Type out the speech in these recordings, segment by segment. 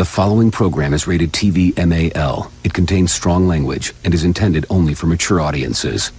The following program is rated TV MAL. It contains strong language and is intended only for mature audiences.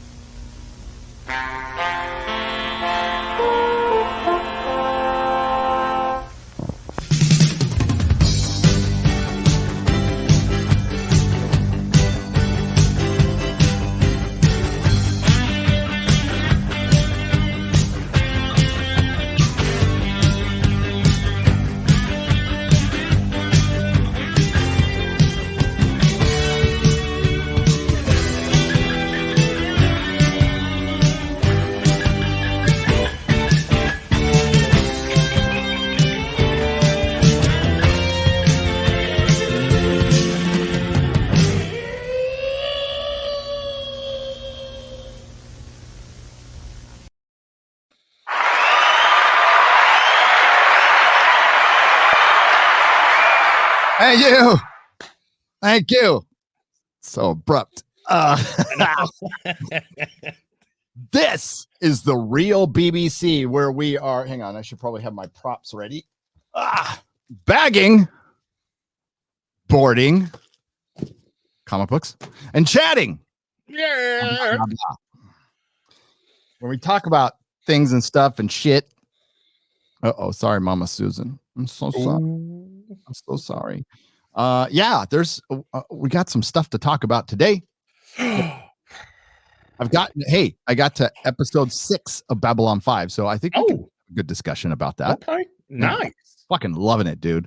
Thank you. So abrupt. This is the real BBC where we are. Hang on, I should probably have my props ready. Bagging, boarding, comic books, and chatting. Yeah. When we talk about things and stuff and shit. Sorry, Mama Susan. I'm so sorry. I'm so sorry. We got some stuff to talk about today. I got to episode 6 of Babylon 5, so I think we can have a good discussion about that. Okay, nice. Fucking loving it, dude.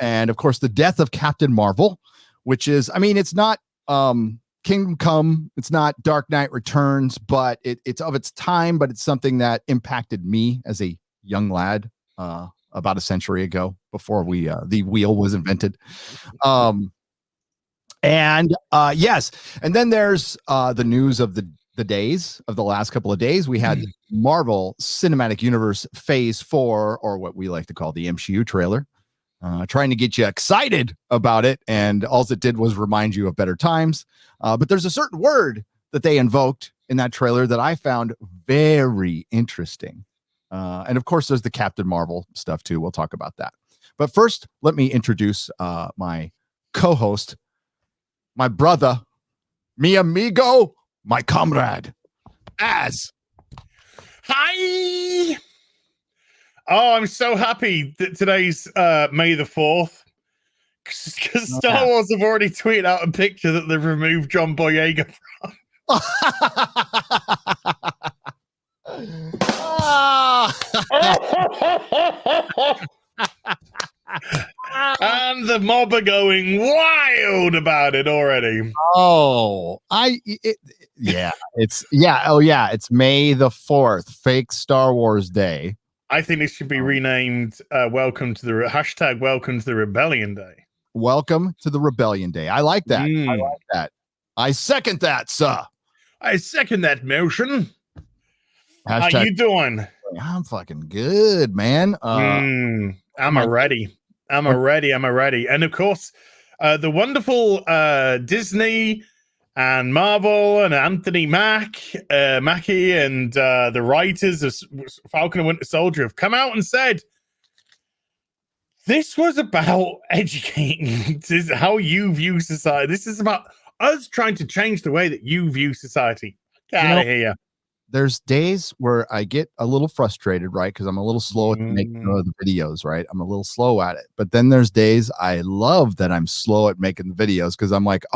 And of course, the death of Captain Marvel, which is, I mean, it's not Kingdom Come, it's not Dark Knight Returns, but it's of its time, but it's something that impacted me as a young lad about a century ago, before the wheel was invented. Yes, and then there's the news of the days of the last couple of days. We had Marvel Cinematic Universe Phase 4, or what we like to call the MCU trailer, trying to get you excited about it, and all it did was remind you of better times. But there's a certain word that they invoked in that trailer that I found very interesting. And of course, there's the Captain Marvel stuff too. We'll talk about that. But first, let me introduce my co-host, my brother, mi amigo, my comrade, Az. Hi. Oh, I'm so happy that today's May the 4th. Because Star Wars have already tweeted out a picture that they've removed John Boyega from. And the mob are going wild about it already. It's May the 4th, fake Star Wars Day. I think this should be renamed Welcome to the Rebellion Day. Welcome to the Rebellion Day. I like that. I like that. I second that, sir. I second that motion. Hashtag, how you doing? I'm fucking good, man. I'm ready. I'm ready. And of course, the wonderful Disney and Marvel and Anthony Mackie and the writers of Falcon and Winter Soldier have come out and said this was about educating. This is how you view society. This is about us trying to change the way that you view society. Get out of here. There's days where I get a little frustrated, right? Because I'm a little slow at making the videos, right? I'm a little slow at it. But then there's days I love that I'm slow at making the videos because I'm like,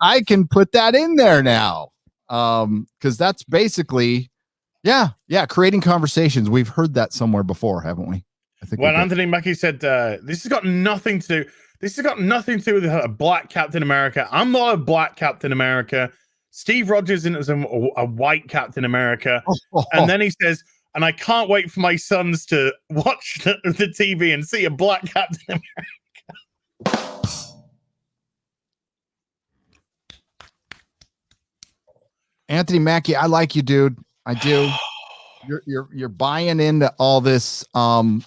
I can put that in there now. Because that's basically, creating conversations. We've heard that somewhere before, haven't we? I think. Well, Anthony Mackie said this has got nothing to do. This has got nothing to do with a black Captain America. I'm not a black Captain America. Steve Rogers is a white Captain America. And then he says, and I can't wait for my sons to watch the TV and see a black Captain America. Anthony Mackie, I like you, dude. I do. You're buying into all this. You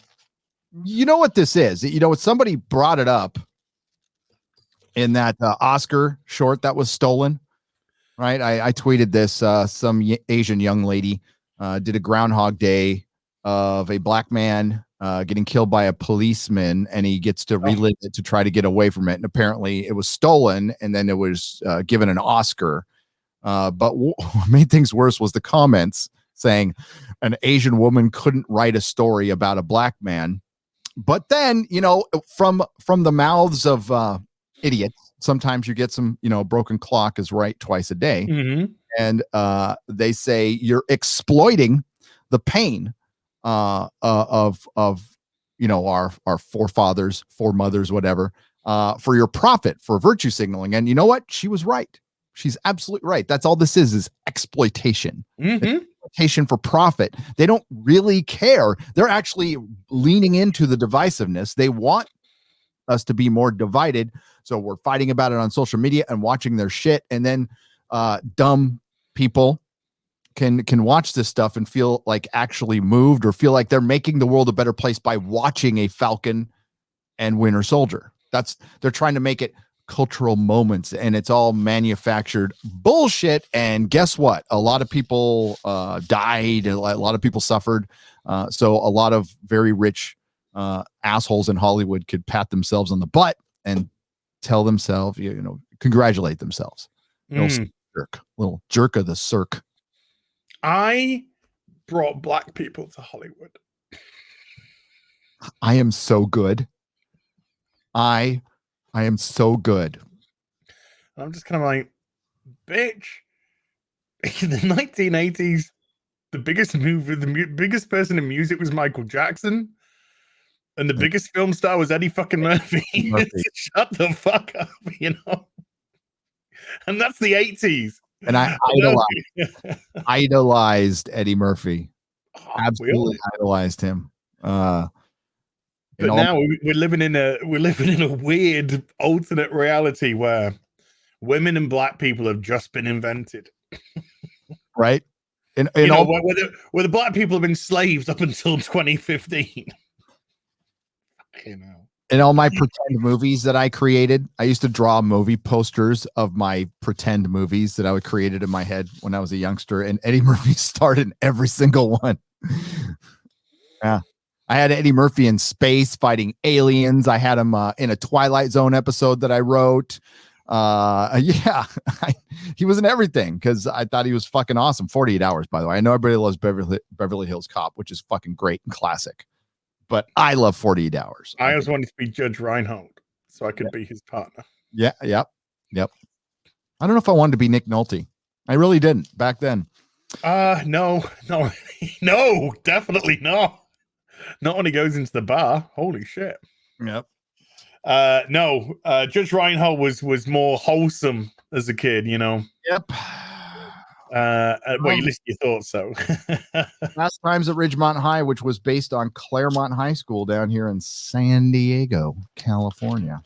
know what this is? You know, somebody brought it up in that Oscar short that was stolen. Right. I tweeted this. Some Asian young lady did a Groundhog Day of a black man getting killed by a policeman, and he gets to relive it to try to get away from it. And apparently it was stolen, and then it was given an Oscar. But what made things worse was the comments saying an Asian woman couldn't write a story about a black man. But then, from the mouths of idiots, sometimes you get some, a broken clock is right twice a day. Mm-hmm. And they say you're exploiting the pain of our forefathers, foremothers, whatever, for your profit, for virtue signaling. And you know what? She was right. She's absolutely right. That's all this is exploitation. Mm-hmm. Exploitation for profit. They don't really care. They're actually leaning into the divisiveness. They want us to be more divided. So we're fighting about it on social media and watching their shit. And then dumb people can watch this stuff and feel like actually moved, or feel like they're making the world a better place by watching a Falcon and Winter Soldier. They're trying to make it cultural moments, and it's all manufactured bullshit. And guess what? A lot of people died, a lot of people suffered. So a lot of very rich assholes in Hollywood could pat themselves on the butt and tell themselves, congratulate themselves. Little jerk of the circ. I brought black people to Hollywood. I am so good. I am so good. I'm just kind of like, bitch. In the 1980s, the biggest person in music was Michael Jackson, and the biggest film star was Eddie fucking Murphy. Shut the fuck up, And that's the 80s. And I idolized Eddie Murphy. Absolutely idolized him. But now we're living in a weird alternate reality where women and black people have just been invented. Right. Where the black people have been slaves up until 2015. In all my pretend movies that I created, I used to draw movie posters of my pretend movies that I would created in my head when I was a youngster, and Eddie Murphy starred in every single one. Yeah. I had Eddie Murphy in space fighting aliens. I had him in a Twilight Zone episode that I wrote. He was in everything because I thought he was fucking awesome. 48 Hours, by the way. I know everybody loves Beverly Hills Cop, which is fucking great and classic. But I love 48 Hours. I always wanted to be Judge Reinhold so I could be his partner. Yeah, yep. I don't know if I wanted to be Nick Nolte. I really didn't back then. No, definitely not. Not when he goes into the bar. Holy shit. Yep. No, Judge Reinhold was more wholesome as a kid, Yep. Well, at least you thought so. Fast Times at Ridgemont High, which was based on Claremont High School down here in San Diego, California.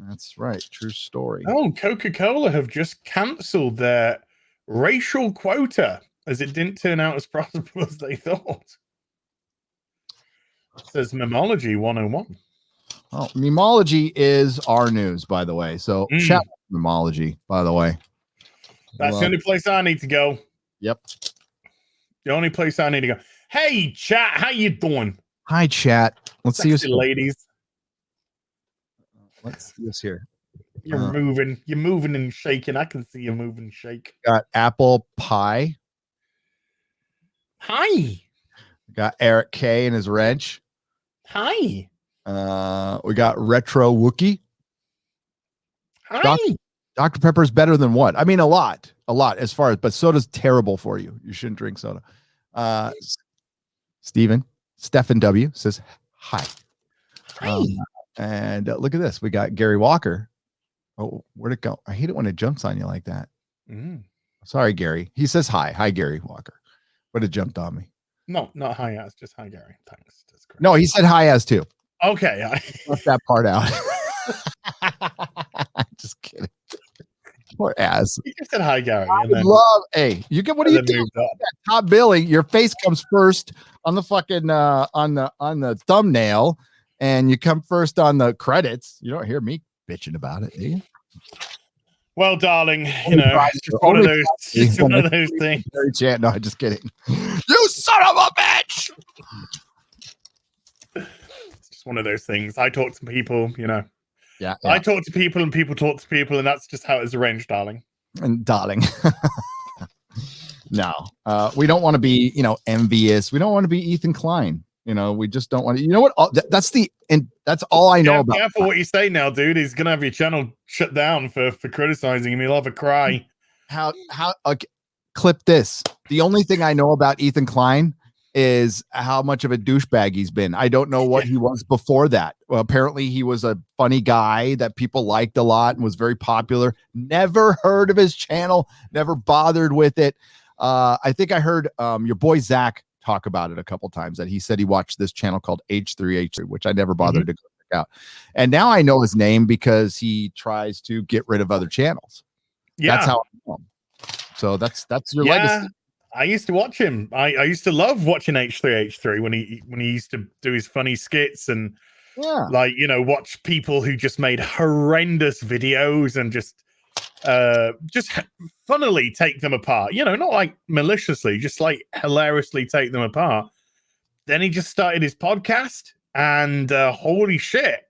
That's right. True story. Oh, Coca-Cola have just canceled their racial quota as it didn't turn out as profitable as they thought. It says Memology 101. Oh, Memology is our news, by the way. So shout out to Memology, by the way. That's the only place I need to go. Yep. The only place I need to go. Hey, chat, how you doing? Hi, chat. Let's see you, ladies. Let's see this here. You're moving and shaking. I can see you moving and shake. Got apple pie. Hi. Got Eric K and his wrench. Hi. We got Retro Wookie. Hi. Dr. Pepper is better than what? I mean, a lot as far as, but soda's terrible for you. You shouldn't drink soda. Stephen W says hi. Hi. And look at this. We got Gary Walker. Oh, where'd it go? I hate it when it jumps on you like that. Sorry, Gary. He says hi. Hi, Gary Walker. But it jumped on me. No, not hi as, just hi, Gary. Thanks. That's great. No, he said hi as too. Okay. Left that part out. Just kidding. Poor ass. You just said hi, Gary. Hey, you get, what do you do? Top billing, your face comes first on the fucking on the thumbnail, and you come first on the credits. You don't hear me bitching about it, do you? Well, darling, it's just one of those things. No, just kidding. You son of a bitch! one of those things. I talk to people, Yeah. I talk to people and people talk to people, and that's just how it's arranged, darling. And darling. No, we don't want to be, envious. We don't want to be Ethan Klein. We just don't want to. You know what? That's all I know about. Careful what you say now, dude. He's gonna have your channel shut down for criticizing him. He'll have a cry. Clip this. The only thing I know about Ethan Klein is how much of a douchebag he's been. I don't know what he was before that. Well, apparently he was a funny guy that people liked a lot and was very popular. Never heard of his channel. Never bothered with it. I think I heard your boy Zach talk about it a couple times, that he said he watched this channel called H3H3, which I never bothered to go check out. And now I know his name because he tries to get rid of other channels. Yeah. That's how I know him. So that's your legacy. I used to watch him. I used to love watching H3H3 when he used to do his funny skits and watch people who just made horrendous videos and just funnily take them apart, not like maliciously, just like hilariously take them apart. Then he just started his podcast, and holy shit,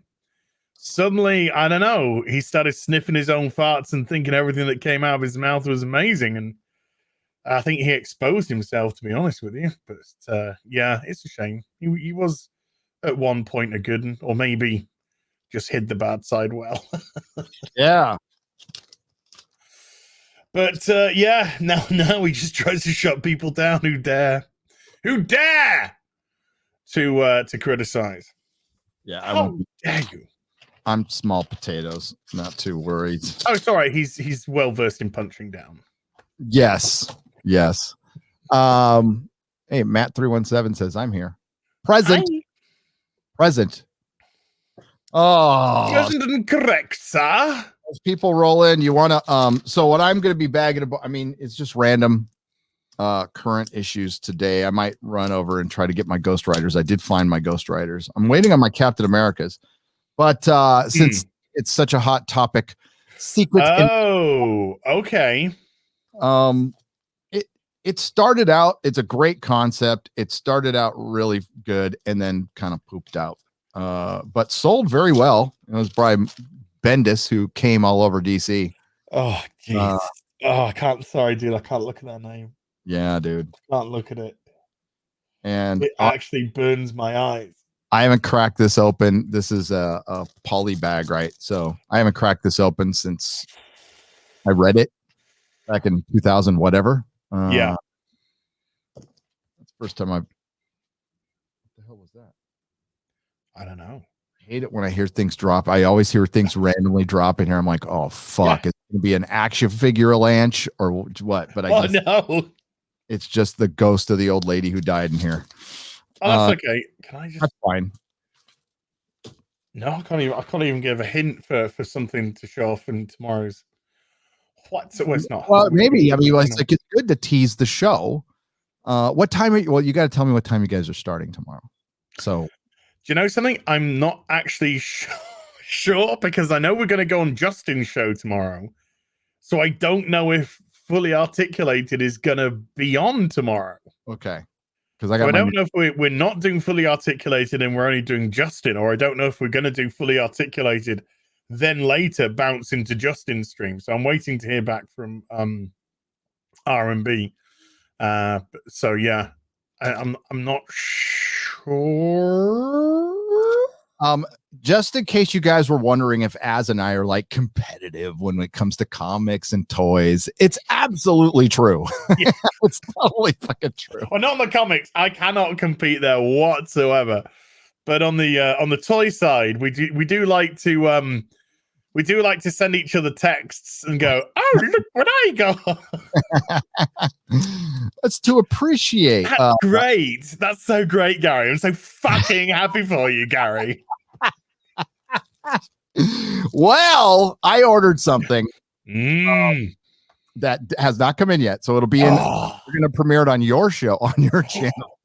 suddenly, I don't know, he started sniffing his own farts and thinking everything that came out of his mouth was amazing. And I think he exposed himself, to be honest with you. But it's a shame. He was at one point a good one, or maybe just hid the bad side well. Yeah. But now he just tries to shut people down who dare to criticize. Yeah, how dare you? I'm small potatoes, not too worried. Oh, it's all right. He's well versed in punching down. Yes. Hey, Matt317 says I'm here. Present. Oh, present and correct, sir. As people roll in, you want to so what I'm going to be bagging about, it's just random current issues today. I might run over and try to get my Ghost Riders. I did find my Ghost Riders. I'm waiting on my Captain Americas, but since it's such a hot topic, secrets. Okay. It started out, it's a great concept. It started out really good and then kind of pooped out, but sold very well. It was by Bendis, who came all over DC. Oh, jeez. I can't. Sorry, dude. I can't look at that name. Yeah, dude. Can't look at it. And it actually burns my eyes. I haven't cracked this open. This is a poly bag, right? So I haven't cracked this open since I read it back in 2000, whatever. Yeah. That's the first time what the hell was that? I don't know. I hate it when I hear things drop. I always hear things randomly drop in here. I'm like, oh fuck, it's gonna be an action figure lunch or what? But I guess no, it's just the ghost of the old lady who died in here. Oh, that's okay. Can I just? That's fine. No, I can't even give a hint for something to show off in tomorrow's. What? So it's not. Well, maybe. It's like it's good to tease the show. What time? Well, you got to tell me what time you guys are starting tomorrow. So. Do you know something? I'm not actually sure because I know we're going to go on Justin's show tomorrow. So I don't know if Fully Articulated is going to be on tomorrow. Okay. Because I don't know if we're not doing Fully Articulated and we're only doing Justin, or I don't know if we're going to do Fully Articulated, then later bounce into Justin's stream. So I'm waiting to hear back from R&B. So yeah, I'm not sure. Just in case you guys were wondering if Az and I are like competitive when it comes to comics and toys, it's absolutely true. Yeah. It's totally fucking true. Well, not on the comics. I cannot compete there whatsoever. But on the toy side, we do like to send each other texts and go, oh, look what I got. That's to appreciate. That's great. That's so great, Gary. I'm so fucking happy for you, Gary. Well, I ordered something that has not come in yet, so it'll be in. We're gonna premiere it on your show, on your channel.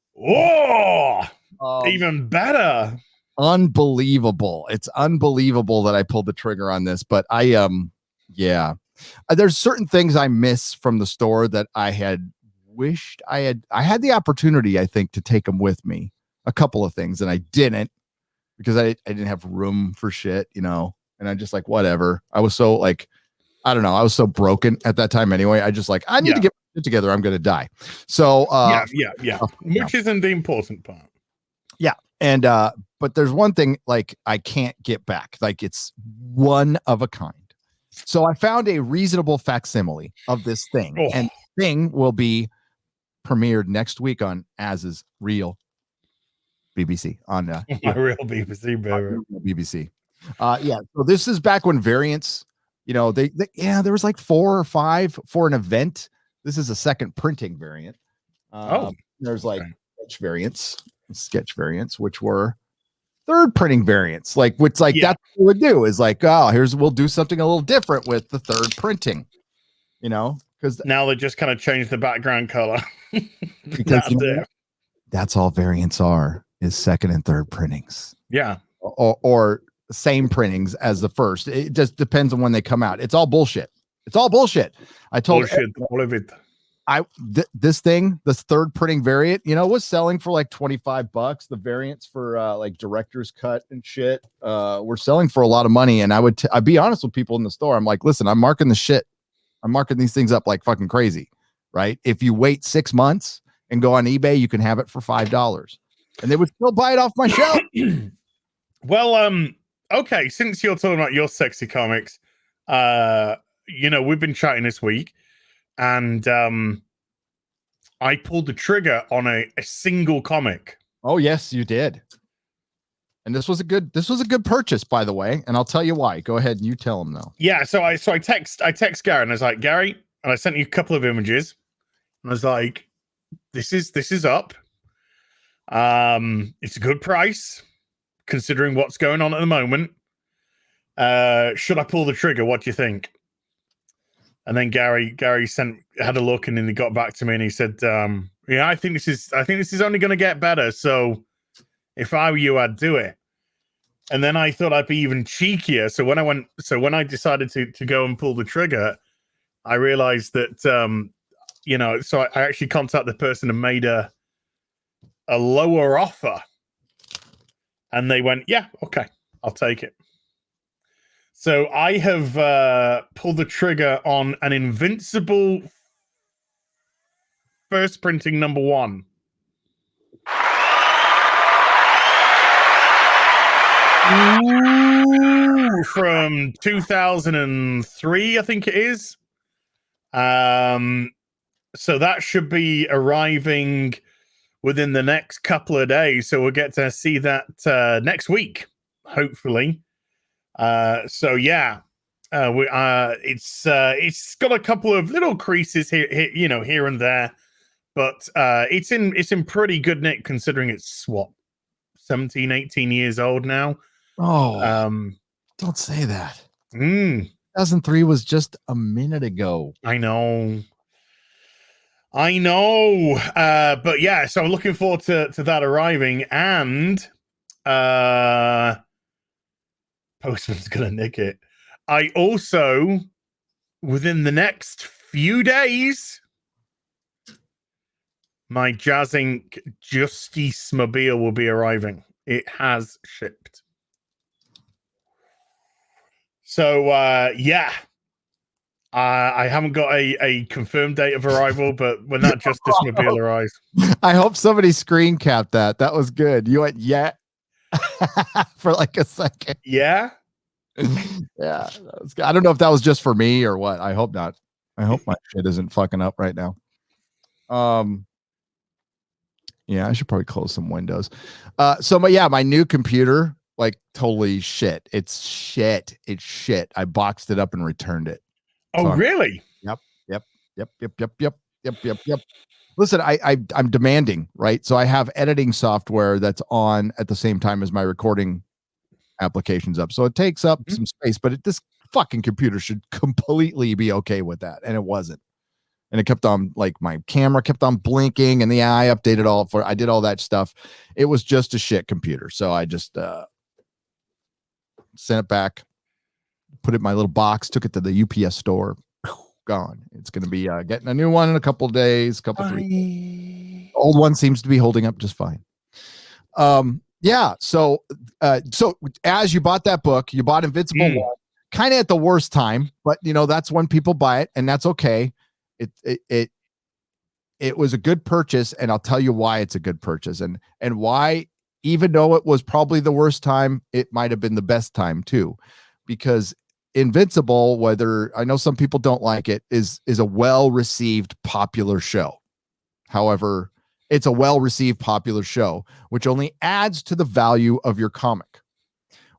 Even better. Unbelievable. It's unbelievable that I pulled the trigger on this, but there's certain things I miss from the store that I had wished I had the opportunity, I think, to take them with me. A couple of things, and I didn't. because I didn't have room for shit, you know, and I just like, whatever. I was so like, I don't know. I was so broken at that time anyway. I just like, I need to get it together. I'm going to die. So, yeah. Which isn't the important part. Yeah. And, but there's one thing like I can't get back. Like it's one of a kind. So I found a reasonable facsimile of this thing. Oh. And the thing will be premiered next week on Az's Real BBC on my real BBC, baby. BBC. Yeah. So this is back when variants, you know, they there was like 4 or 5 for an event. This is a second printing variant. There's like sketch variants, which were third printing variants, like which like that's what we would do is like, oh, we'll do something a little different with the third printing, you know, because now they just kind of changed the background color. Because that's all variants are is second and third printings. Yeah. Or same printings as the first. It just depends on when they come out. It's all bullshit. It's all bullshit. I told all of it. This thing, this third printing variant, you know, was selling for like $25. The variants for like director's cut and shit were selling for a lot of money. And I'd be honest with people in the store. I'm like, listen, I'm marking the shit. I'm marking these things up like fucking crazy, right? If you wait 6 months and go on eBay, you can have it for $5, and they would still buy it off my shelf. Well, okay. Since you're talking about your sexy comics, you know, we've been chatting this week, and I pulled the trigger on a single comic. Oh yes, you did. And this was a good purchase, by the way, and I'll tell you why. Go ahead and you tell them though. Yeah, so I text Gary, and I was like, Gary, and I sent you a couple of images, and I was like, this is up. It's a good price considering what's going on at the moment. Should I pull the trigger? What do you think? And then Gary had a look, and then he got back to me and he said, yeah, I think this is only going to get better. So if I were you, I'd do it. And then I thought I'd be even cheekier. So when I decided to go and pull the trigger, I realized that, you know, so I actually contacted the person and made a lower offer, and they went, yeah, okay, I'll take it. So I have pulled the trigger on an Invincible first printing #1. Ooh, from 2003, I think it is. So that should be arriving within the next couple of days. So we'll get to see that next week, hopefully. So yeah, it's got a couple of little creases here, you know, here and there, but it's in pretty good nick considering it's what, 17, 18 years old now. Oh, don't say that. 2003 was just a minute ago. I know. But yeah, so I'm looking forward to that arriving, and Postman's gonna nick it. I also, within the next few days, my Jazz Inc. Justice Mobile will be arriving. It has shipped. So yeah. I haven't got a confirmed date of arrival, but when that Justice Mobile arrives. I hope somebody screen capped that. That was good. You went, yeah, for like a second. Yeah. Yeah. That was good. I don't know if that was just for me or what. I hope not. I hope my shit isn't fucking up right now. Yeah, I should probably close some windows. My new computer, like totally shit. It's shit. I boxed it up and returned it. Oh, really? Yep. Listen, I'm demanding, right? So I have editing software that's on at the same time as my recording applications up. So it takes up some space, but this fucking computer should completely be okay with that. And it wasn't. And it kept on, like, my camera kept on blinking, and I updated I did all that stuff. It was just a shit computer. So I just sent it back, put it in my little box, took it to the UPS store. Gone. It's going to be getting a new one in a couple of days, 3 days. Old one seems to be holding up just fine. Yeah. So as you bought that book, you bought Invincible 1, kind of at the worst time, but that's when people buy it, and that's okay. It was a good purchase, and I'll tell you why it's a good purchase, and why, even though it was probably the worst time, it might have been the best time too, because Invincible, whether I know some people don't like it, is a well-received, popular show. However, it's a well-received, popular show, which only adds to the value of your comic,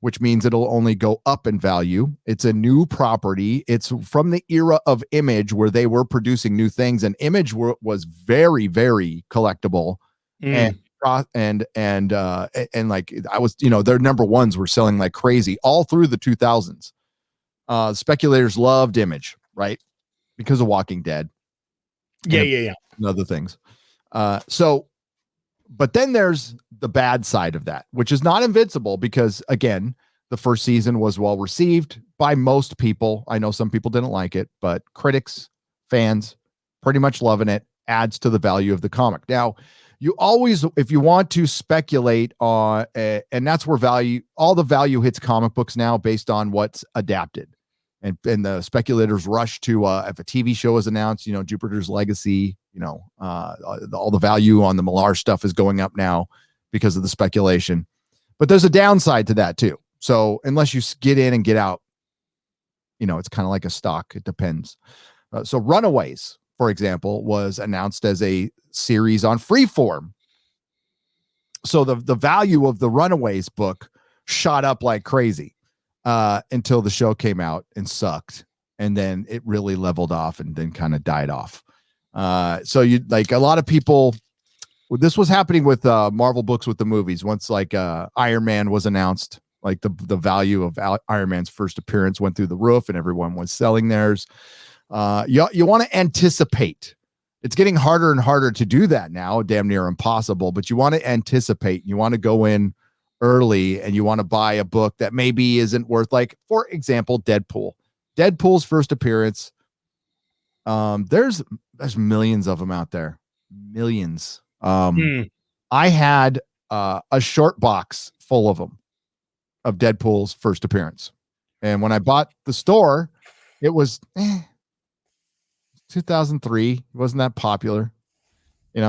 which means it'll only go up in value. It's a new property. It's from the era of Image, where they were producing new things, and Image was very, very collectible. And like I was, their number ones were selling like crazy all through the 2000s. Speculators loved Image, right? Because of Walking Dead. Yeah. And other things. But then there's the bad side of that, which is not Invincible, because again, the first season was well received by most people. I know some people didn't like it, but critics, fans, pretty much loving it, adds to the value of the comic. Now, you always, if you want to speculate on, and that's where all the value hits comic books now based on what's adapted. And the speculators rush to, if a TV show is announced, Jupiter's Legacy, all the value on the Millar stuff is going up now because of the speculation. But there's a downside to that too. So unless you get in and get out, it's kind of like a stock. It depends. So Runaways, for example, was announced as a series on Freeform. So the value of the Runaways book shot up like crazy. Until the show came out and sucked, and then it really leveled off and then kind of died off. So you like a lot of people. This was happening with Marvel books with the movies. Once like Iron Man was announced, like the value of Iron Man's first appearance went through the roof, and everyone was selling theirs. You want to anticipate. It's getting harder and harder to do that now, damn near impossible. But you want to anticipate. You want to go in early, and you want to buy a book that maybe isn't worth, like, for example, Deadpool's first appearance. There's millions of them out there, millions. I had a short box full of them, of Deadpool's first appearance, and when I bought the store, it was 2003. It wasn't that popular, it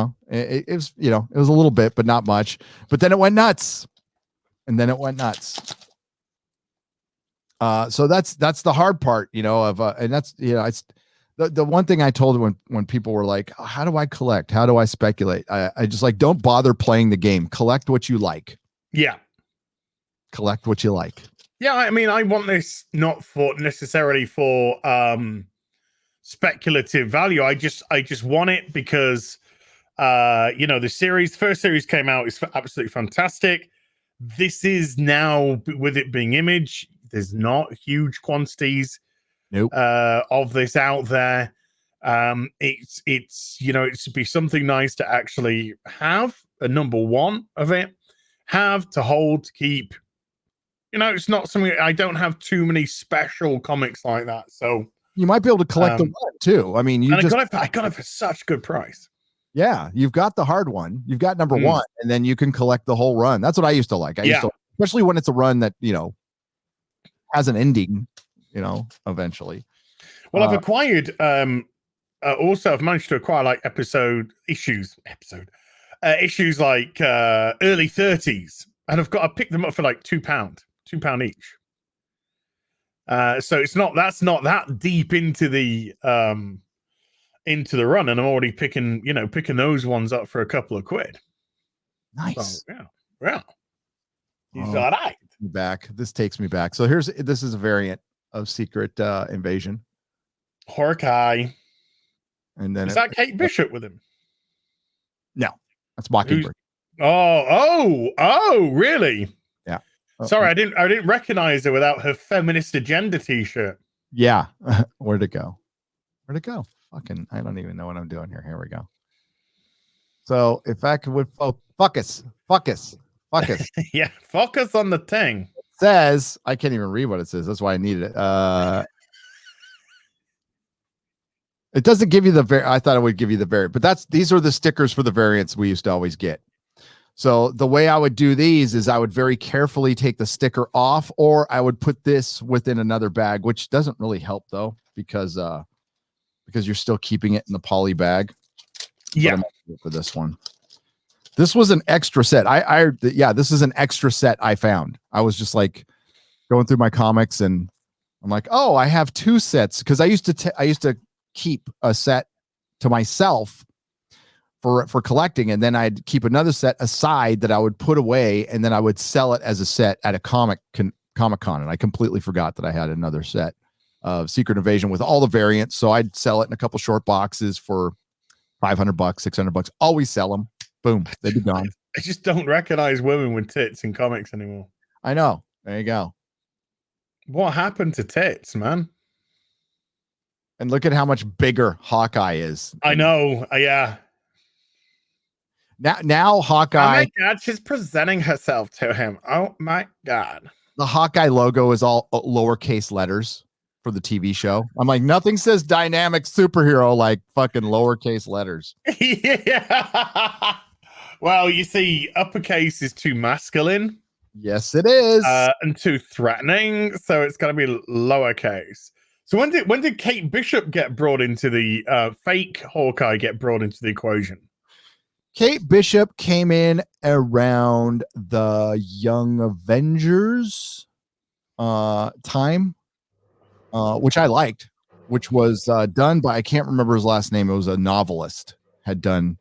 was it was a little bit, but not much. But then it went nuts. And then it went nuts. So that's the hard part, and that's, it's the one thing I told when people were like, how do I collect? How do I speculate? I just like, don't bother playing the game. Collect what you like. Yeah. Collect what you like. Yeah. I mean, I want this not necessarily for speculative value. I just want it because, the first series came out, is absolutely fantastic. This is now, with it being Image, there's not huge quantities of this out there. It should be something nice to actually have a number one of it, have to hold, to keep. It's not something, I don't have too many special comics like that. So you might be able to collect the one too. I mean, I got it for such a good price. Yeah, you've got the hard one. You've got number one, and then you can collect the whole run. That's what I used to like. Especially when it's a run that, has an ending, eventually. Well, I've acquired, also I've managed to acquire like issues like early 30s, and I picked them up for like £2 each. So that's not that deep into the run, and I'm already picking those ones up for a couple of quid. Nice. So, yeah. He's all right. Back. This takes me back. So this is a variant of Secret Invasion. Hawkeye. And then is that Kate Bishop with him? No, that's Mockingbird. Oh, really? Yeah. Sorry, I didn't recognize her without her feminist agenda t-shirt. Yeah. Where'd it go? Fucking, I don't even know what I'm doing here. Here we go. So if I could focus. Yeah, focus on the thing. It says, I can't even read what it says. That's why I needed it. It doesn't give you I thought it would give you the variant, but these are the stickers for the variants we used to always get. So the way I would do these is I would very carefully take the sticker off, or I would put this within another bag, which doesn't really help though, because you're still keeping it in the poly bag. Yeah. For this one, this was an extra set. This is an extra set I found. I was just like going through my comics and I'm like, oh, I have 2 sets, because I used to keep a set to myself for collecting, and then I'd keep another set aside that I would put away, and then I would sell it as a set at a Comic-Con, and I completely forgot that I had another set of Secret Invasion with all the variants. So I'd sell it in a couple short boxes for $500, $600. Always sell them. Boom, they'd be gone. I just don't recognize women with tits in comics anymore. I know. There you go. What happened to tits, man? And look at how much bigger Hawkeye is. I know. Yeah. Now Hawkeye. Oh my God, she's presenting herself to him. Oh my God. The Hawkeye logo is all lowercase letters for the TV show. I'm like, nothing says dynamic superhero like fucking lowercase letters. Yeah. Well, you see, uppercase is too masculine. Yes, it is. And too threatening. So it's got to be lowercase. So when did Kate Bishop get brought into the fake Hawkeye get brought into the equation? Kate Bishop came in around the Young Avengers time, which I liked, which was done by, I can't remember his last name. It was a novelist had done,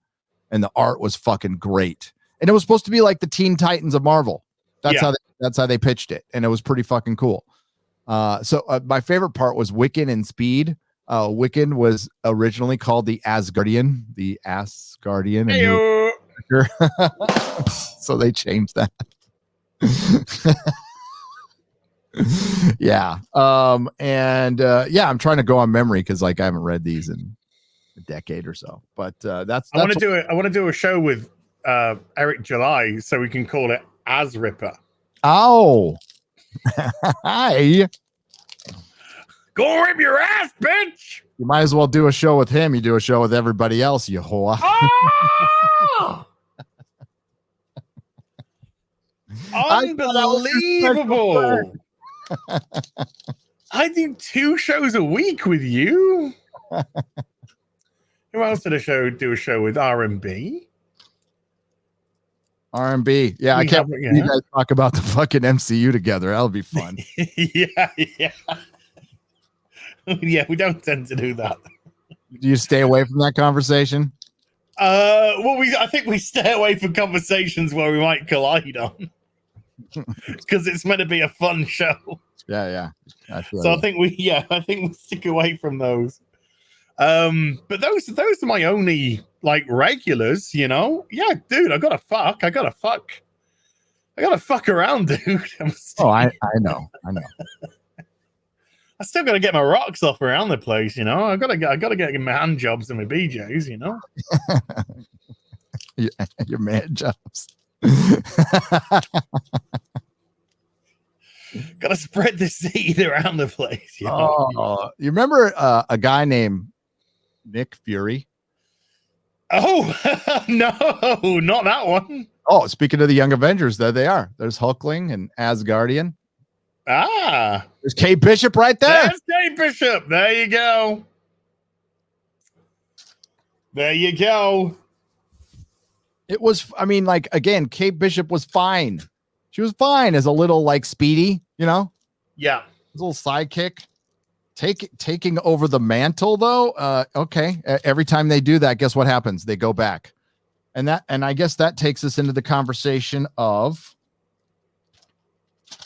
and the art was fucking great. And it was supposed to be like the Teen Titans of Marvel. That's how they pitched it, and it was pretty fucking cool. So my favorite part was Wiccan and Speed. Wiccan was originally called the Asgardian. So they changed that. Yeah. I'm trying to go on memory because like I haven't read these in a decade or so. But I want to do a show with Eric July, so we can call it As Ripper. Oh. Hi. Go rip your ass, bitch. You might as well do a show with him. You do a show with everybody else, you whore. Oh! Unbelievable. I do 2 shows a week with you. Who else did do a show with? R&B? R&B. Yeah, I can't wait you guys talk about the fucking MCU together. That'll be fun. Yeah. Yeah, we don't tend to do that. Do you stay away from that conversation? I think we stay away from conversations where we might collide on, because it's meant to be a fun show. Yeah. I think we stick away from those. But those are my only like regulars, you know. Yeah, dude, I gotta fuck around, dude. I know. I still gotta get my rocks off around the place, you know. I gotta get my hand jobs and my BJs, you know. Your man jobs. Gotta spread the seed around the place, you know. Oh, you remember a guy named Nick Fury? Oh no, not that one. Oh, speaking of the Young Avengers, there they are. There's Hulkling and Asgardian. There's Kate Bishop right there. There's Kate Bishop. There you go. It was, I mean, like, again, Kate Bishop was fine. She was fine as a little, like, Speedy, you know? Yeah. A little sidekick. Taking over the mantle, though, okay. Every time they do that, guess what happens? They go back. And I guess that takes us into the conversation of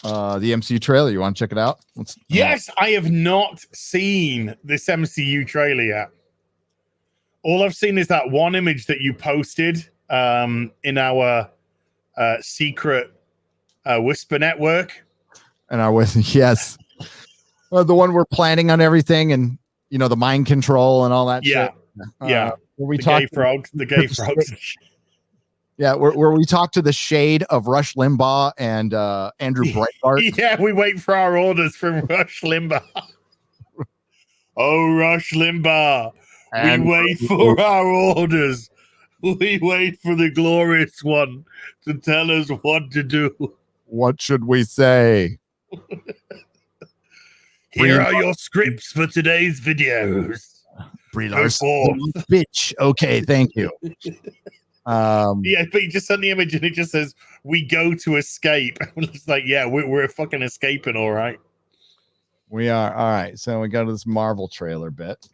the MCU trailer. You want to check it out? Yes, I have not seen this MCU trailer yet. All I've seen is that one image that you posted in our secret Whisper network. And yes. The one we're planning on everything, and you know, the mind control and all that. Yeah. Shit. Yeah. We the talk gay frogs. The gay frogs. Yeah, where we talk to the shade of Rush Limbaugh and Andrew Breitbart. Yeah, we wait for our orders from Rush Limbaugh. Oh, Rush Limbaugh. We wait for our orders. We wait for the glorious one to tell us what to do. What should we say? Here are your scripts for today's videos. Brie Go Larson, forth. bitch. Okay, thank you. Yeah, but you just sent the image and it just says, we go to escape. It's like, yeah, we're fucking escaping, all right. We are. All right. So we go to this Marvel trailer bit.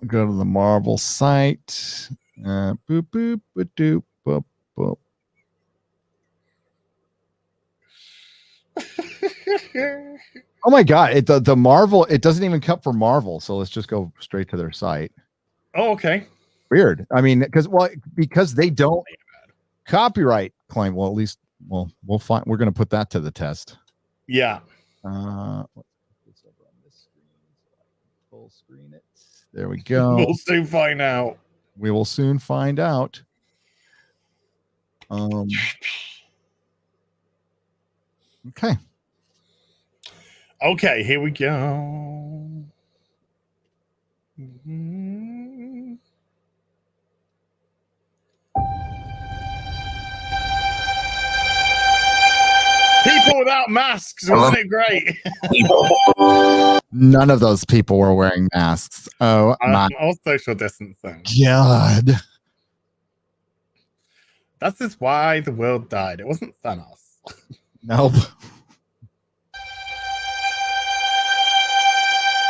Go to the Marvel site. Boop, boop, boop, doop, boop, boop. Oh my God. The Marvel, it doesn't even cut for Marvel. So let's just go straight to their site. Oh, okay. Weird. I mean, because they don't copyright claim. Well, at least we'll find. We're going to put that to the test. Yeah. Let's put this over on this screen so I can full screen it. There we go. We'll soon find out. We will soon find out. Okay. Okay, here we go. Mhm. People without masks, wasn't it great? None of those people were wearing masks. Oh my All social distancing. God. That's just why the world died. It wasn't Thanos. Nope.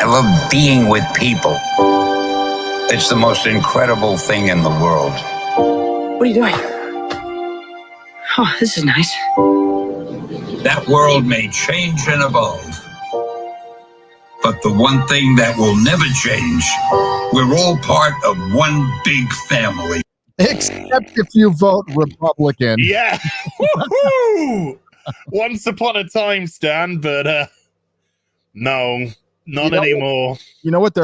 I love being with people. It's the most incredible thing in the world. What are you doing? Oh, this is nice. That world may change and evolve. But the one thing that will never change, we're all part of one big family. Except if you vote Republican. Yeah. Woo-hoo! Once upon a time, Stan, but no, not anymore. You know what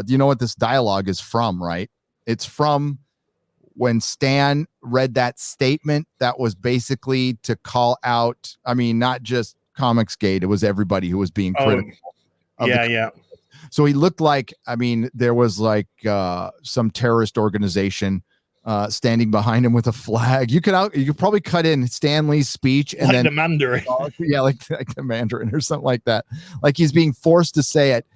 you know what this dialogue is from, right? It's from when Stan read that statement that was basically to call out, I mean, not just Comicsgate, it was everybody who was being critical. Yeah. So he looked like, I mean, there was like some terrorist organization standing behind him with a flag. You could probably cut in Stan Lee's speech and like then the Mandarin. Yeah, like the Mandarin or something like that. Like he's being forced to say it.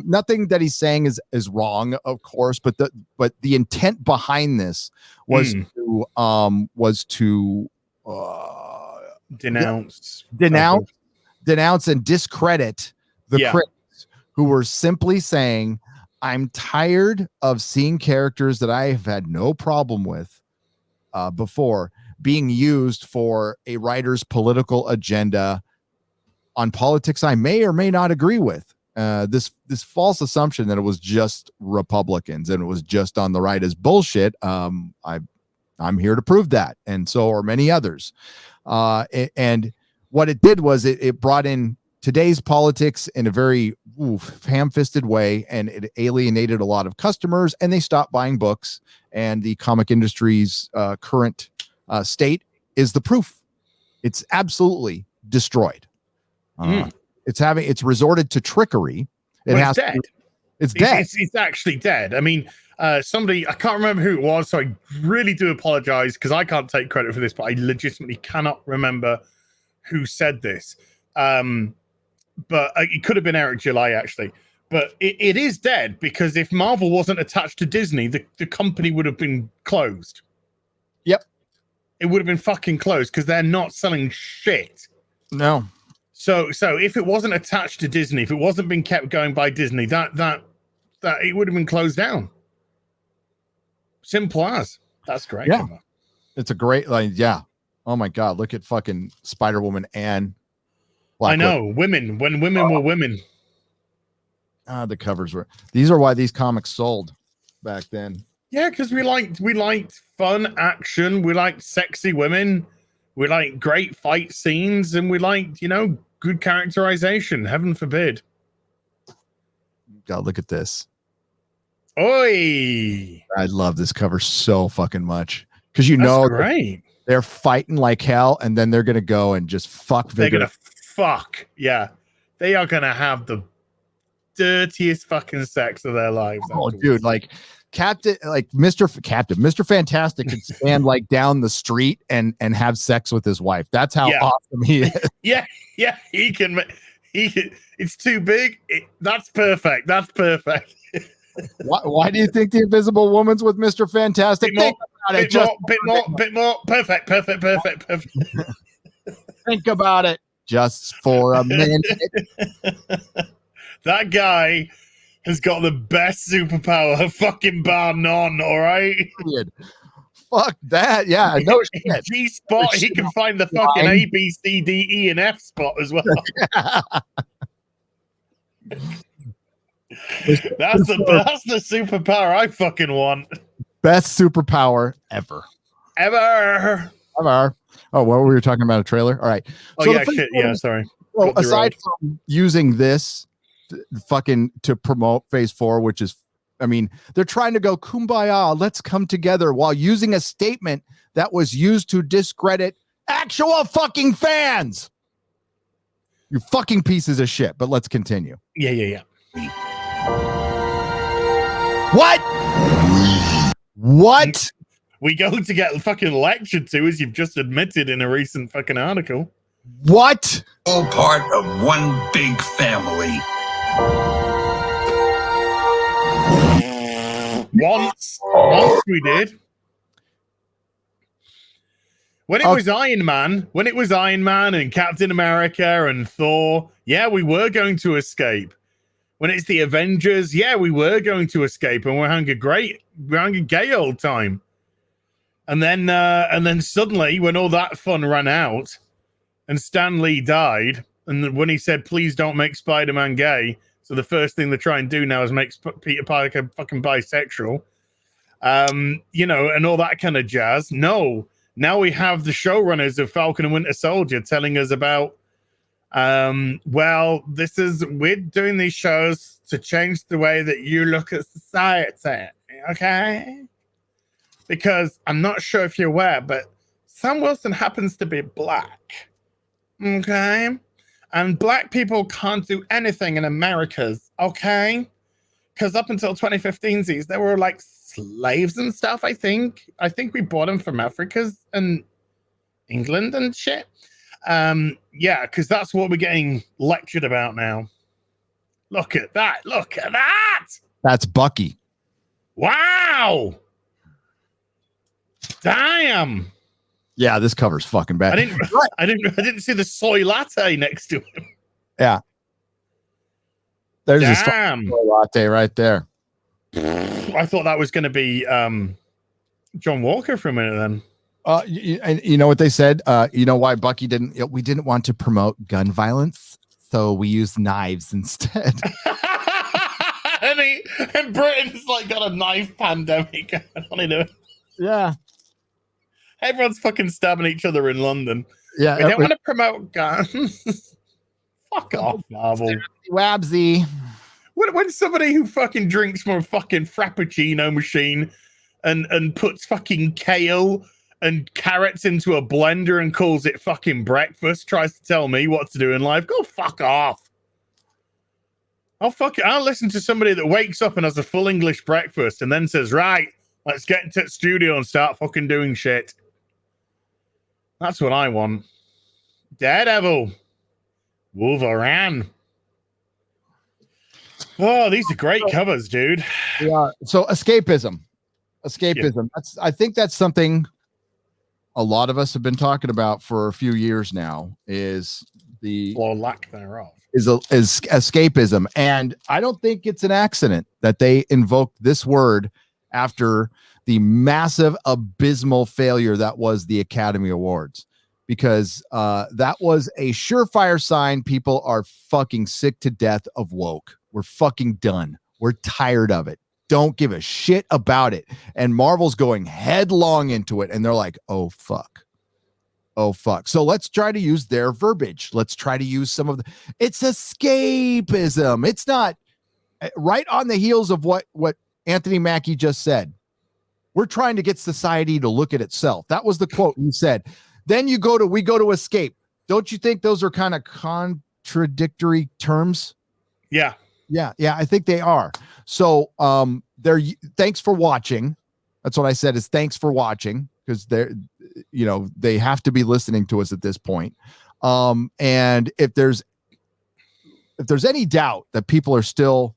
Nothing that he's saying is wrong, of course, but the intent behind this was to denounce and discredit the critics who were simply saying, I'm tired of seeing characters that I have had no problem with before being used for a writer's political agenda on politics I may or may not agree with. This false assumption that it was just Republicans and it was just on the right is bullshit. I'm here to prove that, and so are many others. And what it did was it brought in today's politics in a very ham-fisted way, and it alienated a lot of customers, and they stopped buying books. And the comic industry's current state is the proof. It's absolutely destroyed. It's resorted to trickery. It's dead. It's dead. It's actually dead. I mean, somebody, I can't remember who it was, so I really do apologize because I can't take credit for this, but I legitimately cannot remember who said this. But it could have been Eric July, actually. But it is dead because if Marvel wasn't attached to Disney, the company would have been closed. Yep. It would have been fucking closed because they're not selling shit. No. So if it wasn't attached to Disney, if it wasn't being kept going by Disney, that it would have been closed down. Simple as. That's great. Yeah. It's a great, yeah. Oh my God. Look at fucking Spider-Woman and Black I know. Widow. Women. When women were women. The covers were. These are why these comics sold back then. Yeah, because we liked fun action. We liked sexy women. We liked great fight scenes, and we liked, good characterization. Heaven forbid. God, look at this. Oi! I love this cover so fucking much because great. They're fighting like hell, and then they're gonna go and just fuck. They're gonna fuck. Yeah, they are gonna have the dirtiest fucking sex of their lives. Oh, afterwards. dude, like Mr. Fantastic could stand like down the street and have sex with his wife. That's how awesome he is. Yeah, he can. It's too big. That's perfect. That's perfect. Why do you think the Invisible Woman's with Mr. Fantastic? Bit more. Perfect. Think about it just for a minute. That guy has got the best superpower, fucking bar none. All right. Fuck that. Yeah. No shit. G spot. He can find the fucking A, B, C, D, E, and F spot as well. That's the superpower I fucking want. Best superpower ever. Ever. Oh, what were we talking about? A trailer? All right. Oh, yeah, shit. Yeah, sorry. Well, aside from using this fucking to promote phase 4, which is, I mean, they're trying to go kumbaya, let's come together, while using a statement that was used to discredit actual fucking fans. You fucking pieces of shit. But let's continue. Yeah. What? We go to get fucking lectured to, as you've just admitted in a recent fucking article. What? All part of one big family. Once we did. When it was Iron Man and Captain America and Thor, yeah, we were going to escape. When it's the Avengers, yeah, we were going to escape, and we're having a gay old time. And then suddenly, when all that fun ran out, and Stan Lee died, and when he said, "Please don't make Spider-Man gay," so the first thing they try and do now is make Peter Parker fucking bisexual, and all that kind of jazz. No, now we have the showrunners of Falcon and Winter Soldier telling us about, we're doing these shows to change the way that you look at society, okay? Because I'm not sure if you're aware, but Sam Wilson happens to be black, okay? And black people can't do anything in Americas, okay? Because up until 2015, they were like slaves and stuff, I think. I think we bought them from Africa and England and shit. Because that's what we're getting lectured about now. Look at that. That's Bucky. Wow. Damn. Yeah, this cover's fucking bad. I didn't see the soy latte next to him. Yeah. There's Damn. this fucking soy latte right there. I thought that was going to be John Walker for a minute then. You know what they said? You know why Bucky we didn't want to promote gun violence, so we used knives instead. and Britain's like got a knife pandemic going on. Yeah. Everyone's fucking stabbing each other in London. Yeah. We don't want to promote guns. Fuck off, Marvel. Wabsy. When somebody who fucking drinks from a fucking Frappuccino machine and puts fucking kale and carrots into a blender and calls it fucking breakfast tries to tell me what to do in life, go fuck off. I'll listen to somebody that wakes up and has a full English breakfast and then says, right, let's get into the studio and start fucking doing shit. That's what I want. Daredevil. Wolverine. Oh, these are great covers, dude. Yeah. So escapism. Yeah. I think that's something a lot of us have been talking about for a few years now. Is lack thereof. Is escapism, and I don't think it's an accident that they invoked this word after the massive, abysmal failure that was the Academy Awards, because that was a surefire sign people are fucking sick to death of woke. We're fucking done. We're tired of it. Don't give a shit about it. And Marvel's going headlong into it, and they're like, oh, fuck. So let's try to use their verbiage. Let's try to use some of it's escapism. It's not right on the heels of what Anthony Mackie just said. We're trying to get society to look at itself. That was the quote you said. Then we go to escape. Don't you think those are kind of contradictory terms? Yeah. Yeah, I think they are. So thanks for watching. That's what I said is thanks for watching, because they have to be listening to us at this point. And if there's any doubt that people are still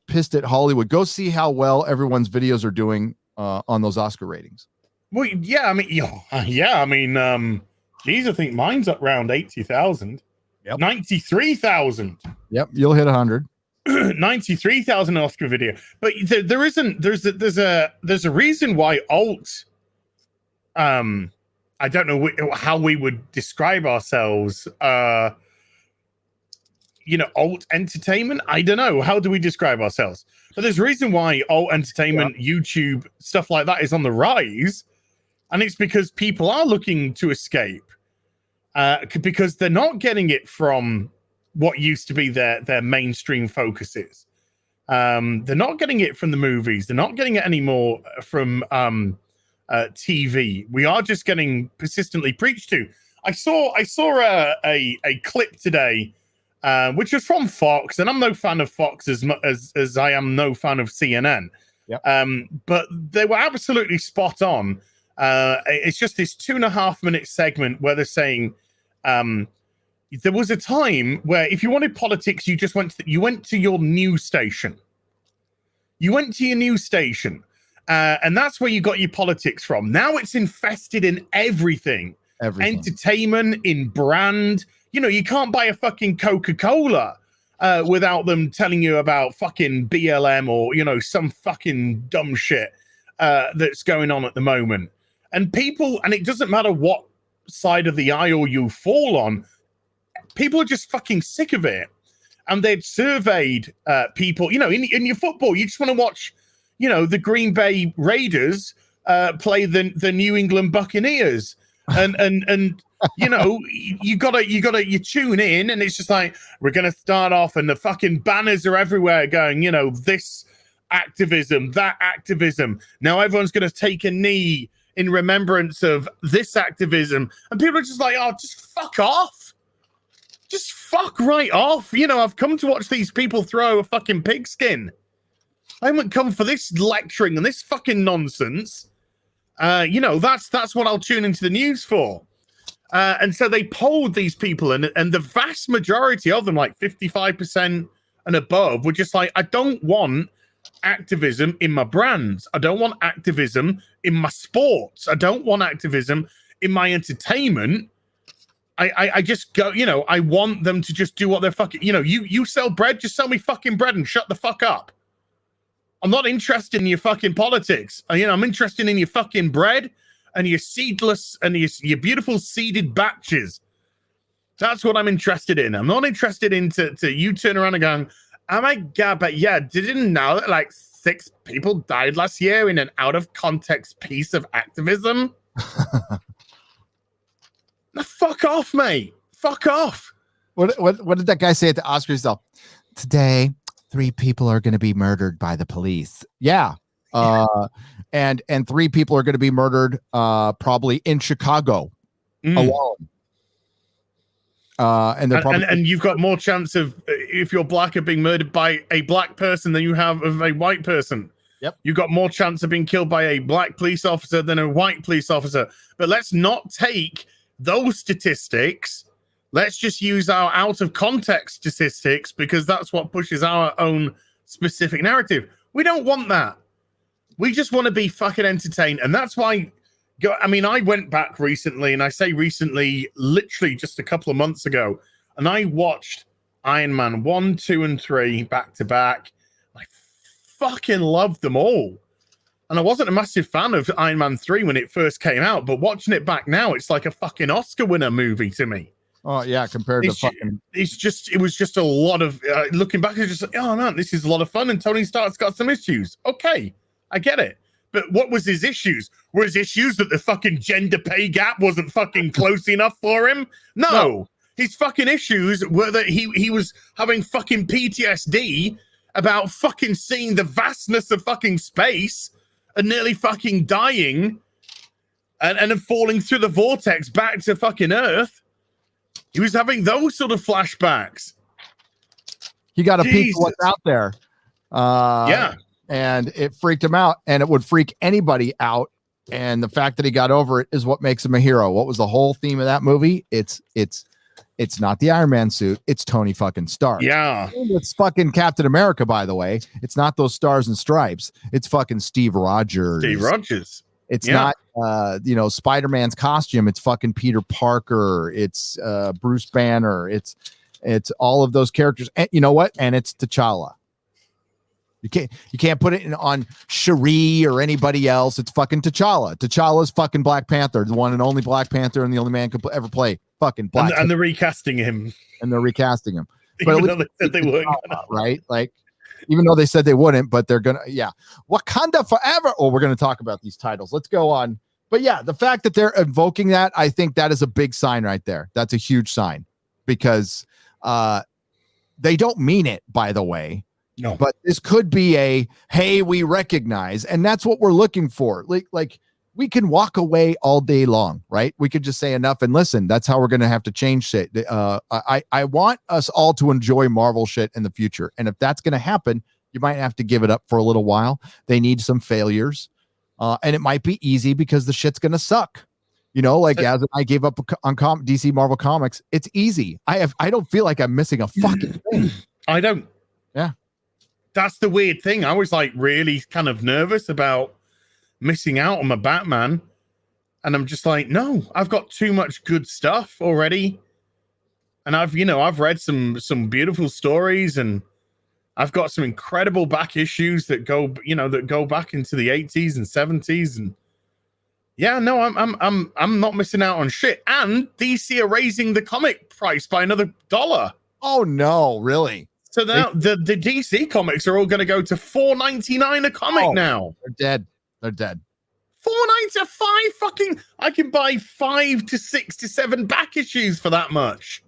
pissed at Hollywood, go see how well everyone's videos are doing on those Oscar ratings. Well, yeah, I mean, geez, I think mine's up around 80,000. Yep. 93,000. Yep, you'll hit 100. 93,000 Oscar video. But there's a reason why alt, I don't know how we would describe ourselves, alt entertainment. I don't know. How do we describe ourselves? But there's a reason why alt entertainment, YouTube, stuff like that is on the rise. And it's because people are looking to escape, because they're not getting it from what used to be their mainstream focuses. They're not getting it from the movies. They're not getting it anymore from TV. We are just getting persistently preached to. I saw a clip today, which was from Fox, and I'm no fan of Fox as much as I am no fan of CNN. Yep. But they were absolutely spot on. It's just this 2.5 minute segment where they're saying, there was a time where if you wanted politics, you just went to your news station. You went to your news station, and that's where you got your politics from. Now it's infested in everything. Entertainment, in brand. You can't buy a fucking Coca-Cola without them telling you about fucking BLM or, some fucking dumb shit that's going on at the moment. And it doesn't matter what side of the aisle you fall on, people are just fucking sick of it. And they'd surveyed people, in your football, you just want to watch, the Green Bay Raiders play the New England Buccaneers. And you tune in, and it's just like, we're going to start off, and the fucking banners are everywhere going, this activism, that activism. Now everyone's going to take a knee in remembrance of this activism. And people are just like, oh, just fuck off. Just fuck right off. I've come to watch these people throw a fucking pigskin. I haven't come for this lecturing and this fucking nonsense. That's what I'll tune into the news for. And so they polled these people, and the vast majority of them, like 55% and above, were just like, I don't want activism in my brands. I don't want activism in my sports. I don't want activism in my entertainment. I just go, I want them to just do what they're fucking, you sell bread, just sell me fucking bread and shut the fuck up. I'm not interested in your fucking politics. I'm interested in your fucking bread and your seedless and your beautiful seeded batches. That's what I'm interested in. I'm not interested in to you turn around and going, oh my God, but yeah, didn't know that like 6 people died last year in an out of context piece of activism? Now, fuck off, mate. Fuck off. What did that guy say at the Oscars though? Today, 3 people are going to be murdered by the police. Yeah. And 3 people are going to be murdered probably in Chicago alone. And you've got more chance of, if you're black, of being murdered by a black person than you have of a white person. Yep. You've got more chance of being killed by a black police officer than a white police officer. But let's not take those statistics. Let's just use our out of context statistics, because that's what pushes our own specific narrative. We don't want that. We just want to be fucking entertained. And that's why, I went back recently, and I say recently, literally just a couple of months ago, and I watched Iron Man 1, 2, and 3 back to back. I fucking loved them all. And I wasn't a massive fan of Iron Man 3 when it first came out, but watching it back now, it's like a fucking Oscar winner movie to me. Oh yeah, compared to fucking. It was just a lot of looking back. It's just like, oh man, this is a lot of fun. And Tony Stark's got some issues. Okay, I get it. But what was his issues? Were his issues that the fucking gender pay gap wasn't fucking close enough for him? No. His fucking issues were that he was having fucking PTSD about fucking seeing the vastness of fucking space and nearly fucking dying and then falling through the vortex back to fucking Earth. He was having those sort of flashbacks. He got a peek Jesus. of what's out there. Yeah. And it freaked him out, and it would freak anybody out. And the fact that he got over it is what makes him a hero. What was the whole theme of that movie? It's not the Iron Man suit. It's Tony fucking Stark. Yeah. It's fucking Captain America, by the way. It's not those stars and stripes. It's fucking Steve Rogers. Steve Rogers. It's not, Spider-Man's costume. It's fucking Peter Parker. It's Bruce Banner. It's all of those characters. And you know what? And it's T'Challa. You can't put it on Shuri or anybody else. It's fucking T'Challa. T'Challa's fucking Black Panther, the one and only Black Panther, and the only man could ever play fucking Black. And they're recasting him. And they're recasting him. Even though they said they weren't gonna. Right? Like, even though they said they wouldn't, but they're gonna. Yeah, Wakanda forever. Oh, we're gonna talk about these titles. Let's go on. But yeah, the fact that they're invoking that, I think that is a big sign right there. That's a huge sign because they don't mean it, by the way. No, but this could be hey, we recognize, and that's what we're looking for. Like we can walk away all day long, right? We could just say enough and listen. That's how we're going to have to change shit. I want us all to enjoy Marvel shit in the future, and if that's going to happen, you might have to give it up for a little while. They need some failures, and it might be easy because the shit's going to suck. Like as I gave up on DC Marvel Comics, it's easy. I don't feel like I'm missing a fucking thing. I don't. Yeah. That's the weird thing. I was like really kind of nervous about missing out on my Batman. And I'm just like, no, I've got too much good stuff already. And I've read some beautiful stories, and I've got some incredible back issues that go back into the 80s and 70s. And yeah, no, I'm not missing out on shit. And DC are raising the comic price by another $1. Oh no, really? So now the DC comics are all going to go to $4.99 a comic now. They're dead. $4.95 fucking. I can buy 5 to 6 to 7 back issues for that much.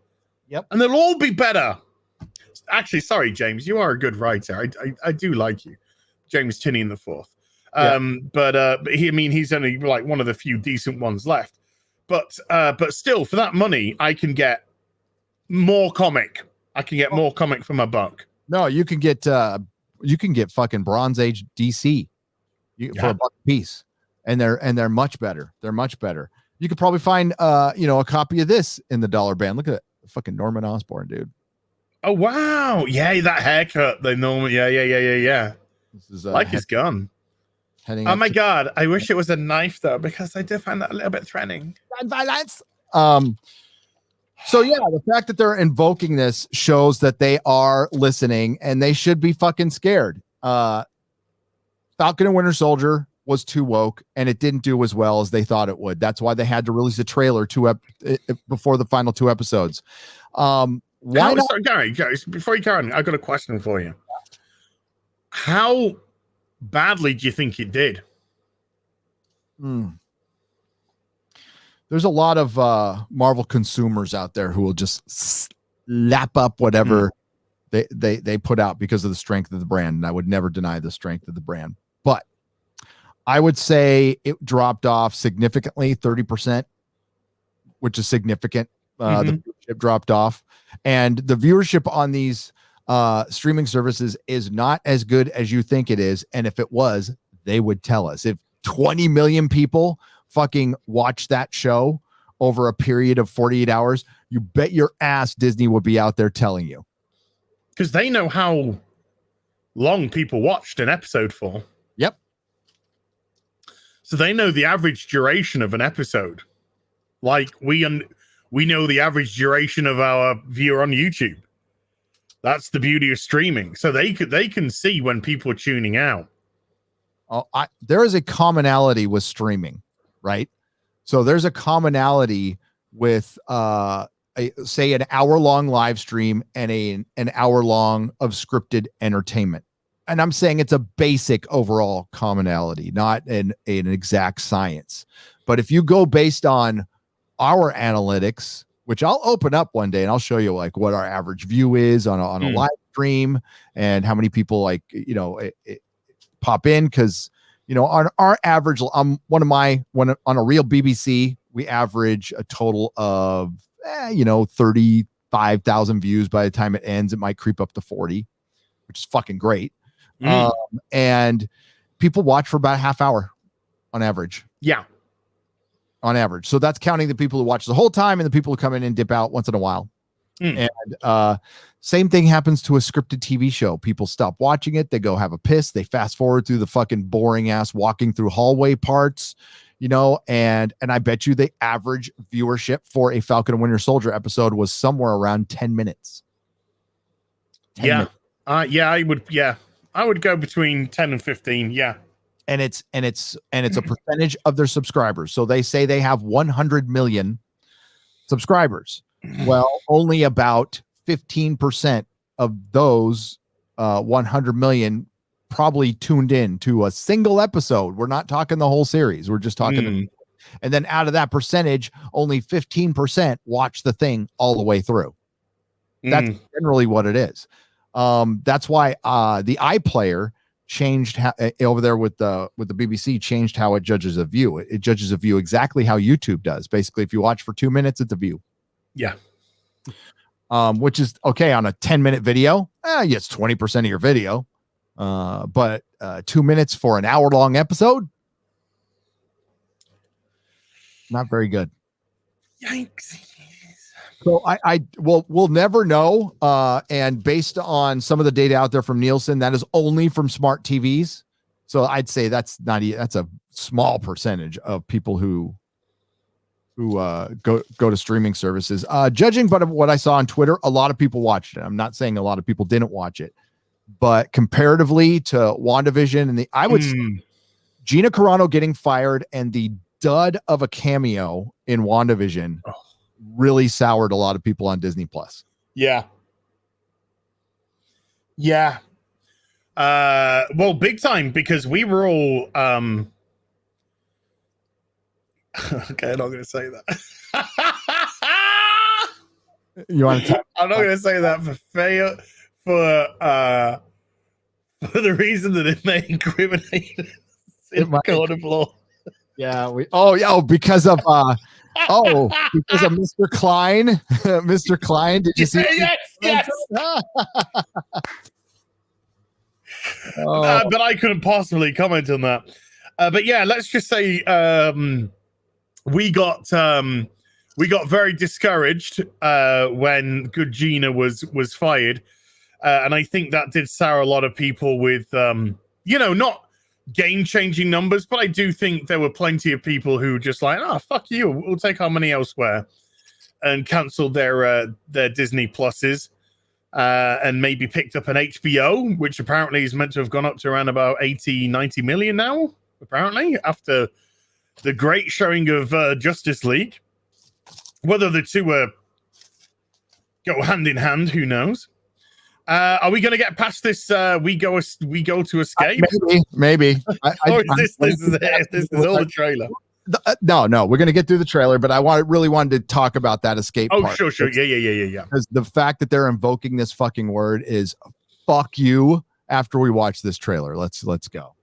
Yep, and they'll all be better. Actually, sorry, James, you are a good writer. I do like you, James Tinney in the fourth. But he's only like one of the few decent ones left. But still, for that money, I can get more comic. I can get more comic for my buck. No, you can get fucking Bronze Age DC for $1 a piece, and they're much better. They're much better. You could probably find a copy of this in the dollar band. Look at that fucking Osborn, dude. Oh wow, yeah, that haircut, the Norman, yeah. This is like his gun. Oh my god, I wish it was a knife though, because I did find that a little bit threatening. Violence. So yeah, the fact that they're invoking this shows that they are listening, and they should be fucking scared. Falcon and Winter Soldier was too woke, and it didn't do as well as they thought it would. That's why they had to release a trailer before the final 2 episodes. Gary, before you carry on, I've got a question for you. How badly do you think it did? There's a lot of Marvel consumers out there who will just slap up whatever they put out because of the strength of the brand. And I would never deny the strength of the brand. But I would say it dropped off significantly, 30%, which is significant. The viewership dropped off. And the viewership on these streaming services is not as good as you think it is. And if it was, they would tell us. If 20 million people fucking watch that show over a period of 48 hours, you bet your ass Disney would be out there telling you. Because they know how long people watched an episode for. Yep. So they know the average duration of an episode. Like we know the average duration of our viewer on YouTube. That's the beauty of streaming. So they can see when people are tuning out. There is a commonality with streaming, right? So there's a commonality with say an hour-long live stream and an hour-long of scripted entertainment. And I'm saying it's a basic overall commonality, not an exact science. But if you go based on our analytics, which I'll open up one day and I'll show you like what our average view is on a live stream and how many people pop in, because on our average, on a real BBC, we average a total of 30 5,000 views by the time it ends. It might creep up to 40, which is fucking great. And people watch for about a half hour on average. Yeah. On average. So that's counting the people who watch the whole time and the people who come in and dip out once in a while. And same thing happens to a scripted TV show. People stop watching it. They go have a piss. They fast forward through the fucking boring ass walking through hallway parts, you know, and I bet you the average viewership for a Falcon and Winter Soldier episode was somewhere around 10 minutes. 10 minutes. I would go between 10 and 15. Yeah. And it's a percentage of their subscribers. So they say they have 100 million subscribers. Well, only about 15% of those 100 million probably tuned in to a single episode. We're not talking the whole series. We're just talking. And then out of that percentage, only 15% watch the thing all the way through. That's generally what it is. That's why the iPlayer changed over there with the BBC changed how it judges a view. It judges a view exactly how YouTube does. Basically, if you watch for 2 minutes, it's a view. Yeah. Which is okay on a 10-minute video. It's 20% of your video. But 2 minutes for an hour-long episode, not very good. Yikes. So we'll never know. And based on some of the data out there from Nielsen, that is only from smart TVs. So I'd say that's a small percentage of people who go to streaming services. Judging by what I saw on Twitter, a lot of people watched it. I'm not saying a lot of people didn't watch it, but comparatively to WandaVision and I would say Gina Carano getting fired and the dud of a cameo in WandaVision really soured a lot of people on Disney Plus. Yeah. Yeah. Well, big time, because we were all okay, I'm not going to say that. You want to? I'm not going to say that for the reason that it may incriminate us in court of law. Yeah, because of Mr. Klein. Mr. Klein, did you see? Yes. But I couldn't possibly comment on that. But yeah, let's just say we got very discouraged when Good Gina was fired, and I think that did sour a lot of people with not game-changing numbers, but I do think there were plenty of people who just like, fuck you, we'll take our money elsewhere, and cancelled their Disney Pluses, and maybe picked up an HBO, which apparently is meant to have gone up to around about 80-90 million now, apparently, after the great showing of Justice League. Whether the two go hand in hand, who knows? Are we going to get past this? We go to escape. Maybe. This is all the trailer. No, we're going to get through the trailer, but I really wanted to talk about that escape. Oh, part. sure, yeah. Because the fact that they're invoking this fucking word is fuck you. After we watch this trailer, let's go.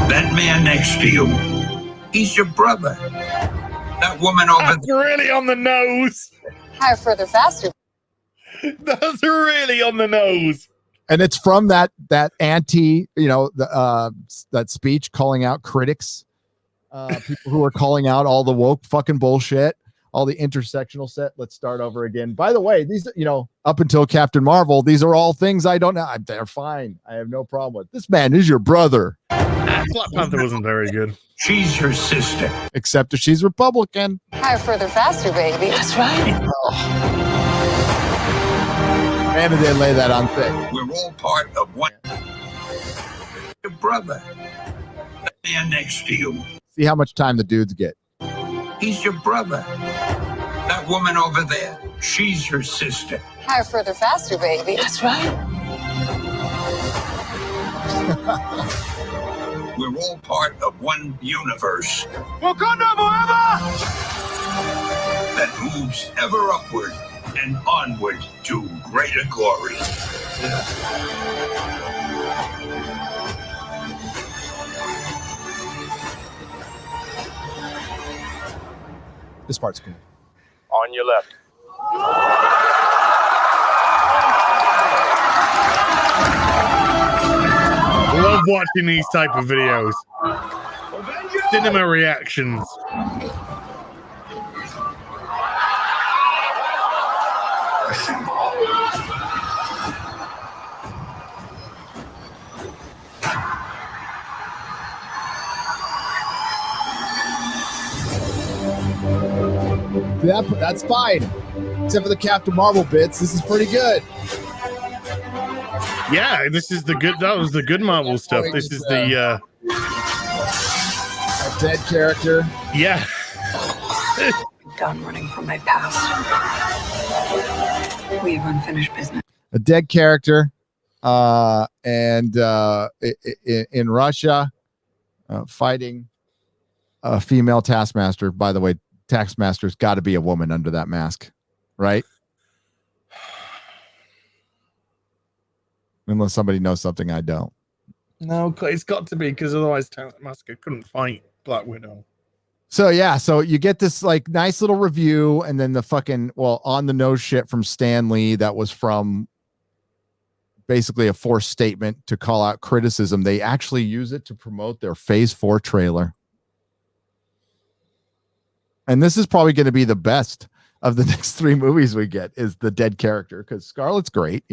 That man next to you, he's your brother. That woman over That's really on the nose. Higher, further, faster. That's really on the nose. And it's from that anti, that speech calling out critics, people who are calling out all the woke fucking bullshit, all the intersectional set. Let's start over again. By the way, these, up until Captain Marvel, these are all things I don't know. They're fine. I have no problem with. This man is your brother. Black Panther wasn't very good. She's her sister. Except if she's Republican. Higher, further, faster, baby. That's right. And they lay that on thick. We're all part of one. Your brother. That man next to you. See how much time the dudes get. He's your brother. That woman over there, she's her sister. Higher, further, faster, baby. That's right. We're all part of one universe. Wakanda forever! That moves ever upward. and onward to greater glory. This part's cool. On your left. Love watching these type of videos. Cinema reactions. That's fine. Except for the Captain Marvel bits. This is pretty good. Yeah, this is the good. That was the good Marvel stuff. This is the a dead character. yeah. I'm done running from my past. We have unfinished business. A dead character, and in Russia, fighting a female Taskmaster. By the way, Taskmaster's got to be a woman under that mask, right? Unless somebody knows something I don't. No, it's got to be, because otherwise Taskmaster couldn't fight Black Widow. So yeah, so you get this like nice little review, and then the fucking on the nose shit from Stan Lee that was from basically a forced statement to call out criticism. They actually use it to promote their Phase 4 trailer. And this is probably going to be the best of the next 3 movies we get, is the dead character, because Scarlet's great,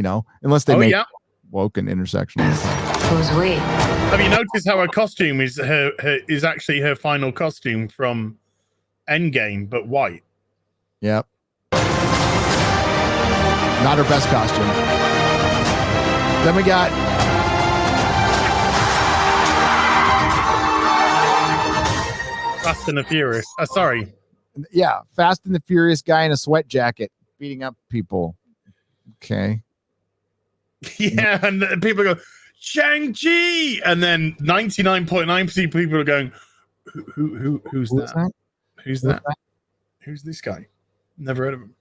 unless they make woke and intersectional. Who's we? Have you noticed how her costume is is actually her final costume from Endgame, but white? Yep. Not her best costume. Then we got Fast and the Furious. Sorry. Yeah, Fast and the Furious guy in a sweat jacket beating up people. Okay. Yeah, and people go, Shang-Chi! And then 99.9% people are going, who's that? Who's that? Who's this guy? Never heard of him.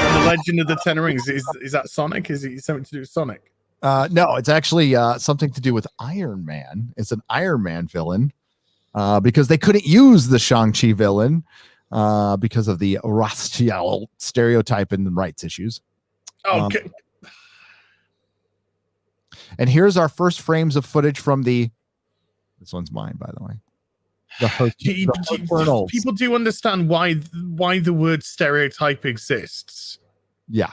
And the Legend of the Ten Rings, is that Sonic? Is it something to do with Sonic? No, it's actually something to do with Iron Man. It's an Iron Man villain. Because they couldn't use the Shang-Chi villain because of the racial stereotype and rights issues. Okay. And here's our first frames of footage from this one's mine, by the way. The HERternals. People do understand why the word stereotype exists. Yeah.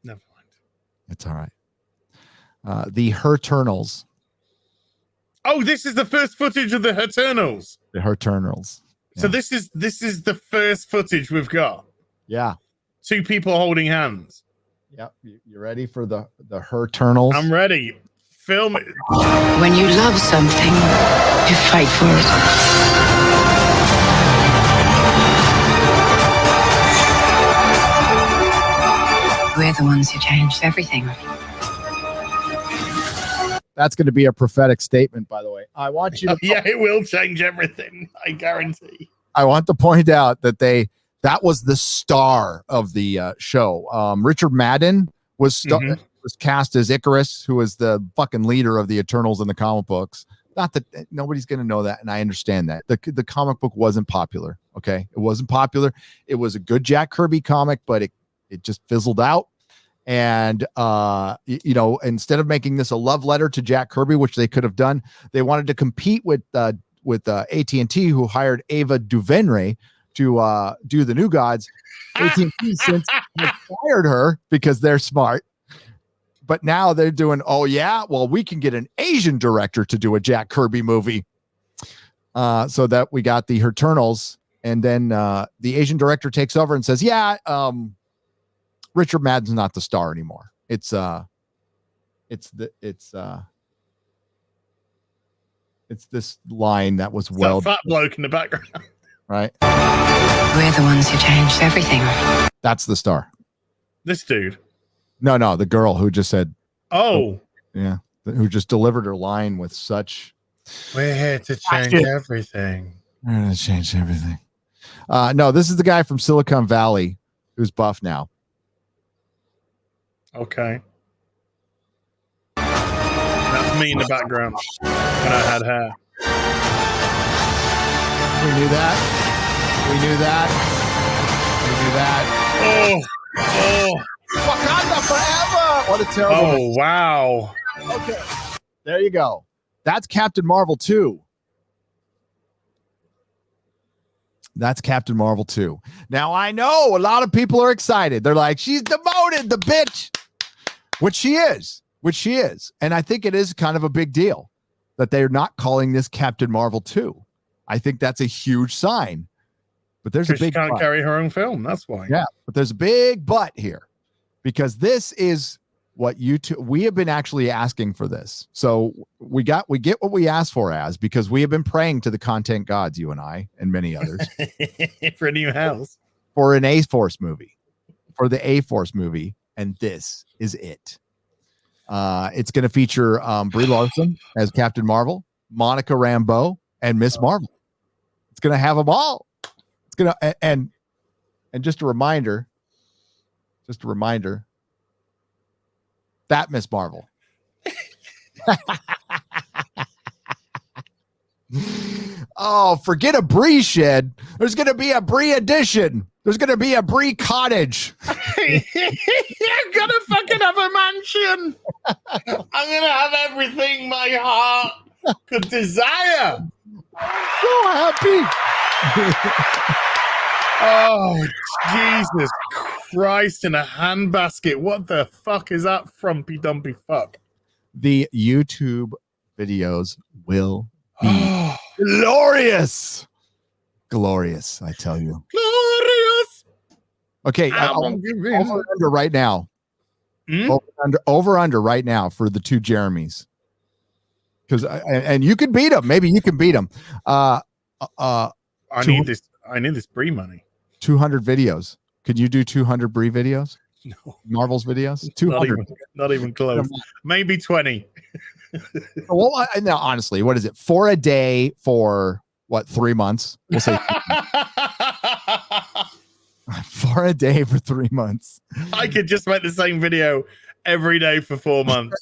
Never mind. It's all right. The HERternals. Oh, this is the first footage of the HERternals. The HERternals. Yeah. So this is the first footage we've got. Yeah. 2 people holding hands. Yep. You ready for the HERternals? I'm ready. Film it. When you love something, you fight for it. We're the ones who changed everything. That's going to be a prophetic statement, by the way. I want you to. Yeah, it will change everything. I guarantee. I want to point out that that was the star of the show. Richard Madden was cast as Icarus, who was the fucking leader of the Eternals in the comic books. Not that nobody's going to know that, and I understand that. The comic book wasn't popular, okay? It wasn't popular. It was a good Jack Kirby comic, but it just fizzled out. And, instead of making this a love letter to Jack Kirby, which they could have done, they wanted to compete with AT&T, who hired Ava DuVernay to do the New Gods. AT&T since has fired her because they're smart. But now they're doing, we can get an Asian director to do a Jack Kirby movie. So that we got the HERternals. And then the Asian director takes over and says, Richard Madden's not the star anymore. It's this line that was fat bloke in the background, right? We're the ones who changed everything. That's the star. This dude. No, the girl who just said, "Oh, yeah," who just delivered her line with such We're here to change everything. We're going to change everything. No, this is the guy from Silicon Valley who's buff now. Okay. That's me in the background when I had hair. We knew that. We knew that. We knew that. Wakanda forever. What a terrible. Oh, wow. Okay. There you go. That's Captain Marvel 2. That's Captain Marvel 2. Now, I know a lot of people are excited. They're like, she's demoted, the bitch. Which she is. And I think it is kind of a big deal that they're not calling this Captain Marvel 2. I think that's a huge sign. But there's a big she can't but. carry her own film. That's why. Yeah, but there's a big but here. Because this is what we have been actually asking for this. So we get what we asked for, because we have been praying to the content gods, you and I, and many others, for a new house, for an A-Force movie, and this is it. It's going to feature Brie Larson as Captain Marvel, Monica Rambeau, and Miss Marvel. It's going to have them all. It's going to and just a reminder. That Miss Marvel. Oh, forget a Brie shed. There's going to be a Brie edition. There's going to be a Brie cottage. I'm gonna fucking have a mansion. I'm gonna have everything my heart could desire. I'm so happy. Oh, Jesus Christ, in a handbasket. What the fuck is that frumpy dumpy fuck? The YouTube videos will be glorious. Glorious, I tell you. Glorious. Okay, over under right now. Over under right now for the two Jeremys. Because and you can beat them. Maybe you can beat them. I need this Brie money. 200 videos. Could you do 200 Brie videos? No. Marvel's videos? 200. Not even close. Maybe 20. Well, now, honestly, what is it? 4 a day for what, 3 months? We'll say 4 a day for 3 months. I could just make the same video every day for 4 months.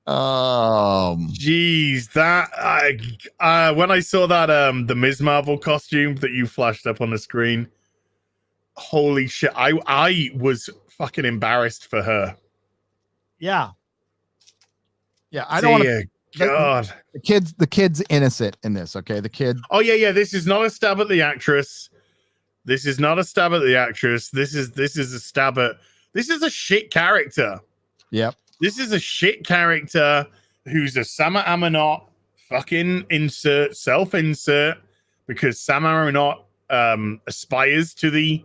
Jeez, that when I saw that the Ms. Marvel costume that you flashed up on the screen, holy shit, I was fucking embarrassed for her. Yeah, I don't want to. God, the kid's innocent in this. Okay, the kid. Oh yeah. This is not a stab at the actress. This is a stab at. This is a shit character. Yep. This is a shit character who's a Sama Amonot fucking self-insert, because Sama Amonot aspires to the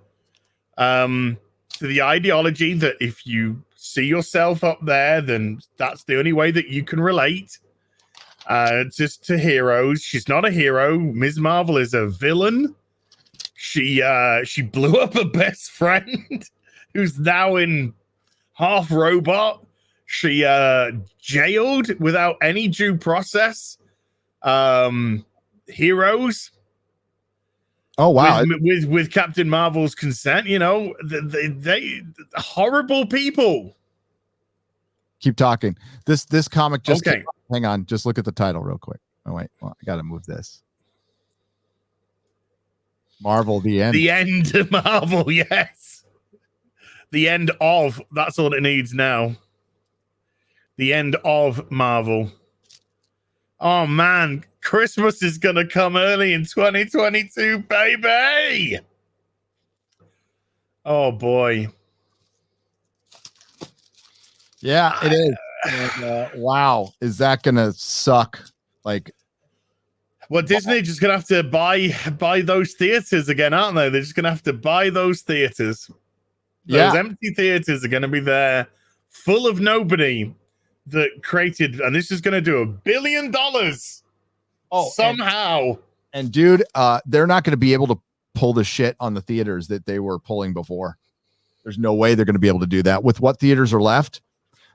ideology that if you see yourself up there, then that's the only way that you can relate just to heroes. She's not a hero. Ms. Marvel is a villain. She blew up her best friend who's now in half robot. She jailed without any due process heroes. Oh wow! With Captain Marvel's consent, you know, they horrible people. Keep talking. This comic just okay. Hang on, just look at the title real quick. Oh wait, well, I gotta move this. Marvel, the end. The end of Marvel, yes. The end of. That's all it needs now. The end of Marvel. Oh man, Christmas is gonna come early in 2022, baby. Oh boy. Yeah, it is. And, wow, is that gonna suck? Like, well, Disney just gonna have to buy those theaters again, aren't they? They're just gonna have to buy those theaters. Those empty theaters are gonna be there, full of nobody. That created, and this is going to do $1 billion somehow. And dude, they're not going to be able to pull the shit on the theaters that they were pulling before. There's no way they're going to be able to do that with what theaters are left.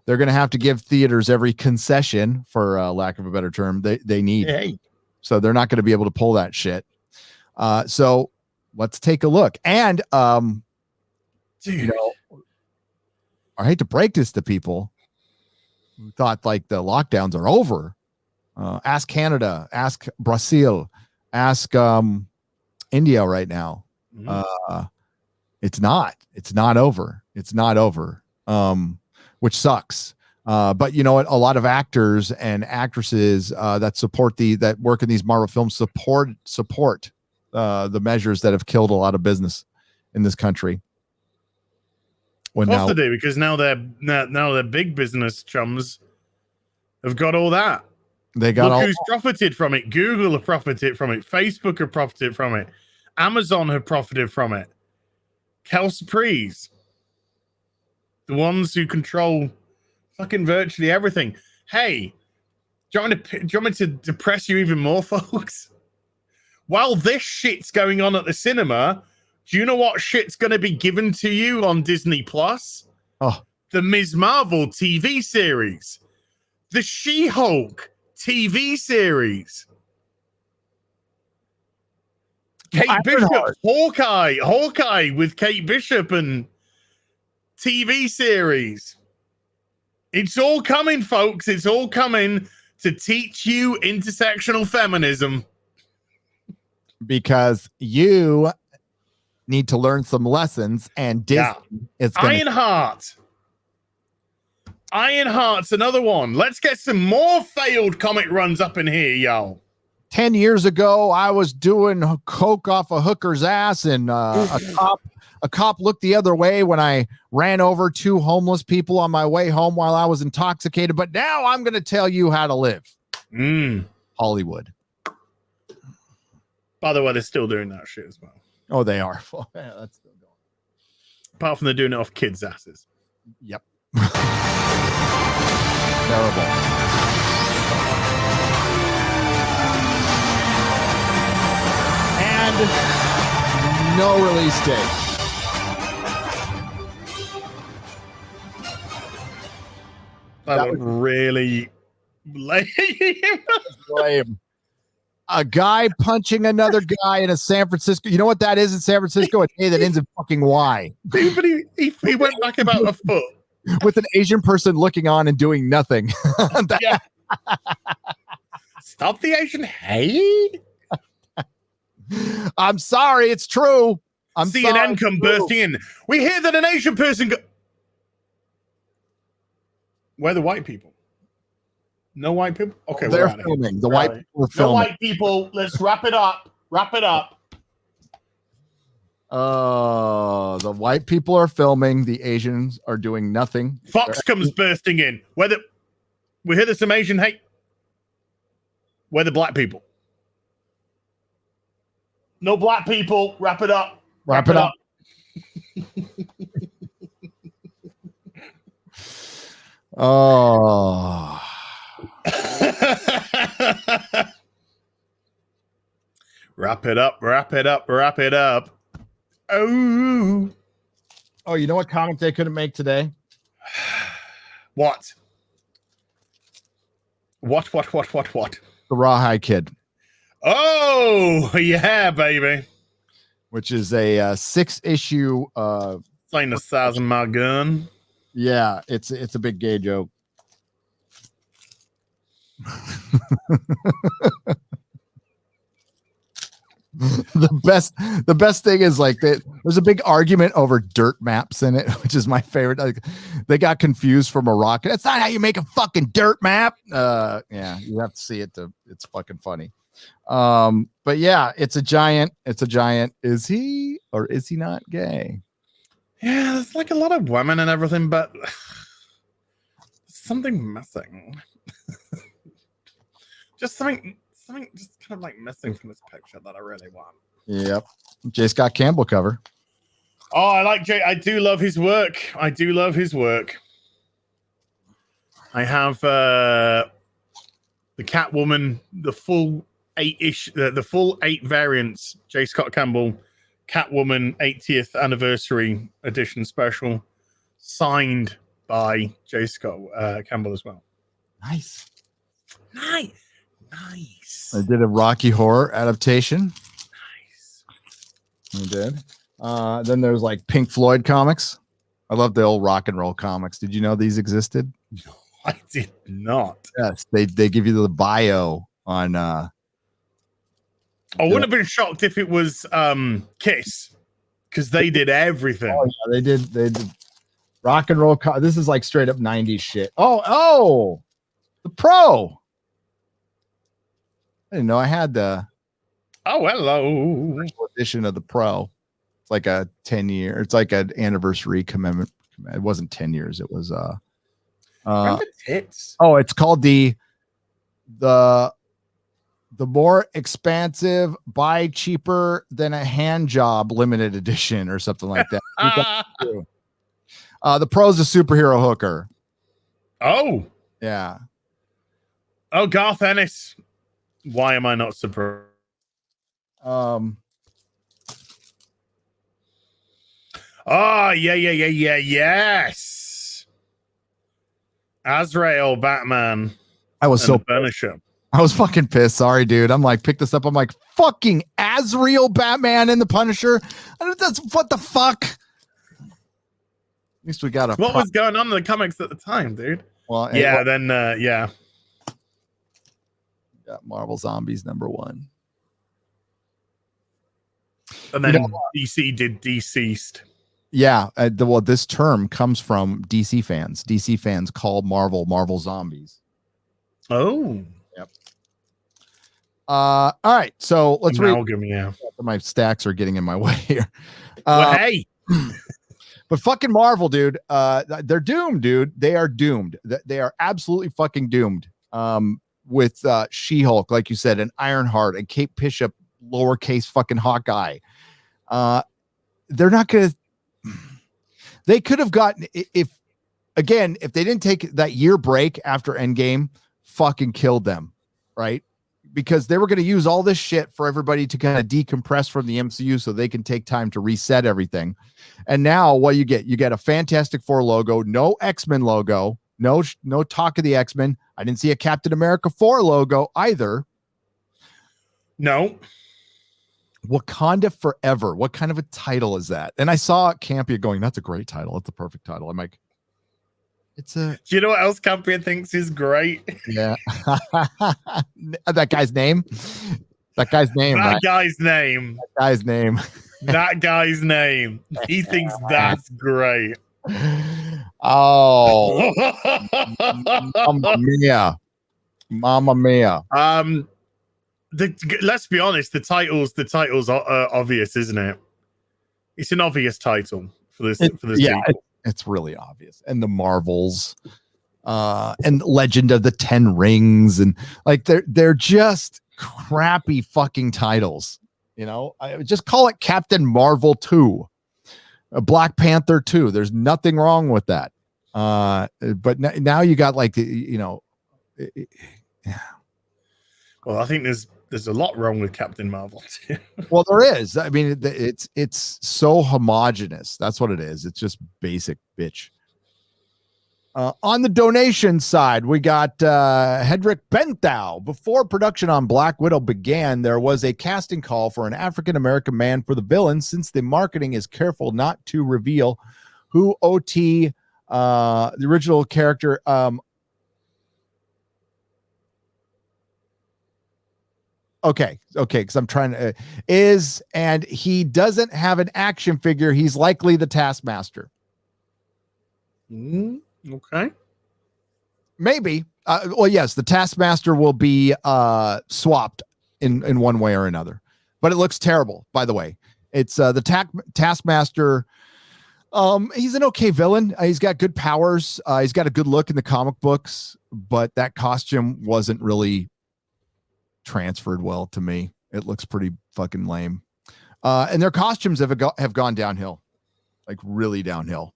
they're going to have to give theaters every concession, for lack of a better term, they need. Hey. So they're not going to be able to pull that shit. So let's take a look. And, Dude. I hate to break this to people who thought like the lockdowns are over. Ask Canada, ask Brazil, ask India right now. It's not over. It's not over. Which sucks. But you know what? A lot of actors and actresses that work in these Marvel films support the measures that have killed a lot of business in this country. Of course they do, because now their big business chums have got all that. They got who's profited from it. Google have profited from it. Facebook have profited from it. Amazon have profited from it. Calciprees, the ones who control fucking virtually everything. Hey, do you want me to depress you even more, folks? While this shit's going on at the cinema, do you know what shit's going to be given to you on Disney Plus? Oh, the Ms. Marvel TV series, the She-Hulk TV series, Kate Bishop, Hawkeye with Kate Bishop and TV series. It's all coming, folks. It's all coming to teach you intersectional feminism. Because you need to learn some lessons, and Disney is Ironheart's another one. Let's get some more failed comic runs up in here, y'all. 10 years ago, I was doing coke off a hooker's ass, and a cop looked the other way when I ran over 2 homeless people on my way home while I was intoxicated. But now I'm going to tell you how to live. Hollywood. By the way, they're still doing that shit as well. Oh, they are. Yeah, that's still going. Apart from they're doing it off kids' asses. Yep. Terrible. And no release date. That was really lame. A guy punching another guy in a San Francisco. You know what that is in San Francisco? A day that ends in fucking Y. But he went back about a foot. With an Asian person looking on and doing nothing. Yeah. Stop the Asian hate. I'm sorry, it's true. CNN come bursting in. We hear that an Asian person Where are the white people? No white people? Okay, they're filming. The white people are filming. No white people. Let's wrap it up. Wrap it up. The white people are filming. The Asians are doing nothing. Fox comes bursting in. We hear there's some Asian hate. Where the black people? No black people. Wrap it up. Wrap it up. Oh. Wrap it up. Wrap it up. Wrap it up. Oh. Oh, you know what comic they couldn't make today? What? What? The Rawhide Kid. Oh, yeah, baby. Which is a 6-issue Saying the size of my gun. Yeah, it's a big gay joke. The best thing is like there's a big argument over dirt maps in it, which is my favorite. Like, they got confused from a rocket. That's not how you make a fucking dirt map. Yeah, you have to see it it's fucking funny. But yeah, it's a giant. Is he or is he not gay? Yeah, there's like a lot of women and everything, but something missing. just something just kind of like missing from this picture that I really want. Yep. J. Scott Campbell cover. Oh, I like Jay. I do love his work. I have the Catwoman, the full 8-ish, the full 8 variants. J. Scott Campbell, Catwoman 80th anniversary edition special, signed by J. Scott Campbell as well. Nice. Nice. I did a Rocky Horror adaptation. Nice. I did. Then there's like Pink Floyd comics. I love the old rock and roll comics. Did you know these existed? No, I did not. Yes, they give you the bio on. I wouldn't have been shocked if it was Kiss, because they did everything. Oh, yeah, they did rock and roll. This is like straight up 90s shit. Oh, the Pro. I didn't know I had the. Oh, hello. Edition of the Pro. It's like a 10-year. It's like an anniversary commitment. It wasn't 10 years. It was Remember tits? Oh, it's called the more expansive, buy cheaper than a hand job limited edition or something like that. The Pro's a superhero hooker. Oh. Yeah. Oh, Garth Ennis. Why am I not surprised? Oh, yes. Azrael Batman. I was so Punisher. I was fucking pissed. Sorry, dude. I'm like, pick this up. I'm like, fucking Azrael Batman and the Punisher. That's what the fuck. At least we got a. What was going on in the comics at the time, dude? Well, yeah, then yeah. Got Marvel Zombies #1. And then DC did Deceased. Yeah, well, this term comes from DC fans. DC fans call Marvel Zombies. Oh. Yep. All right, so let's read. Yeah. My stacks are getting in my way here. Well, hey. But fucking Marvel, dude. They're doomed, dude. They are doomed. They are absolutely fucking doomed. With She-Hulk, like you said, and Ironheart and Kate Bishop, lowercase fucking Hawkeye. They're not gonna. They could have gotten if they didn't take that year break after Endgame, fucking killed them, right? Because they were going to use all this shit for everybody to kind of decompress from the MCU so they can take time to reset everything. And now what you get a Fantastic Four logo, no X-Men logo, no talk of the X-Men. I didn't see a Captain America 4 logo either. No. Wakanda Forever. What kind of a title is that? And I saw Campia going, that's a great title. That's a perfect title. I'm like, it's a. Do you know what else Campia thinks is great? Yeah. That guy's name. That guy's name. That right? guy's name. That guy's name. That guy's name. He thinks that's great. Oh. Mamma mia. Let's be honest, the title's obvious, isn't it? It's an obvious title for this. Yeah, it's really obvious. And the Marvels, and Legend of the Ten Rings, and like they're just crappy fucking titles. You know, I would just call it Captain Marvel 2, Black Panther 2. There's nothing wrong with that. But now you got like yeah. Well, I think there's a lot wrong with Captain Marvel too. Well, there is. I mean, it's so homogenous. That's what it is. It's just basic bitch. On the donation side, we got Hedrick Benthau. Before production on Black Widow began, there was a casting call for an African-American man for the villain, since the marketing is careful not to reveal who OT, the original character, Okay, because I'm trying to and he doesn't have an action figure. He's likely the Taskmaster. Okay. Maybe. Well, yes, the Taskmaster will be swapped in one way or another. But it looks terrible, by the way. It's the Taskmaster. He's an okay villain. He's got good powers. He's got a good look in the comic books, but that costume wasn't really transferred well to me. It looks pretty fucking lame. And their costumes have gone downhill, like really downhill.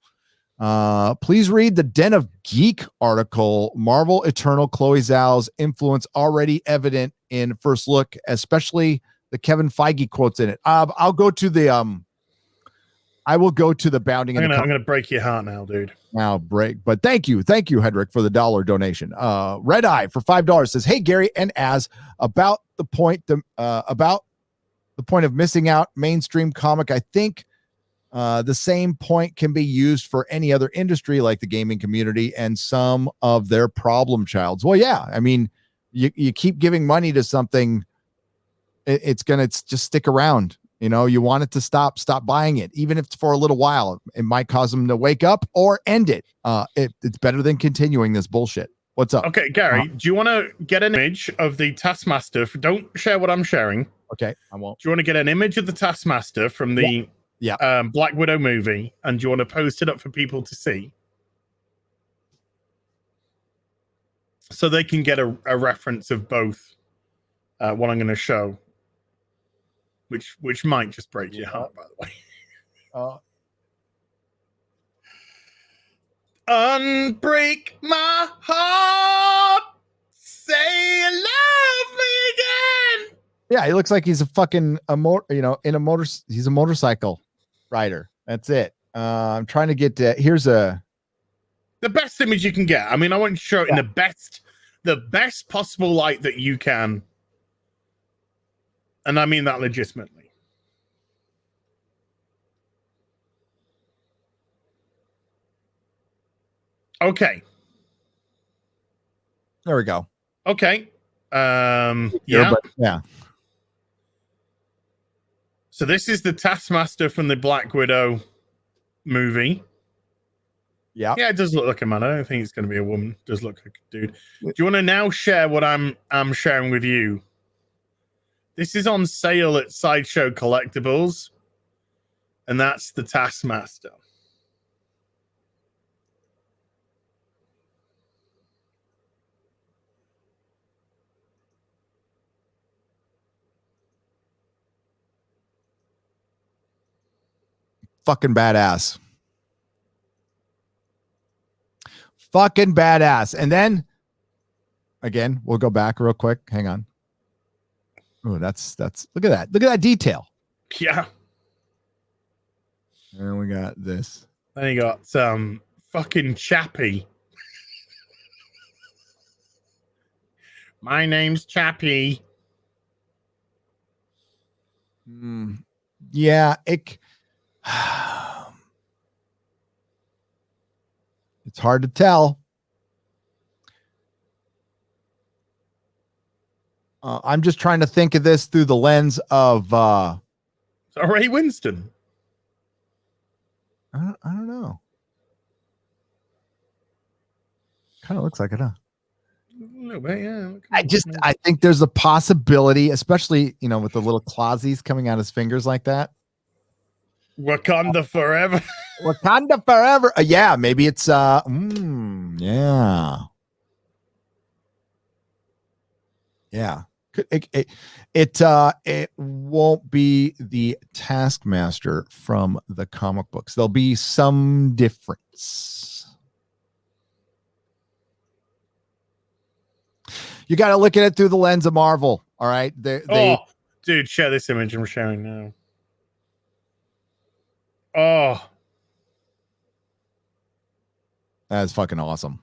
Please read the Den of Geek article. Marvel Eternal Chloe Zhao's influence already evident in first look, especially the Kevin Feige quotes in it. I'll go to the I will go to the bounding. I'm gonna break your heart now, dude. Now break, but thank you, Hedrick, for the $1 donation. Red Eye for $5 says, "Hey Gary and Az, about the point of missing out mainstream comic. I think the same point can be used for any other industry like the gaming community and some of their problem childs." Well, yeah, I mean, you keep giving money to something, it's gonna just stick around. You know, you want it to stop buying it, even if it's for a little while. It might cause them to wake up or end it. It's better than continuing this bullshit. What's up? Okay, Gary, do you want to get an image of the Taskmaster? Don't share what I'm sharing. Okay, I won't. Do you want to get an image of the Taskmaster from the Black Widow movie, and do you want to post it up for people to see, so they can get a reference of both what I'm going to show, which might just break your heart, by the way. Unbreak my heart, say you love me again. Yeah, he looks like he's a fucking he's a motorcycle rider. That's it. I'm trying to get to, here's the best image you can get. I mean, I want to show it in the best possible light that you can. And I mean that legitimately. Okay. There we go. Okay. Yeah. Yeah. So this is the Taskmaster from the Black Widow movie. Yeah. Yeah, it does look like a man. I don't think it's going to be a woman. It does look like a dude. Do you want to now share what I'm sharing with you? This is on sale at Sideshow Collectibles, and that's the Taskmaster. Fucking badass. Fucking badass. And then again, we'll go back real quick. Hang on. Oh, that's look at that. Look at that detail. Yeah. And we got this. Then you got some fucking Chappie. My name's Chappie. Yeah, it's hard to tell. I'm just trying to think of this through the lens of Ray Winston. I don't know. Kind of looks like it, huh? A little bit, yeah. I think there's a possibility, especially, with the little clawsies coming out his fingers like that. Wakanda forever. Wakanda forever. Yeah, maybe it's yeah. Yeah. It won't be the Taskmaster from the comic books. There'll be some difference. You got to look at it through the lens of Marvel. All right. Dude, share this image I'm sharing now. Oh, that's fucking awesome.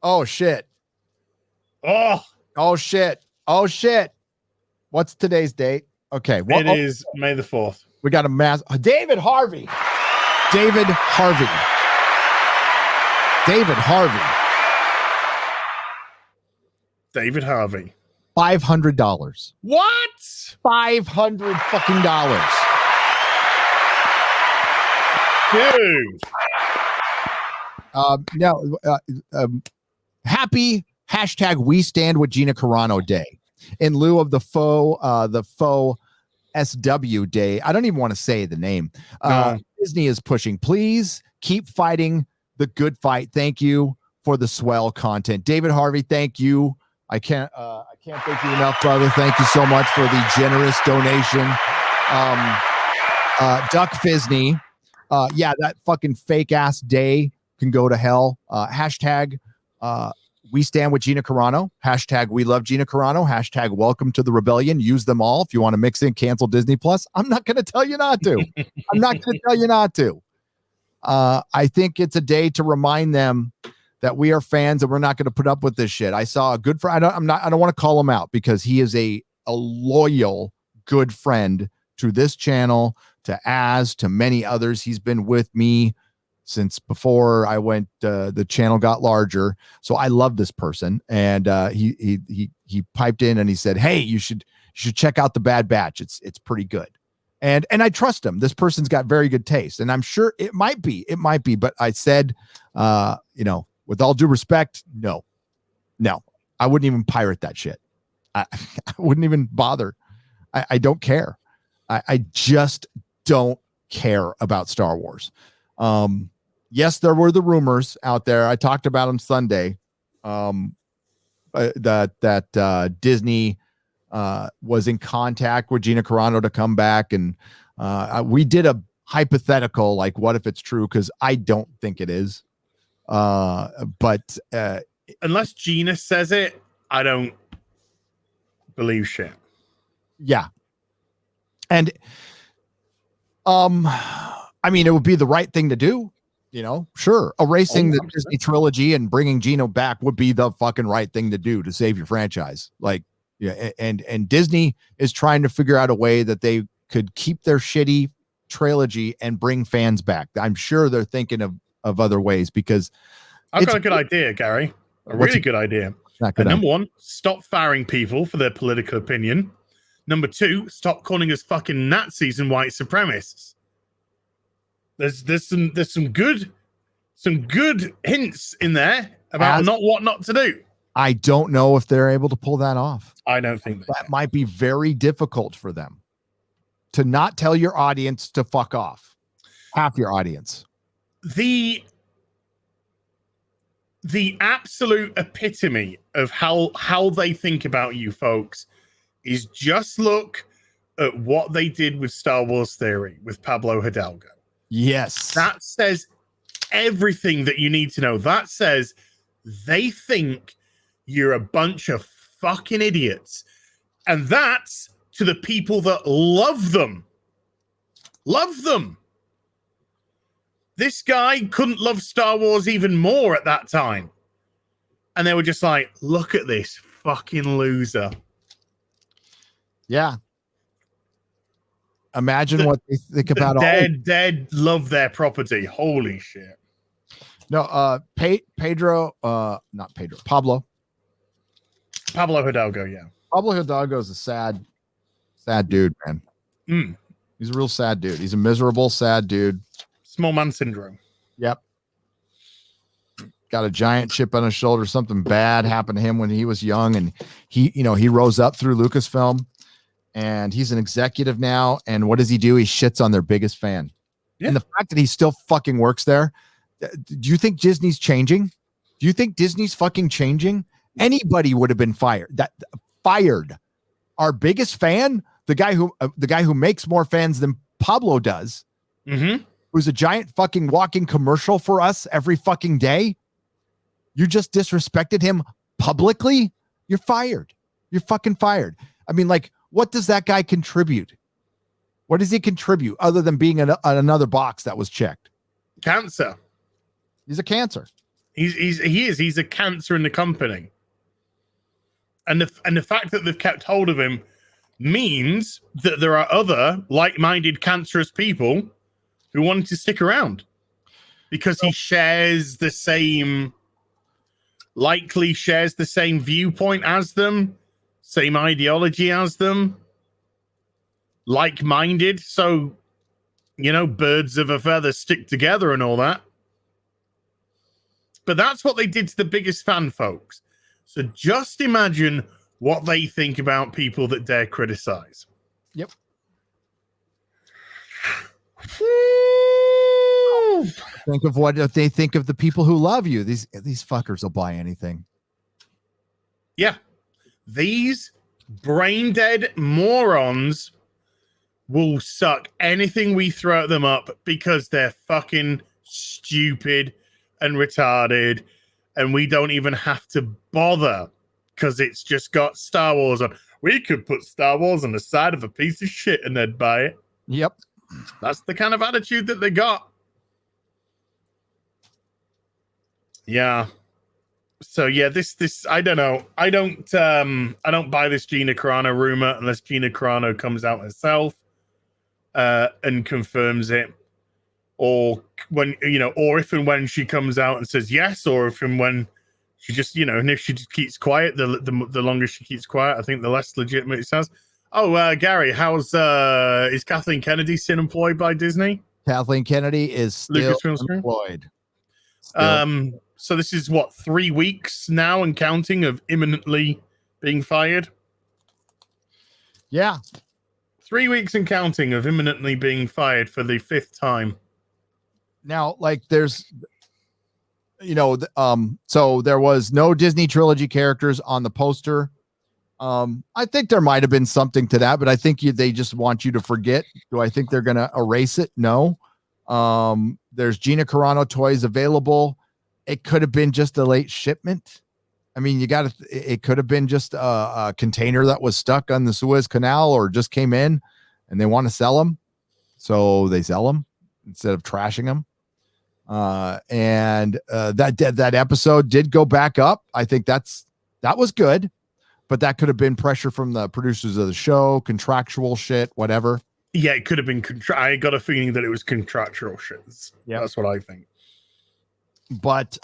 Oh shit. Oh shit. Oh shit. What's today's date? Okay. It is May the 4th. We got a mass. David Harvey. David Harvey. $500 What? $500 fucking dollars. Dude. Happy hashtag We Stand with Gina Carano Day in lieu of the faux SW Day. I don't even want to say the name. Disney is pushing. Please keep fighting the good fight. Thank you for the swell content. David Harvey, thank you. I can't thank you enough, brother. Thank you so much for the generous donation. Duck Fisney. Yeah, that fucking fake ass day can go to hell. Hashtag We stand with Gina Carano. Hashtag we love Gina Carano. Hashtag welcome to the rebellion. Use them all. If you want to mix in cancel Disney Plus, I'm not going to tell you not to. I'm not going to tell you not to. I think it's a day to remind them that we are fans and we're not going to put up with this shit. I saw a good friend. I don't want to call him out because he is a loyal, good friend to this channel, to many others. He's been with me since before I went, the channel got larger. So I love this person. And he piped in and he said, hey, you should check out The Bad Batch. It's pretty good. And I trust him. This person's got very good taste. And I'm sure it might be, but I said, with all due respect, no, I wouldn't even pirate that shit. I wouldn't even bother. I don't care. I just don't care about Star Wars. Yes, there were the rumors out there. I talked about them Sunday. That Disney was in contact with Gina Carano to come back, and we did a hypothetical, like, what if it's true? Because I don't think it is. But unless Gina says it, I don't believe shit. Yeah. And I mean, it would be the right thing to do, sure. Erasing the Disney trilogy and bringing Gino back would be the fucking right thing to do to save your franchise. Like, yeah. And Disney is trying to figure out a way that they could keep their shitty trilogy and bring fans back. I'm sure they're thinking of other ways, because I've got a good idea, Gary. A really good idea. Number one, stop firing people for their political opinion. Number two, stop calling us fucking Nazis and white supremacists. There's some good hints in there about what not to do. I don't know if they're able to pull that off. I don't think that might be very difficult for them to not tell your audience to fuck off. Half your audience. The absolute epitome of how they think about you folks is just look at what they did with Star Wars Theory with Pablo Hidalgo. Yes. That says everything that you need to know. That says they think you're a bunch of fucking idiots. And that's to the people that love them. Love them. This guy couldn't love Star Wars even more at that time. And they were just like, look at this fucking loser. Yeah. Imagine what they think about Dead love their property. Holy shit. No, Pablo Hidalgo, yeah. Pablo Hidalgo is a sad dude, man. He's a real sad dude. He's a miserable, sad dude. Small man syndrome. Yep. Got a giant chip on his shoulder. Something bad happened to him when he was young, and he rose up through Lucasfilm, and he's an executive now. And what does he do? He shits on their biggest fan. Yeah. And the fact that he still fucking works there. Do you think Disney's changing? Do you think Disney's fucking changing? Anybody would have been fired. Fired. Our biggest fan, the guy who makes more fans than Pablo does, who's a giant fucking walking commercial for us every fucking day. You just disrespected him publicly. You're fired. You're fucking fired. I mean, like, what does that guy contribute? What does he contribute other than being another box that was checked? Cancer. He's a cancer. He's a cancer in the company. And the fact that they've kept hold of him means that there are other like-minded cancerous people who wanted to stick around because he shares the same viewpoint as them, same ideology as them, like-minded. So, birds of a feather stick together and all that. But that's what they did to the biggest fan, folks. So just imagine what they think about people that dare criticize. Yep. Think of what if they think of the people who love you. These fuckers will buy anything. Yeah. These brain dead morons will suck anything we throw at them up because they're fucking stupid and retarded and we don't even have to bother because it's just got Star Wars on. We could put Star Wars on the side of a piece of shit and they'd buy it. Yep. That's the kind of attitude that they got. Yeah. So yeah, this I don't know. I don't buy this Gina Carano rumor unless Gina Carano comes out herself and confirms it, or when or if and when she comes out and says yes, or if and when she just and if she just keeps quiet, the longer she keeps quiet, I think the less legitimate it sounds. Oh, Gary, is Kathleen Kennedy still employed by Disney? Kathleen Kennedy is still employed. So this is what, 3 weeks now and counting of imminently being fired? Yeah. 3 weeks and counting of imminently being fired for the 5th time. Now, like there's, so there was no Disney trilogy characters on the poster. I think there might have been something to that, but I think they just want you to forget. Do I think they're going to erase it? No. There's Gina Carano toys available. It could have been just a late shipment. I mean, it could have been just a container that was stuck on the Suez Canal or just came in and they want to sell them. So they sell them instead of trashing them. And that episode did go back up. I think that was good, but that could have been pressure from the producers of the show, contractual shit, whatever. Yeah, it could have been. I got a feeling that it was contractual shit. Yeah, that's what I think. But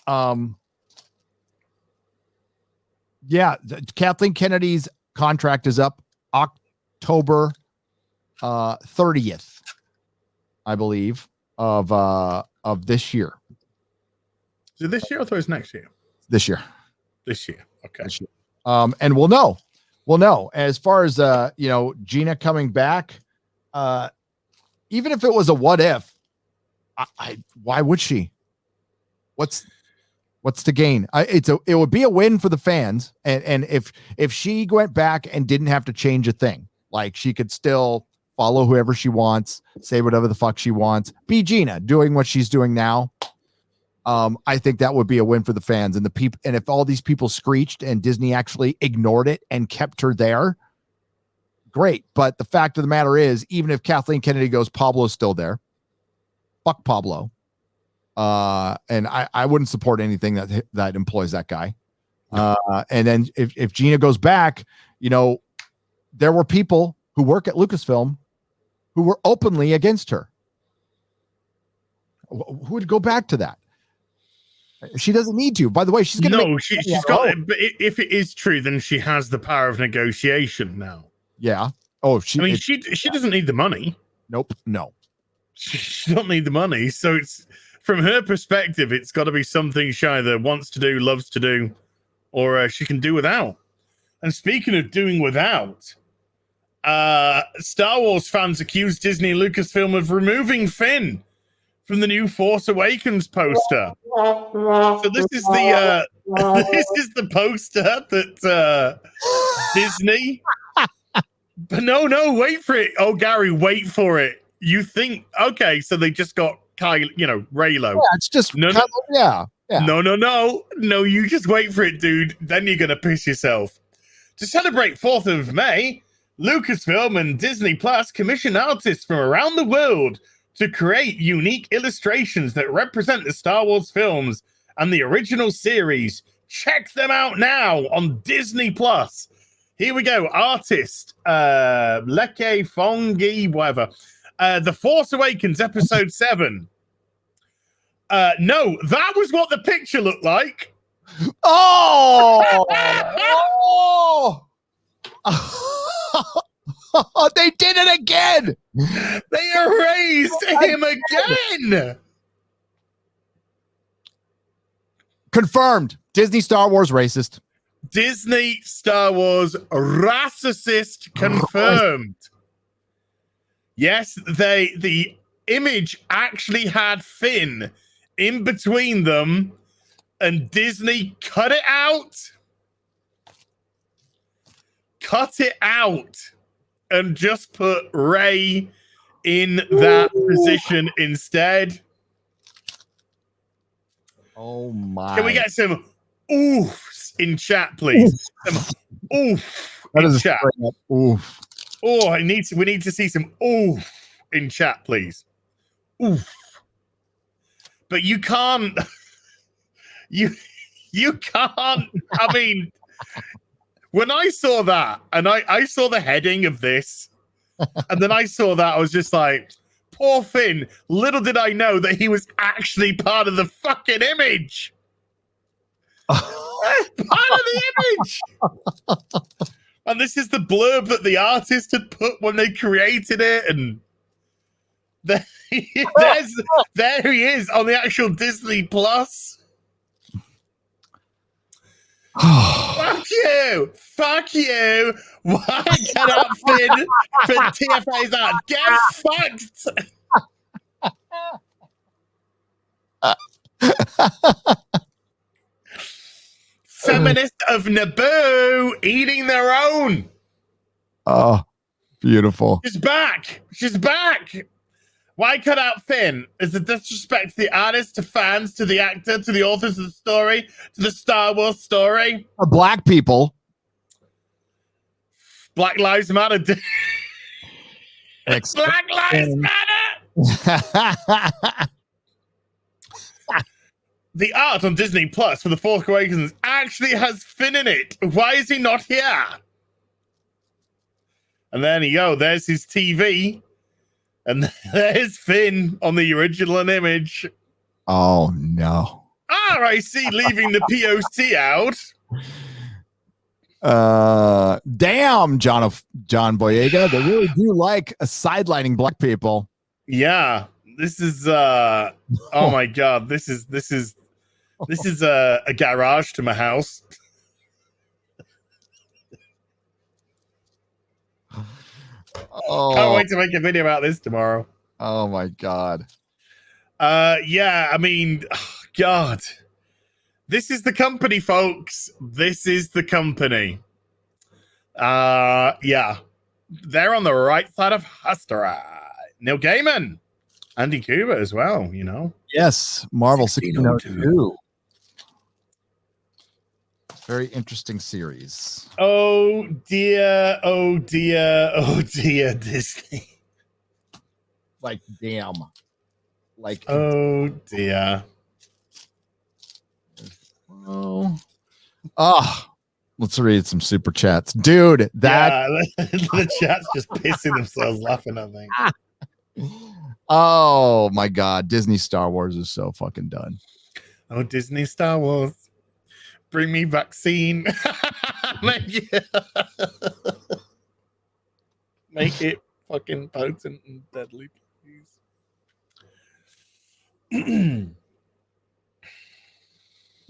Kathleen Kennedy's contract is up October 30th, I believe, of this year. Is it this year or it's next year? This year. This year. Okay. This year. And we'll know. As far as Gina coming back, even if it was a what if, why would she? What's to gain? It would be a win for the fans, and if she went back and didn't have to change a thing, like she could still follow whoever she wants, say whatever the fuck she wants, be Gina doing what she's doing now. I think that would be a win for the fans and the people. And if all these people screeched and Disney actually ignored it and kept her there, great. But the fact of the matter is, even if Kathleen Kennedy goes, Pablo's still there. Fuck Pablo. And I wouldn't support anything that employs that guy. And then if Gina goes back, there were people who work at Lucasfilm who were openly against her. Who would go back to that? She doesn't need to. By the way, she's going to. No, she's got. But if it is true, then she has the power of negotiation now. Yeah. Oh, she doesn't need the money. Nope. No. She don't need the money. So it's from her perspective, it's got to be something she either wants to do, loves to do, or she can do without. And speaking of doing without, Star Wars fans accused Disney and Lucasfilm of removing Finn from the new Force Awakens poster. So this is the poster that Disney. But no, wait for it. Oh, Gary, wait for it. You think okay? So they just got Raylo. Yeah, it's just no. No. You just wait for it, dude. Then you're gonna piss yourself. To celebrate 4th of May, Lucasfilm and Disney Plus commissioned artists from around the world to create unique illustrations that represent the Star Wars films and the original series. Check them out now on Disney Plus. Here we go. Artist Leke Fongi, whatever. The Force Awakens, Episode 7. No, that was what the picture looked like. Oh! They did it again. They erased him again. Confirmed. Disney Star Wars racist. Disney Star Wars racist confirmed. Yes, the image actually had Finn in between them, and Disney cut it out. And just put Rey in that position instead. Oh my. Can we get some oofs in chat, please. Some oof That in is chat. Oof. Oh, we need to see some oof in chat, please. Oof. But you can't. You can't. I mean, when I saw that, and I saw the heading of this, and then I saw that, I was just like, poor Finn. Little did I know that he was actually part of the fucking image. Part of the image. And this is the blurb that the artist had put when they created it, and there he is on the actual Disney Plus. Fuck you. Why cannot Finn for TFA's art? Get fucked. Feminist of Naboo eating their own. Oh, beautiful. She's back. Why cut out Finn? Is it disrespect to the artist, to fans, to the actor, to the authors of the story, to the Star Wars story? Black people. Black Lives Matter. Black Lives Matter. The art on Disney Plus for The Force Awakens actually has Finn in it. Why is he not here? And there you go. There's his TV. And there's Finn on the original image. Oh, no. RIC leaving the POC out. Damn, John Boyega. They really do like sidelining black people. Yeah. This is oh my god. This is a garage to my house. Can't wait to make a video about this tomorrow. Oh my god. Yeah, I mean, god. This is the company, folks. This is the company. Yeah. They're on the right side of history. Neil Gaiman. Andy Kuba as well, you know. Yes, Marvel 1602. Very interesting series. Oh dear, Disney. Like, damn. Like, oh dear. Let's read some super chats. Dude, that. Yeah, the chat's just pissing themselves laughing, I think. Oh my god, Disney Star Wars is so fucking done. Oh, Disney Star Wars. Bring me vaccine. Make it fucking potent and deadly, please.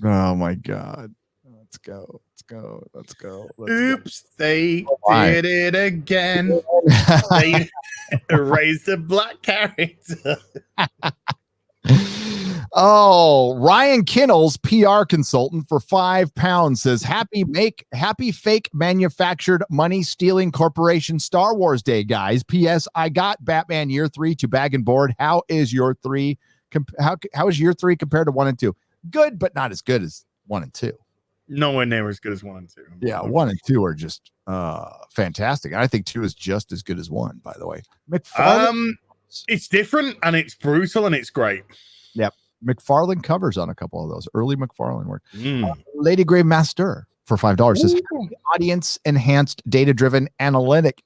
Oh my god. Let's go. Oops, they did it again. They erased a black character. Oh, Ryan Kinnell's PR consultant for £5 says happy fake manufactured money stealing corporation Star Wars Day, guys. P.S. I got Batman Year 3 to bag and board. How is your 3? How is Year 3 compared to 1 and 2? Good, but not as good as 1 and 2. Nowhere near as good as 1 and 2. Yeah, 1 and 2 are just fantastic. And I think 2 is just as good as 1, by the way. It's different and it's brutal and it's great. Yep. McFarlane covers on a couple of those early McFarlane work. Lady Grey Master for $5 says audience enhanced data driven analytic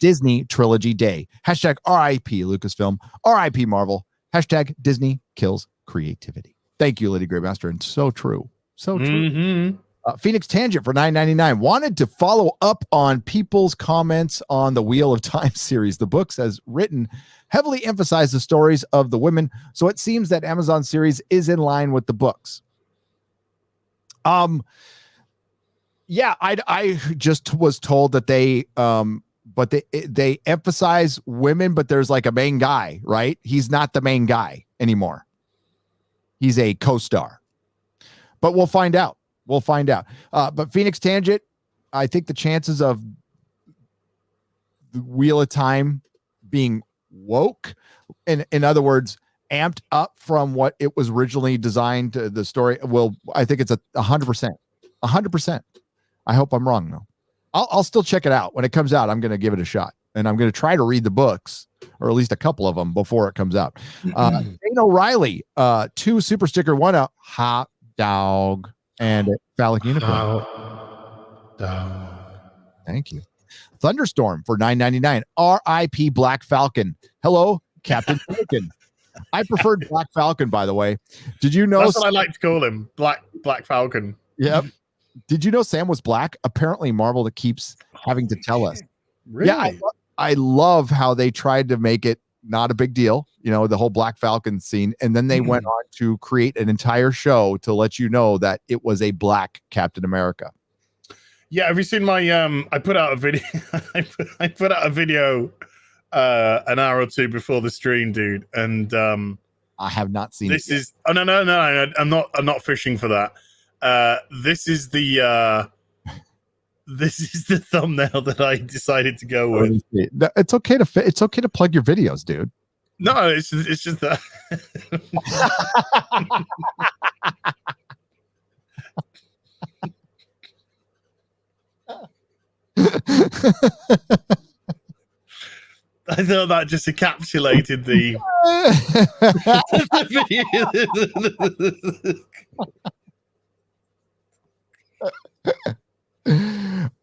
Disney trilogy day. Hashtag RIP Lucasfilm, RIP Marvel, hashtag Disney kills creativity. Thank you, Lady Grey Master. And so true. So true. Phoenix Tangent for $9.99 wanted to follow up on people's comments on the Wheel of Time series. The books, as written, heavily emphasize the stories of the women, so it seems that Amazon series is in line with the books. Yeah, I just was told that they emphasize women, but there's like a main guy, right? He's not the main guy anymore. He's a co-star, but we'll find out. But Phoenix Tangent, I think the chances of the Wheel of Time being woke, in other words, amped up from what it was originally designed to the story. Well, I think it's 100%. I hope I'm wrong though. I'll still check it out when it comes out. I'm going to give it a shot, and I'm going to try to read the books, or at least a couple of them, before it comes out. Dane O'Reilly, 2 super sticker, 1 a hot dog and a phallic unicorn. Thank you. Thunderstorm for $9.99. R.I.P. Black Falcon. Hello, Captain Falcon. I preferred Black Falcon, by the way. Did you know? That's what I like to call him, Black Falcon. Yep. Did you know Sam was black? Apparently, Marvel keeps having to tell us. Really? Yeah, I love how they tried to make it not a big deal, the whole Black Falcon scene, and then they went on to create an entire show to let you know that it was a black Captain America. Yeah, have you seen my I put out a video I put out a video an hour or two before the stream, dude, and I have not seen this it. Is oh no, I'm not fishing for that. This is the thumbnail that I decided to go with. It's okay to plug your videos, dude. No, it's just that. I thought that just encapsulated the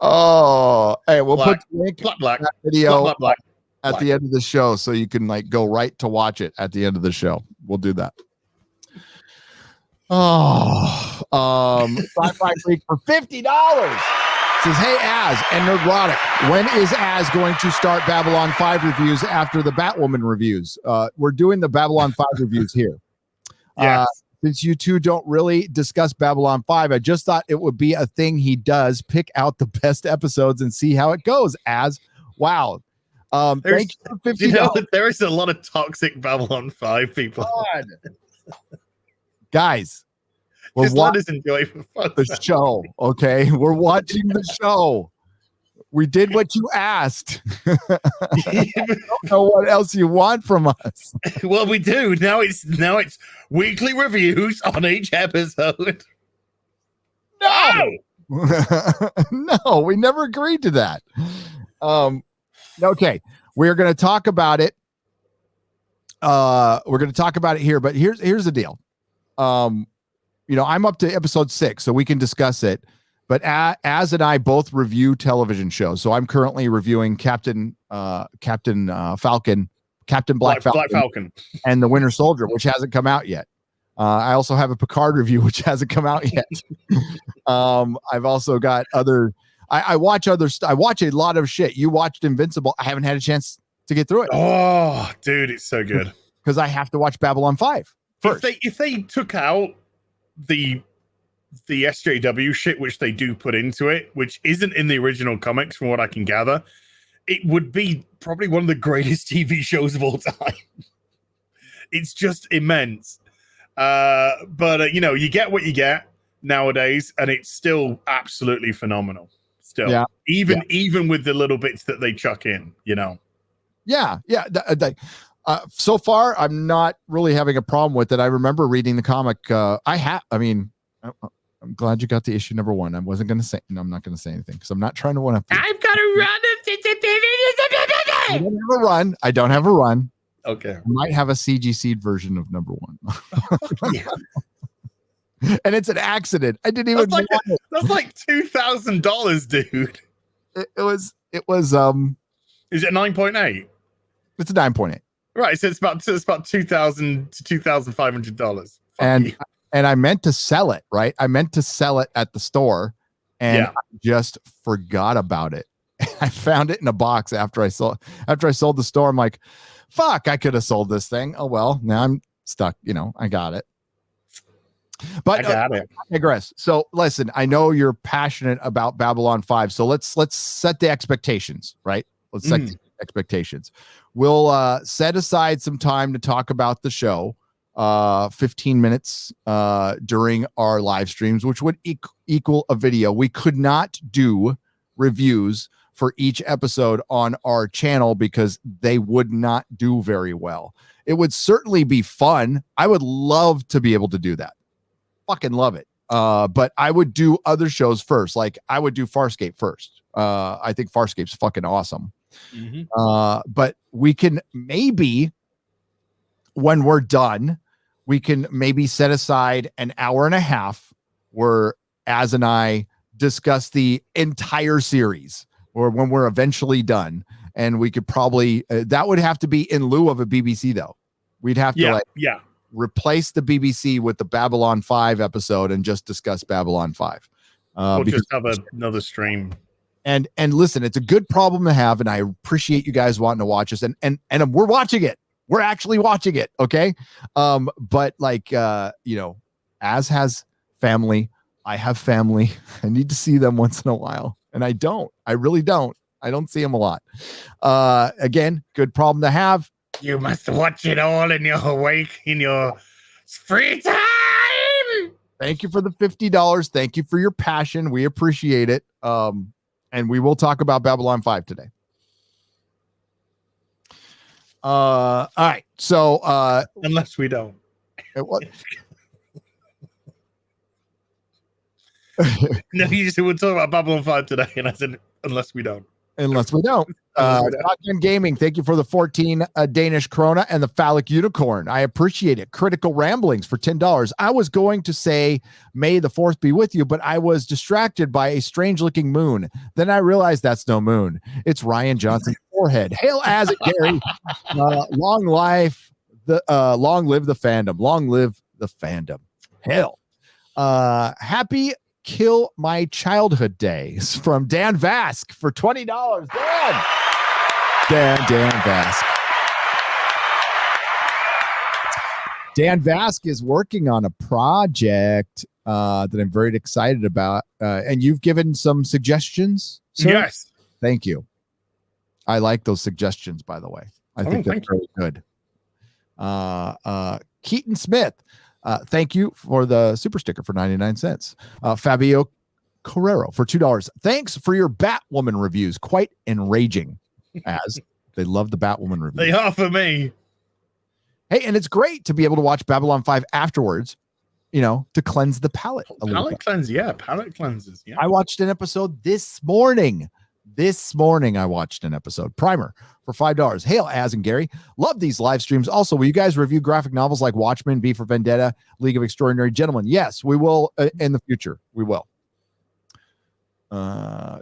Oh, hey, we'll put the link black that video black at the end of the show, so you can go right to watch it at the end of the show. We'll do that. Sci-Fi Freak for $50 says, "Hey Az and Nerdrotic, when is Az going to start Babylon 5 reviews after the Batwoman reviews?" We're doing the Babylon 5 reviews here. Yes. Since you two don't really discuss Babylon 5, I just thought it would be a thing he does, pick out the best episodes and see how it goes. Az, wow. Thank you for $50. There is a lot of toxic Babylon 5 people. Guys, just let us enjoy the show, okay? We're watching the show. We did what you asked. I don't know what else you want from us. Well, we do. Now it's weekly reviews on each episode. No! No, we never agreed to that. Okay, we're going to talk about it. We're going to talk about it here, but here's the deal. I'm up to episode 6, so we can discuss it. But Az and I both review television shows. So I'm currently reviewing Captain Falcon, Captain Black Falcon, and the Winter Soldier, which hasn't come out yet. I also have a Picard review, which hasn't come out yet. I've also got other. I watch other. I watch a lot of shit. You watched Invincible. I haven't had a chance to get through it. Oh, dude, it's so good. Because I have to watch Babylon 5 first. If they took out the SJW shit, which they do put into it, which isn't in the original comics from what I can gather, it would be probably one of the greatest TV shows of all time. It's just immense. But you get what you get nowadays, and it's still absolutely phenomenal. Still, yeah. Even with the little bits that they chuck in, Yeah. So far, I'm not really having a problem with it. I remember reading the comic. I'm glad you got the issue number 1. I wasn't going to say. No, I'm not going to say anything because I'm not trying to want to. I've got to run. I don't have a run. Okay. I might have a CG Seed version of number 1. Yeah. And it's an accident. I didn't even. That's like $2,000, dude. It was. Is it 9.8? It's a 9.8. Right, so it's about $2,000 to $2,500. And I meant to sell it, right? I meant to sell it at the store, and I just forgot about it. I found it in a box after I sold the store. I'm like, fuck, I could have sold this thing. Oh well, now I'm stuck. I got it. But I digress. So listen, I know you're passionate about Babylon 5, so let's set the expectations, right? Let's set the expectations. We'll set aside some time to talk about the show. 15 minutes during our live streams, which would equal a video. We could not do reviews for each episode on our channel because they would not do very well. It would certainly be fun. I would love to be able to do that. Fucking love it. But I would do other shows first. Like I would do Farscape first. I think Farscape's fucking awesome. But we can maybe, when we're done, we can maybe set aside an hour and a half where Az and I discuss the entire series, or when we're eventually done. And we could probably, that would have to be in lieu of a BBC though. We'd have to replace the BBC with the Babylon 5 episode and just discuss Babylon 5. Or just have another stream. And listen, it's a good problem to have, and I appreciate you guys wanting to watch us. And we're watching it. We're actually watching it. Okay. But like Az has family. I have family. I need to see them once in a while. And I don't. I really don't. I don't see them a lot. Again, good problem to have. You must watch it all in your free time. Thank you for the $50. Thank you for your passion. We appreciate it. And we will talk about Babylon 5 today. All right. So unless we don't. What? No, you just said we'll talk about Babylon 5 today, and I said unless we don't. Unless we don't. Shotgun Gaming, thank you for the 14 Danish krona and the phallic unicorn. I appreciate it. Critical Ramblings for $10. I was going to say, may the fourth be with you, but I was distracted by a strange looking moon. Then I realized that's no moon. It's Ryan Johnson's forehead. Hail Az it, Gary. Long live the fandom. Long live the fandom. Hail. Happy Kill My Childhood Days from Dan Vask for $20. Dan Vask. Dan Vask is working on a project that I'm very excited about. And you've given some suggestions, sir? Yes. Thank you. I like those suggestions, by the way. I think they're really good. Keaton Smith. Thank you for the super sticker for 99 cents. Fabio Carrero for $2. Thanks for your Batwoman reviews. Quite enraging, as they love the Batwoman reviews. They are for me. Hey, and it's great to be able to watch Babylon 5 afterwards, to cleanse the palate. Palate cleanse, palate cleanses. Yeah. I watched an episode this morning. I watched an episode. Primer for $5. Hail, Az and Gary. Love these live streams. Also, will you guys review graphic novels like Watchmen, V for Vendetta, League of Extraordinary Gentlemen? Yes, we will in the future. We will.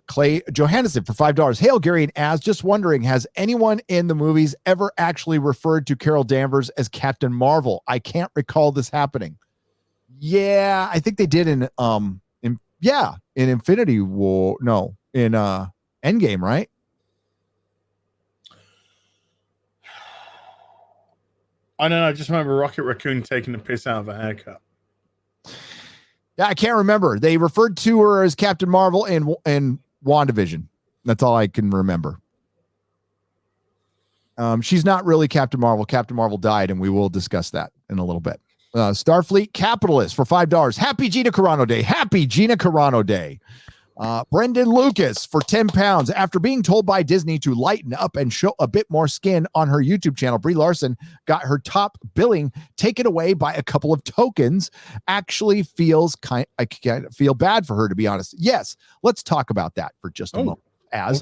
Clay Johannesson for $5. Hail, Gary and Az. Just wondering, has anyone in the movies ever actually referred to Carol Danvers as Captain Marvel? I can't recall this happening. Yeah, I think they did in Infinity War. No, in Endgame, right? I don't know. I just remember Rocket Raccoon taking the piss out of a haircut. Yeah, I can't remember. They referred to her as Captain Marvel in WandaVision. That's all I can remember. She's not really Captain Marvel. Captain Marvel died, and we will discuss that in a little bit. Starfleet Capitalist for $5. Happy Gina Carano Day. Happy Gina Carano Day. Brendan Lucas for £10. After being told by Disney to lighten up and show a bit more skin on her YouTube channel, Brie Larson got her top billing taken away by a couple of tokens. Actually I can't feel bad for her, to be honest. Yes, let's talk about that for just a moment. As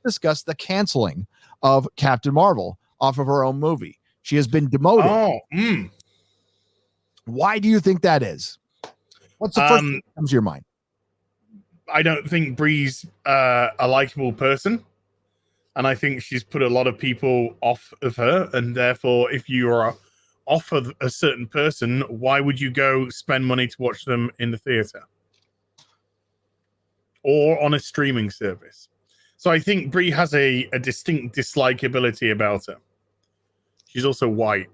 discuss the canceling of Captain Marvel off of her own movie. She has been demoted. Why do you think that is? What's the first thing that comes to your mind? I don't think Brie's a likable person, and I think she's put a lot of people off of her, and therefore if you are off of a certain person, why would you go spend money to watch them in the theater or on a streaming service? So I think Brie has a distinct dislikability about her. She's also white.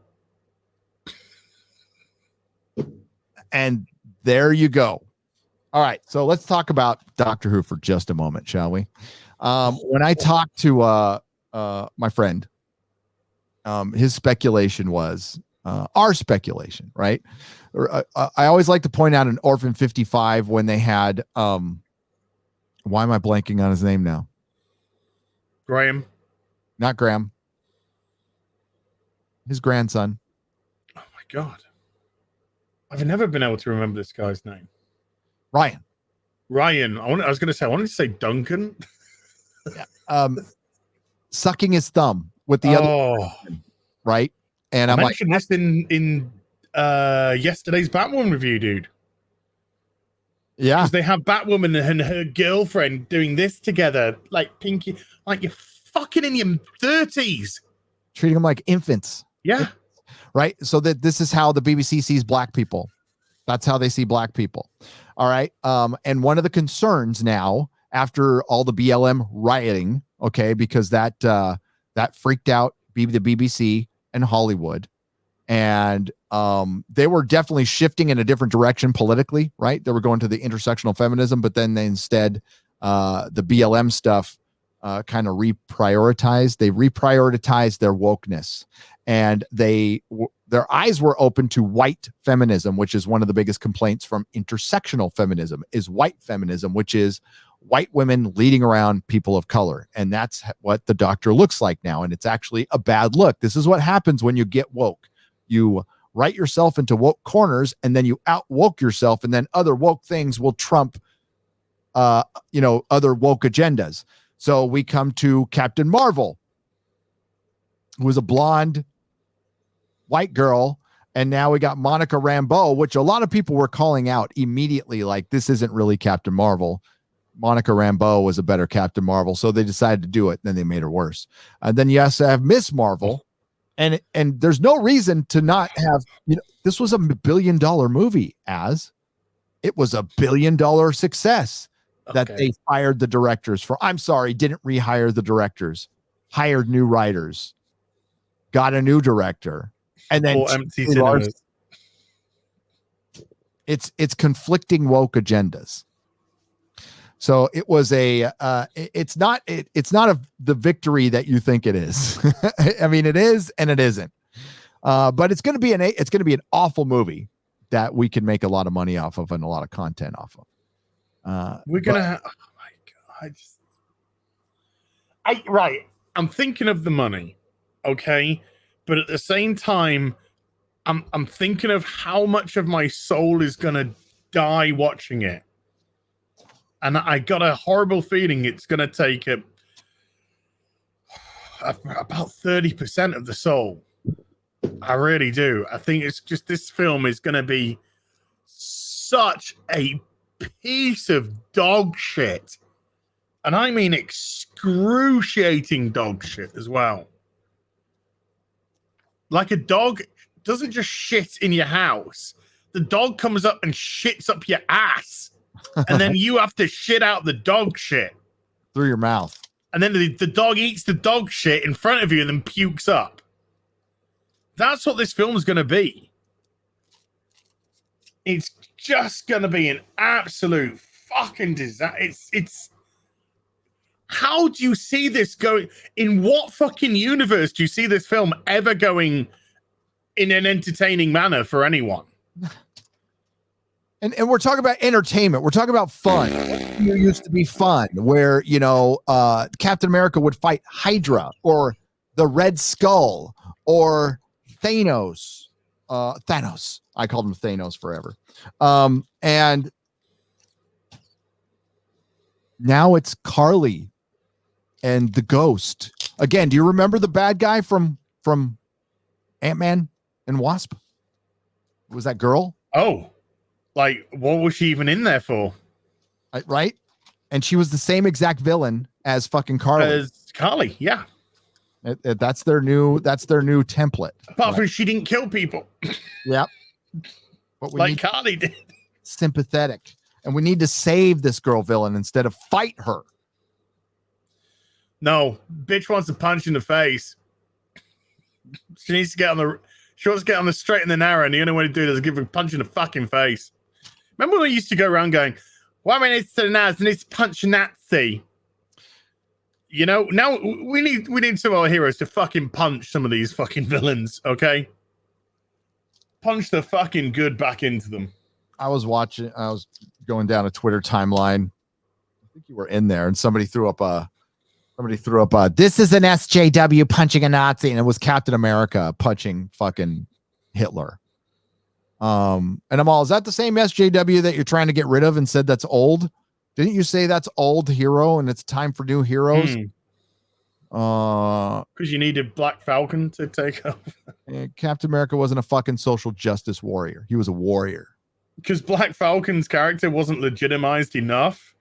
And there you go. All right, so let's talk about Doctor Who for just a moment, shall we? When I talked to my friend, his speculation was our speculation, right? I always like to point out in Orphan 55 when they had, why am I blanking on his name now? Graham. Not Graham. his grandson. Oh my God. I've never been able to remember this guy's name. Ryan. I was going to say, I wanted to say Duncan. Yeah. Sucking his thumb with the other, right? And I I'm like, mentioned this in yesterday's Batwoman review, dude. yeah, Because they have Batwoman and her girlfriend doing this together, like Pinky, like you're fucking in your 30s. treating them like infants. Yeah. Right. So that this is how the BBC sees black people. That's how they see black people. All right. And one of the concerns now, after all the BLM rioting, okay, because that freaked out the BBC and Hollywood, and they were definitely shifting in a different direction politically, right? They were going to the intersectional feminism, but then they instead the BLM stuff kind of reprioritized. They reprioritized their wokeness, and their eyes were open to white feminism, which is one of the biggest complaints from intersectional feminism, is white feminism, which is white women leading around people of color. And that's what the Doctor looks like now. And it's actually a bad look. This is what happens when you get woke. You write yourself into woke corners, and then you out woke yourself, and then other woke things will trump other woke agendas. So we come to Captain Marvel, who was a blonde white girl, and now we got Monica Rambeau, which a lot of people were calling out immediately, like, this isn't really Captain Marvel. Monica Rambeau was a better Captain Marvel, so they decided to do it, and then they made her worse. And then you also have Miss Marvel, and there's no reason to not have, this was $1 billion movie, it was $1 billion success that they fired the directors for. I'm sorry, didn't rehire the directors, hired new writers, got a new director, and then it's conflicting woke agendas. So it was it's not the victory that you think it is. I mean, it is and it isn't. But it's going to be an awful movie that we can make a lot of money off of and a lot of content off of. Oh my God. I'm thinking of the money. Okay. But at the same time, I'm thinking of how much of my soul is going to die watching it. And I got a horrible feeling it's going to take about 30% of the soul. I really do. I think it's just, this film is going to be such a piece of dog shit. And I mean excruciating dog shit as well. Like, a dog doesn't just shit in your house. The dog comes up and shits up your ass. And then you have to shit out the dog shit. Through your mouth. And then the dog eats the dog shit in front of you and then pukes up. That's what this film is going to be. It's just going to be an absolute fucking disaster. It's how do you see this going? In what fucking universe do you see this film ever going in an entertaining manner for anyone? And we're talking about entertainment. We're talking about fun. It used to be fun, where Captain America would fight Hydra or the Red Skull or Thanos. I called him Thanos forever. And now it's Carly and the Ghost. Again, do you remember the bad guy from Ant-Man and Wasp? Was that girl? Oh. Like, what was she even in there for? Right? And she was the same exact villain as fucking Carly. As Carly, yeah. That's their new template. Apart from she didn't kill people. Yep. But we like Carly did. Sympathetic. And we need to save this girl villain instead of fight her. No. Bitch wants to punch in the face. She wants to get on the straight and the narrow, and the only way to do it is give her a punch in the fucking face. Remember when we used to go around going, why we need to now needs to punch a Nazi? Now we need some of our heroes to fucking punch some of these fucking villains, okay? Punch the fucking good back into them. I was going down a Twitter timeline. I think you were in there, and somebody threw up a Somebody threw up this is an SJW punching a Nazi, and it was Captain America punching fucking Hitler. And I'm all, is that the same SJW that you're trying to get rid of and said that's old? Didn't you say that's old hero and it's time for new heroes? Because you needed Black Falcon to take over. Captain America wasn't a fucking social justice warrior. He was a warrior. Because Black Falcon's character wasn't legitimized enough.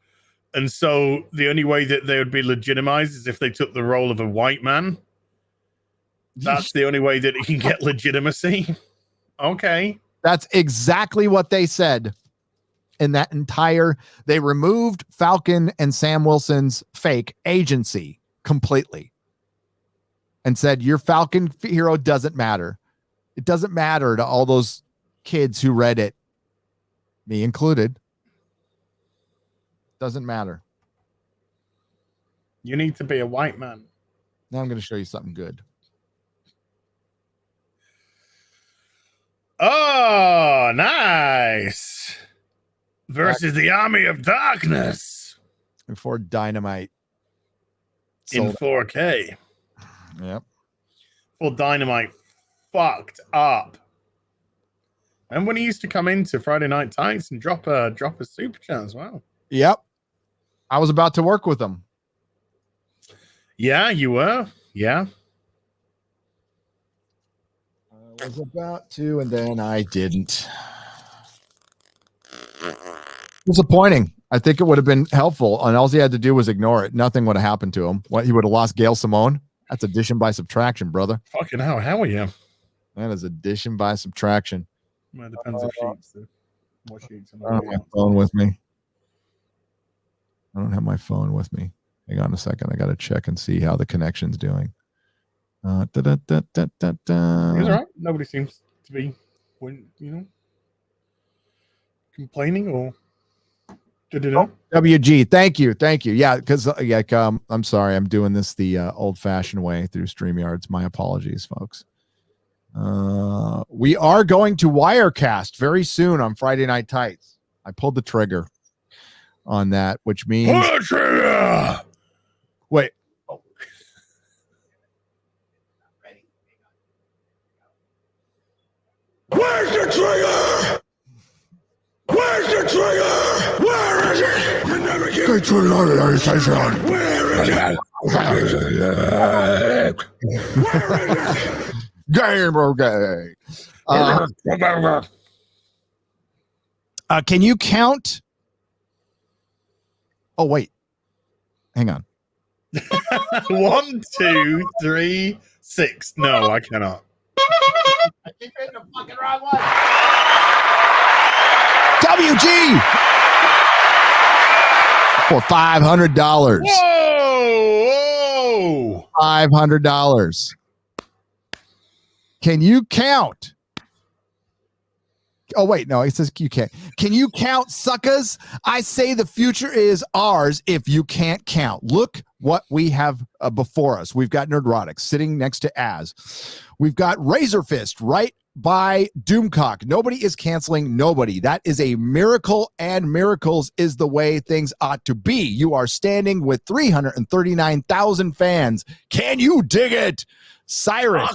And so the only way that they would be legitimized is if they took the role of a white man. That's the only way that it can get legitimacy. Okay. That's exactly what they said in that they removed Falcon and Sam Wilson's fake agency completely and said, your Falcon hero doesn't matter. It doesn't matter to all those kids who read it, me included. Doesn't matter. You need to be a white man. Now I'm going to show you something good. Oh, nice. Versus the Army of Darkness. Before Dynamite. In 4K. Yep. Full Dynamite fucked up. And when he used to come into Friday Night Tights and drop a super chat as well. Yep. I was about to work with him. Yeah, you were. Yeah. I was about to, and then I didn't. Disappointing. I think it would have been helpful, and all he had to do was ignore it. Nothing would have happened to him. What, he would have lost Gail Simone? That's addition by subtraction, brother. Fucking hell, how are you? That is addition by subtraction. Well, it depends on sheets. What sheets? I don't have my phone with me. I don't have my phone with me. Hang on a second. I got to check and see how the connection's doing. It's all right. Nobody seems to be, complaining or. WG, thank you. Yeah, because I'm sorry, I'm doing this the old-fashioned way through StreamYards. My apologies, folks. We are going to Wirecast very soon on Friday Night Tights. I pulled the trigger on that, which means pull the trigger. Wait. Where's the trigger? Where's the trigger? Where is it? You never give it to the station. Where is it? Where is it? Gamer gay. Can you count? Oh, wait. Hang on. 1, 2, 3, 6. No, I cannot. I think you're in the fucking wrong one. WG for $500. Whoa! $500. Can you count? Oh, wait, no, it says you can't. Can you count, suckers? I say the future is ours if you can't count. Look what we have before us. We've got Nerdrotic sitting next to Az. We've got Razor Fist right by Doomcock. Nobody is canceling nobody. That is a miracle, and miracles is the way things ought to be. You are standing with 339,000 fans. Can you dig it? Cyrus,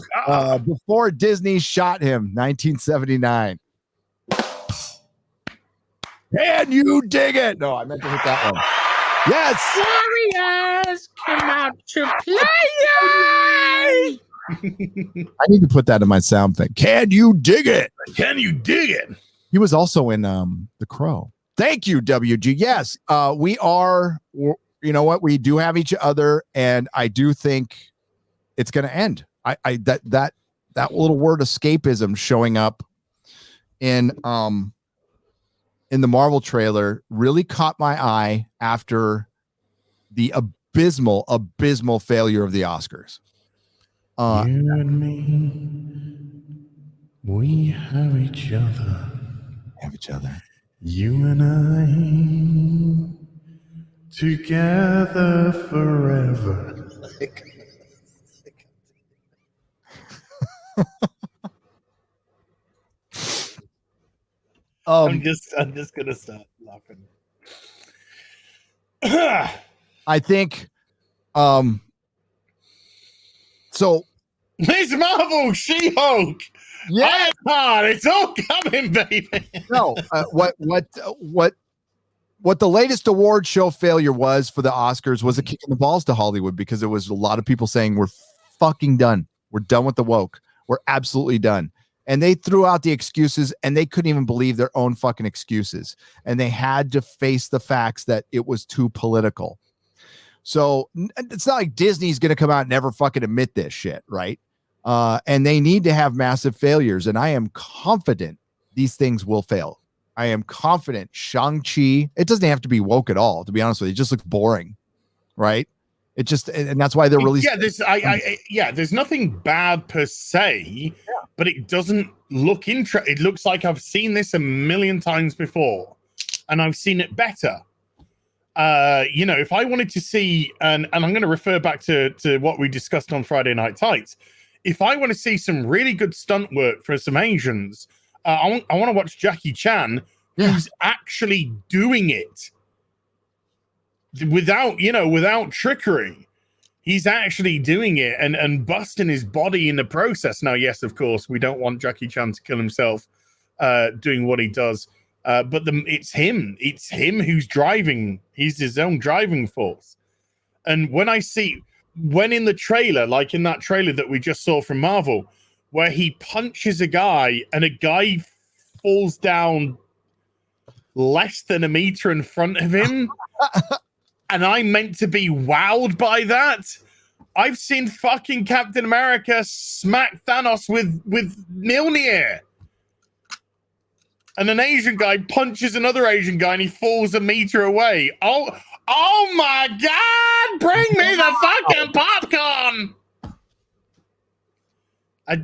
before Disney shot him, 1979. Can you dig it? No, I meant to hit that one. Yes. Warriors come out to play. I need to put that in my sound thing. Can you dig it? Can you dig it? He was also in The Crow. Thank you, WG. Yes, we are. You know what? We do have each other, and I do think it's going to end. That little word escapism showing up in the Marvel trailer really caught my eye after the abysmal failure of the Oscars. You and me, we have each other. You and I, together forever. I'm just gonna start laughing. I think So Ms. Marvel, She-Hulk. yeah, Ironheart, it's all coming, baby. no, what the latest award show failure was for the Oscars was a kick in the balls to Hollywood, because there was a lot of people saying we're fucking done. We're done with the woke. We're absolutely done. And they threw out the excuses, and they couldn't even believe their own fucking excuses. And they had to face the facts that it was too political. So it's not like Disney's going to come out and never fucking admit this shit, right? And they need to have massive failures. And I am confident these things will fail. I am confident Shang-Chi, it doesn't have to be woke at all, to be honest with you. It just looks boring, right? It just, and that's why they're really there's nothing bad per se, but it doesn't look it looks like I've seen this a million times before, and I've seen it better. If I wanted to see, and I'm going to refer back to what we discussed on Friday Night Tights, if I want to see some really good stunt work for some Asians, I want to watch Jackie Chan, who's actually doing it without trickery. He's actually doing it and busting his body in the process. Now, yes, of course, we don't want Jackie Chan to kill himself doing what he does. But it's him. It's him who's driving. He's his own driving force. And when in the trailer, like in that trailer that we just saw from Marvel, where he punches a guy and a guy falls down less than a meter in front of him, and I'm meant to be wowed by that. I've seen fucking Captain America smack Thanos with Mjolnir. And an Asian guy punches another Asian guy and he falls a meter away. Oh my God! Bring me the fucking popcorn!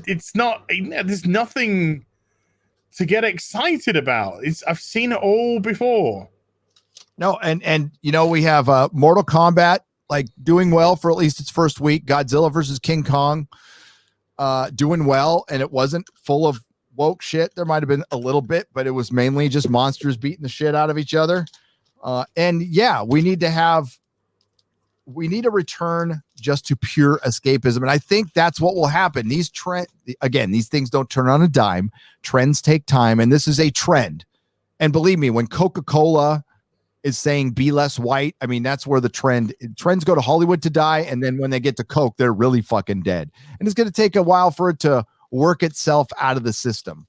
It's not. There's nothing to get excited about. I've seen it all before. No, and we have Mortal Kombat like doing well for at least its first week. Godzilla versus King Kong doing well, and it wasn't full of woke shit. There might have been a little bit, but it was mainly just monsters beating the shit out of each other. And yeah, we need to return just to pure escapism. And I think that's what will happen. These things don't turn on a dime. Trends take time. And this is a trend. And believe me, when Coca-Cola is saying be less white, I mean, that's where the trends go to Hollywood to die. And then when they get to Coke, they're really fucking dead. And it's going to take a while for it to work itself out of the system.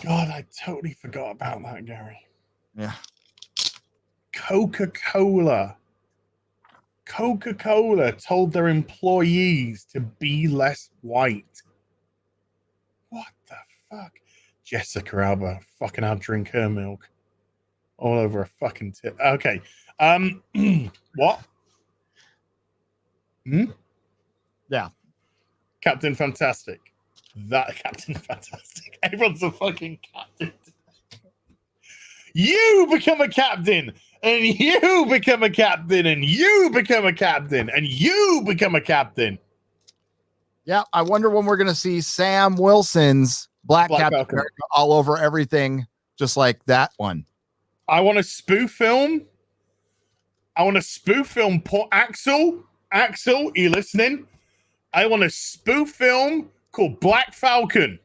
God, I totally forgot about that, Gary. Yeah. Coca-Cola told their employees to be less white. What the fuck? Jessica Alba, fucking I'll drink her milk all over a fucking tip. Okay. What? Yeah. Captain Fantastic. Captain Fantastic. Everyone's a fucking captain. You become a captain, and you become a captain, and you become a captain, and you become a captain. Yeah, I wonder when we're going to see Sam Wilson's Black Captain America all over everything, just like that one. I want a spoof film. Axel, are you listening? I want a spoof film called Black Falcon.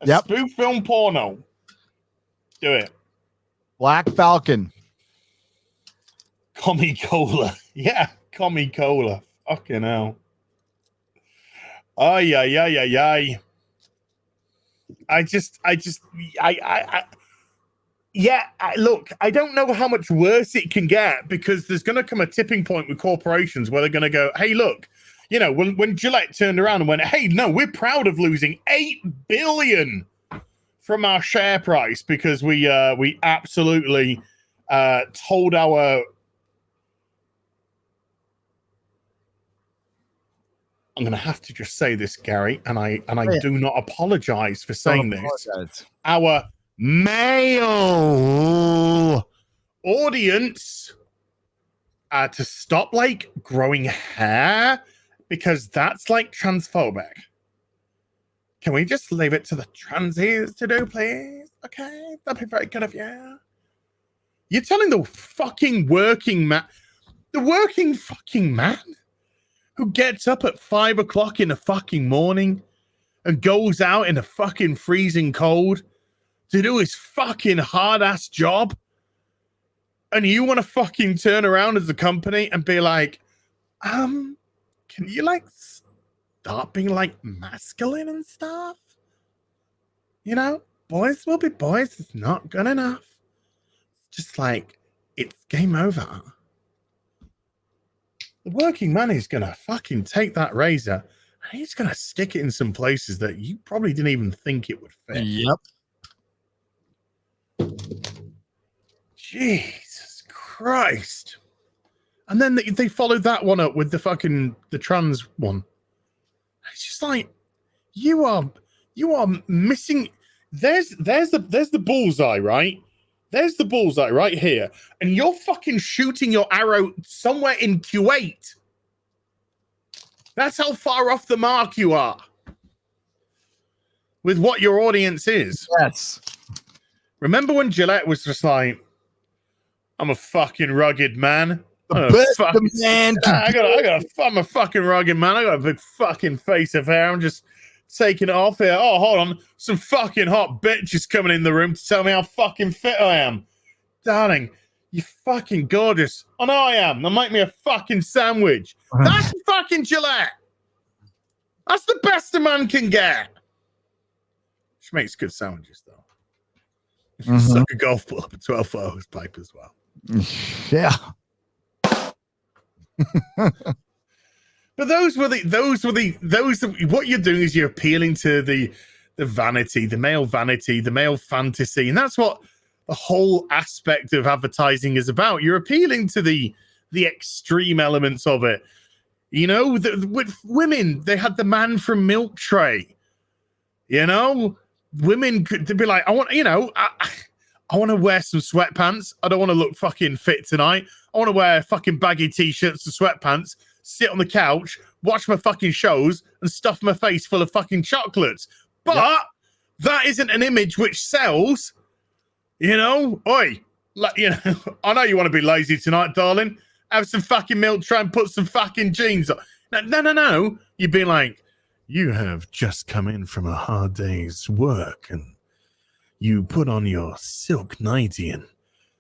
A spoof film porno. Do it. Black Falcon. Commie Cola. Yeah, Commie Cola. Fucking hell. Ay. Look, I don't know how much worse it can get, because there's going to come a tipping point with corporations where they're going to go, hey, look, when Gillette turned around and went, hey, no, we're proud of losing $8 billion from our share price because we absolutely told our... I'm going to have to just say this, Gary, and I do not apologize for saying this. Our male audience to stop growing hair, because that's transphobic. Can we just leave it to the transies to do, please? Okay, that'd be very good of you. You're telling the fucking working man, the working fucking man who gets up at 5 o'clock in the fucking morning and goes out in the fucking freezing cold to do his fucking hard-ass job, and you want to fucking turn around as a company and be like, can you like stop being like masculine and stuff? You know, boys will be boys. It's not good enough. Just like, it's game over. The working man is gonna fucking take that razor and he's gonna stick it in some places that you probably didn't even think it would fit. Yep. Jesus Christ. And then they followed that one up with the trans one. It's just like, you are missing. There's the bullseye, right? There's the bullseye right here. And you're fucking shooting your arrow somewhere in Kuwait. That's how far off the mark you are with what your audience is. Yes. Remember when Gillette was just like, I'm a fucking rugged man. The best man. I'm a fucking rugged man. I got a big fucking face of hair. I'm just taking it off here. Oh, hold on. Some fucking hot bitches coming in the room to tell me how fucking fit I am. Darling, you're fucking gorgeous. I know I am. Now make me a fucking sandwich. That's fucking Gillette. That's the best a man can get. She makes good sandwiches, though. If you suck a golf ball up a 12-foot hose pipe as well. Yeah. But what you're doing is you're appealing to the vanity, the male fantasy, and that's what the whole aspect of advertising is about. You're appealing to the extreme elements of it. You know, with women, they had the man from Milk Tray. You know, women could be like, I want to wear some sweatpants. I don't want to look fucking fit tonight. I want to wear fucking baggy t-shirts and sweatpants, sit on the couch, watch my fucking shows, and stuff my face full of fucking chocolates. But that isn't an image which sells. You know, oi, like, you know, I know you want to be lazy tonight, darling. Have some fucking Milk Tray and put some fucking jeans on. No. You'd be like, you have just come in from a hard day's work, and you put on your silk nightie and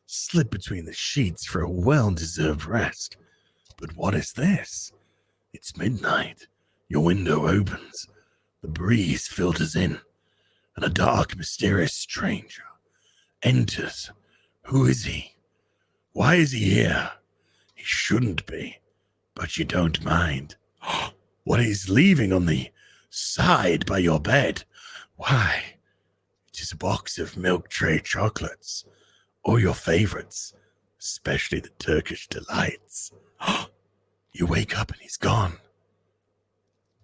slip between the sheets for a well-deserved rest. But what is this? It's midnight. Your window opens. The breeze filters in, and a dark, mysterious stranger enters. Who is he? Why is he here? He shouldn't be, but you don't mind. What he's leaving on the side by your bed? Why, it is a box of Milk Tray chocolates, or your favorites, especially the Turkish delights. You wake up and he's gone,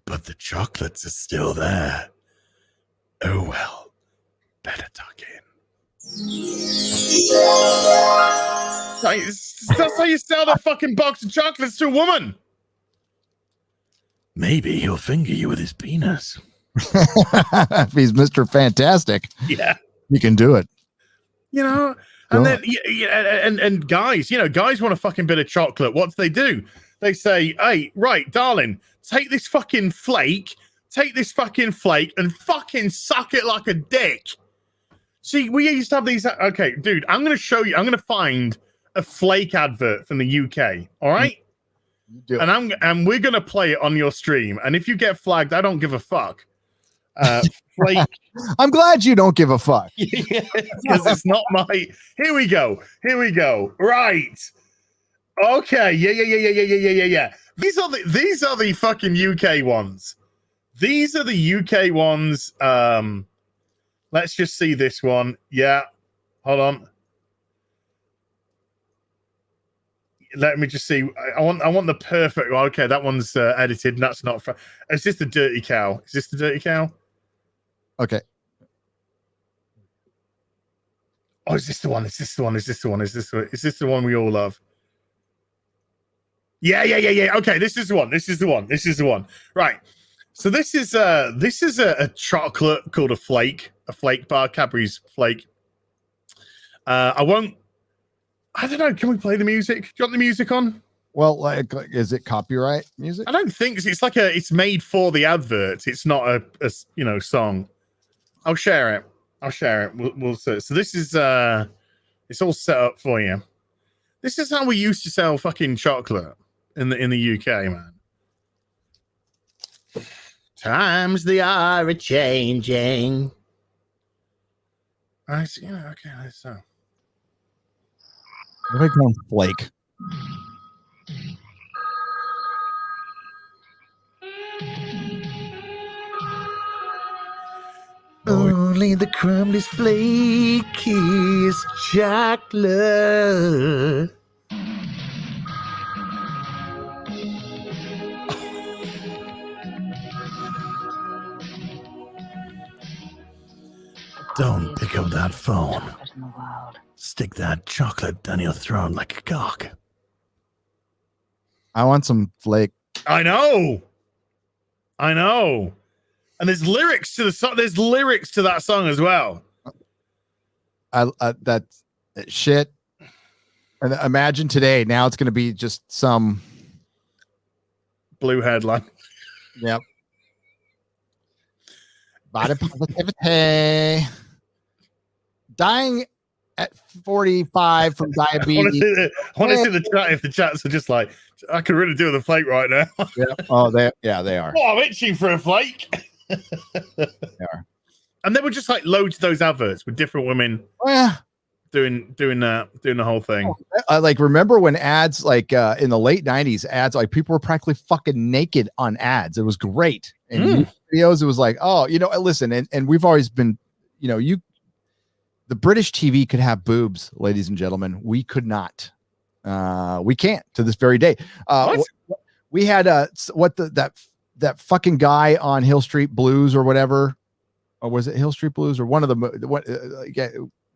but the chocolates are still there. Oh well, better tuck in. That's how you sell that fucking box of chocolates to a woman. Maybe he'll finger you with his penis. If he's Mr. Fantastic, yeah, you can do it. You know, and then and guys, you know, guys want a fucking bit of chocolate. What do? They say, hey, right, darling, take this fucking flake and fucking suck it like a dick. See, we used to have these. Okay, dude, I'm going to show you. I'm going to find a flake advert from the UK. All right. And we're going to play it on your stream. And if you get flagged, I don't give a fuck. Flake. I'm glad you don't give a fuck. Because it's not my. Here we go. Right. Okay. Yeah. These are the fucking UK ones. These are the UK ones. Let's just see this one. Yeah. Hold on. Let me just see. I want the perfect. Okay, that one's edited. And that's not. Is this the dirty cow? Okay. Oh, is this the one? Is this the one we all love? Yeah. Okay, this is the one. Right. So this is a chocolate called a flake bar, Cadbury's flake. I won't I don't know. Can we play the music? Do you want the music on? Well, like, is it copyright music? I don't think it's like it's made for the advert. It's not a song. I'll share it. We'll see. So this is it's all set up for you. This is how we used to sell fucking chocolate in the UK, man. Times they are a changing. I see. Okay, so. What do I call flake? Only the crumbly flakiest chocolate. Don't pick up that phone. Stick that chocolate down your throat like a cock. I want some flake. I know. And there's lyrics to the song. There's lyrics to that song as well. That shit. And imagine today. Now it's going to be just some blue headline. Yep. Body positivity. Dying at 45 from diabetes. I want to see the chat. If the chats are just like, I could really do with a flake right now. Yep. Oh, they are. Oh, I'm itching for a flake. They are. And there were just like loads of those adverts with different women doing the whole thing. Like, remember when ads, like in the late 90s, ads, like people were practically fucking naked on ads. It was great. And videos, it was like, oh, listen, and we've always been, the British TV could have boobs, ladies and gentlemen. We could not. We can't to this very day. We had that fucking guy on Hill Street Blues or whatever, or was it Hill Street Blues or one of them?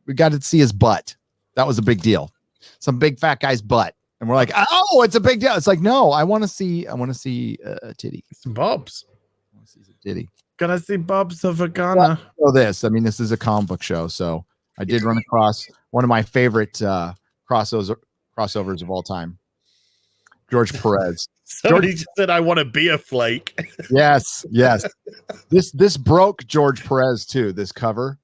We got to see his butt. That was a big deal. Some big fat guy's butt, and we're like, oh, it's a big deal. It's like, no, I want to see a titty, some bobs. I want to see some titty. Gotta see bobs of a Ghana. So this is a comic book show, so I did run across one of my favorite crossovers of all time, George Perez. Somebody just said, I want to be a flake. Yes. This broke George Perez too. This cover,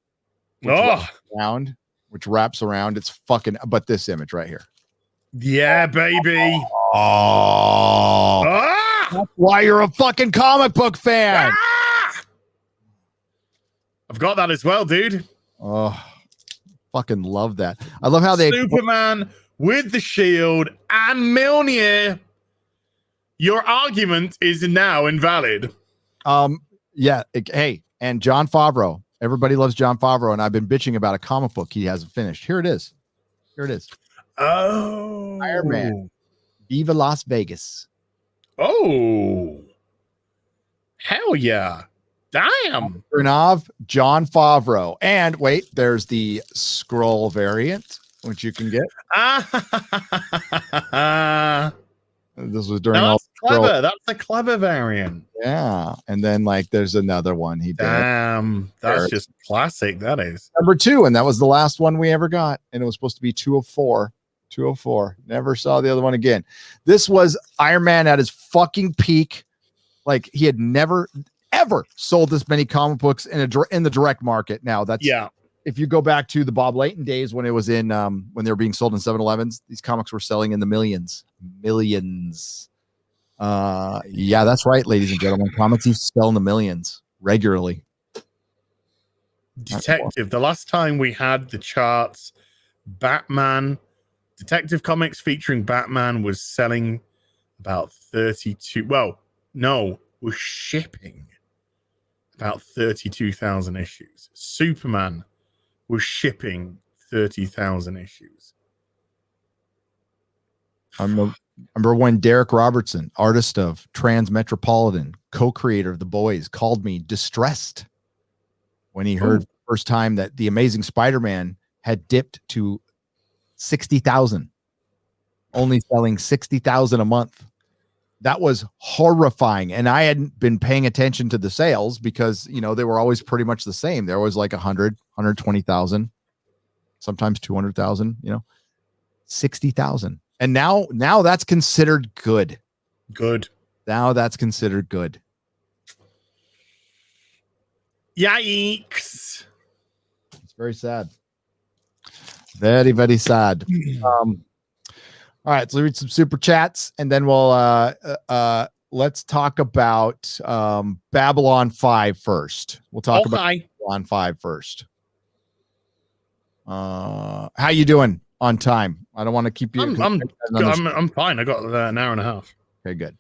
which wraps around. It's fucking. But this image right here. Yeah, baby. That's why you're a fucking comic book fan. I've got that as well, dude. Oh, fucking love that. I love how they Superman with the shield and Mjolnir. Your argument is now invalid. Yeah. Hey, and Jon Favreau. Everybody loves Jon Favreau, and I've been bitching about a comic book he hasn't finished. Here it is. Oh, Iron Man. Viva Las Vegas. Oh, hell yeah. Damn. Jon Favreau. And wait, there's the scroll variant, which you can get. This was during all clever. That's a clever variant. Yeah. And then like there's another one he did. Damn, that's just classic. That is number 2, and that was the last one we ever got. And it was supposed to be 204. 204. Never saw the other one again. This was Iron Man at his fucking peak. Like he had never ever sold this many comic books in the direct market. Now that's if you go back to the Bob Layton days when it was in when they were being sold in 7-Elevens, these comics were selling in the millions. Yeah, that's right, ladies and gentlemen. Comics used to sell in the millions regularly. Detective. The last time we had the charts, Batman, Detective Comics featuring Batman was selling about 32. Well, no, was shipping about 32,000 issues. Superman was shipping 30,000 issues. I remember when Derek Robertson, artist of Transmetropolitan, co-creator of The Boys, called me distressed when he heard first time that The Amazing Spider-Man had dipped to 60,000, only selling 60,000 a month. That was horrifying. And I hadn't been paying attention to the sales because, they were always pretty much the same. There was like 100, 120,000, sometimes 200,000, 60,000. And now that's considered good. Good. Now that's considered good. Yikes. It's very sad. Very, very sad. All right, so let's read some super chats, and then we'll let's talk about Babylon 5 first. We'll talk about Babylon 5 first. How you doing on time? I don't want to keep you. I'm fine. I got an hour and a half. Okay, good.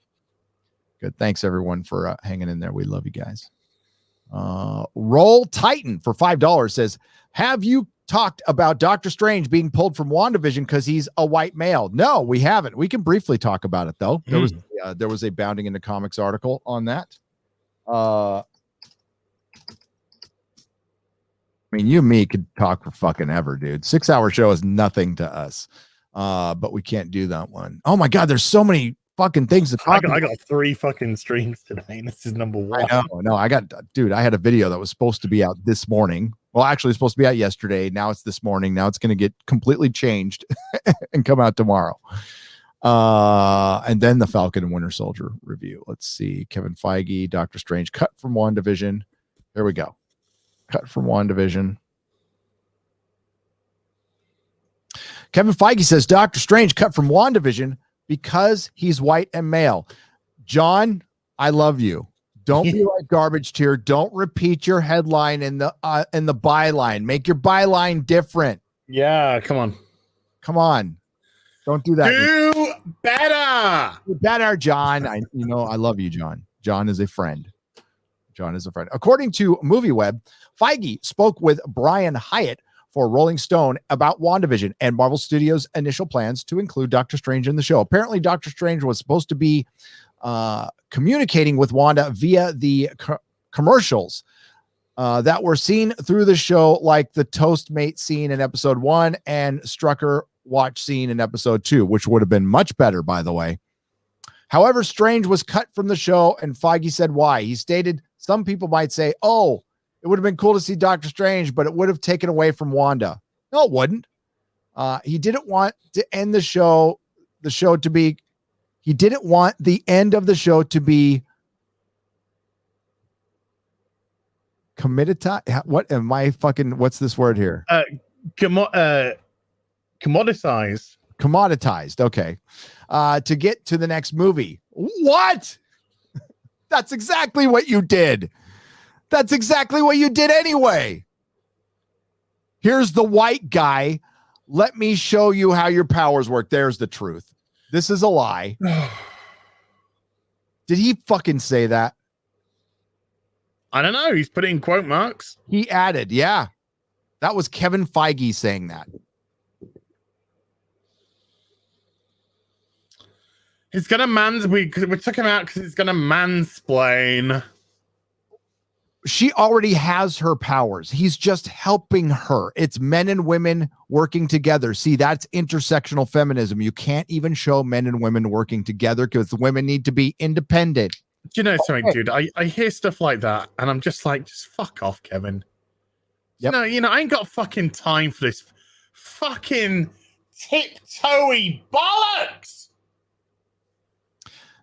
Thanks everyone for hanging in there. We love you guys. Roll Titan for $5 says, have you talked about Doctor Strange being pulled from WandaVision because he's a white male? No, we haven't. We can briefly talk about it though. There was a Bounding into Comics article on that. I mean, you and me could talk for fucking ever, dude. 6-hour show is nothing to us. But we can't do that one. Oh my God, there's so many fucking things to talk about. I got 3 fucking streams today, and this is number 1. I had a video that was supposed to be out this morning. Well, actually, it's supposed to be out yesterday. Now it's this morning. Now it's going to get completely changed and come out tomorrow. And then the Falcon and Winter Soldier review. Let's see. Kevin Feige, Doctor Strange, cut from WandaVision. There we go. Cut from WandaVision. Kevin Feige says Doctor Strange cut from WandaVision because he's white and male. John, I love you. Don't be like Garbage Tier. Don't repeat your headline in the byline. Make your byline different. Yeah, come on. Don't do that. Do better. Do better, John. I love you, John. John is a friend. According to MovieWeb, Feige spoke with Brian Hyatt for Rolling Stone about WandaVision and Marvel Studios' initial plans to include Doctor Strange in the show. Apparently, Doctor Strange was supposed to be communicating with Wanda via the commercials that were seen through the show, like the Toastmate scene in episode 1 and Strucker watch scene in episode 2, which would have been much better, by the way. However, Strange was cut from the show, and Feige said why. He stated, some people might say, oh, it would have been cool to see Doctor Strange, but it would have taken away from Wanda. No, it wouldn't. He didn't want to end the show to be, he didn't want the end of the show to be committed. What am I fucking, what's this word here? Commoditized. Okay. To get to the next movie. What? That's exactly what you did. That's exactly what you did anyway. Here's the white guy. Let me show you how your powers work. There's the truth. This is a lie. Did he fucking say that? I don't know. He's put it in quote marks. He added, yeah. That was Kevin Feige saying that. He's gonna we took him out because he's gonna mansplain. She already has her powers. He's just helping her. It's men and women working together. See, that's intersectional feminism. You can't even show men and women working together because the women need to be independent. Do you know something, dude? I hear stuff like that, and I'm just like, just fuck off, Kevin. Yep. You know, I ain't got fucking time for this fucking tiptoey bollocks.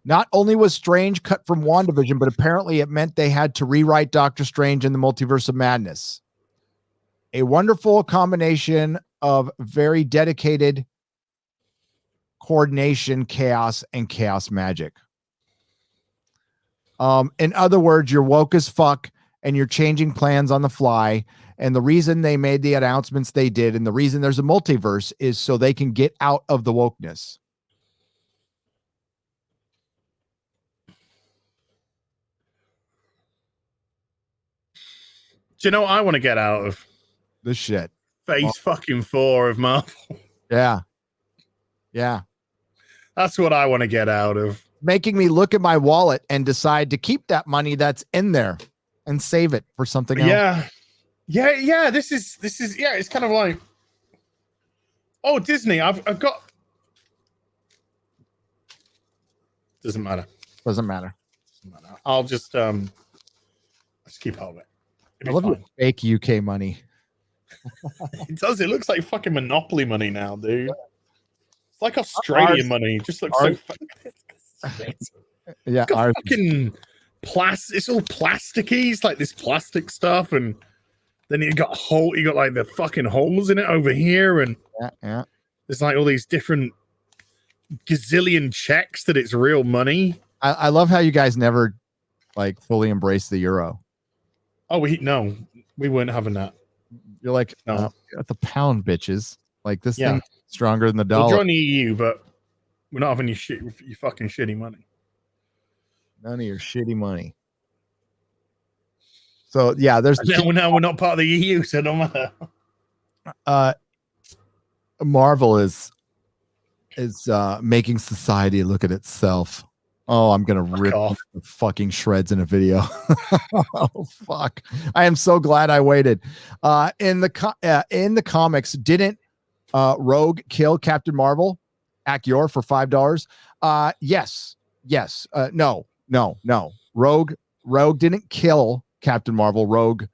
Not only was Strange cut from WandaVision, but apparently it meant they had to rewrite Doctor Strange in the Multiverse of Madness. A wonderful combination of very dedicated coordination, chaos, and chaos magic. In other words, you're woke as fuck and you're changing plans on the fly. And the reason they made the announcements they did and the reason there's a multiverse is so they can get out of the wokeness. Do you know what I want to get out of this shit? Phase fucking 4 of Marvel. Yeah. That's what I want to get out of. Making me look at my wallet and decide to keep that money that's in there and save it for something else. Yeah. This is it's kind of like, oh, Disney, I've got. Doesn't matter. I'll just keep hold of it. I love your fake UK money. It does. It looks like fucking Monopoly money now, dude. It's like Australian money. It just looks so fucking. Yeah, It's got fucking plastic. It's all plasticky. It's like this plastic stuff, and then you got like the fucking holes in it over here, and yeah. there's like all these different gazillion checks that it's real money. I love how you guys never like fully embrace the euro. Oh, we weren't having that. You're like, No. the pound, bitches. Like this Yeah. thing stronger than the We'll dollar. join the EU, but we're not having your fucking shitty money. None of your shitty money. So yeah, there's Now we're not part of the EU, so no matter. Marvel is making society look at itself. Oh, I'm gonna rip off. the fucking shreds in a video. Oh fuck! I am so glad I waited. In the comics, didn't Rogue kill Captain Marvel? Achior for $5. Yes. No. Rogue didn't kill Captain Marvel. Rogue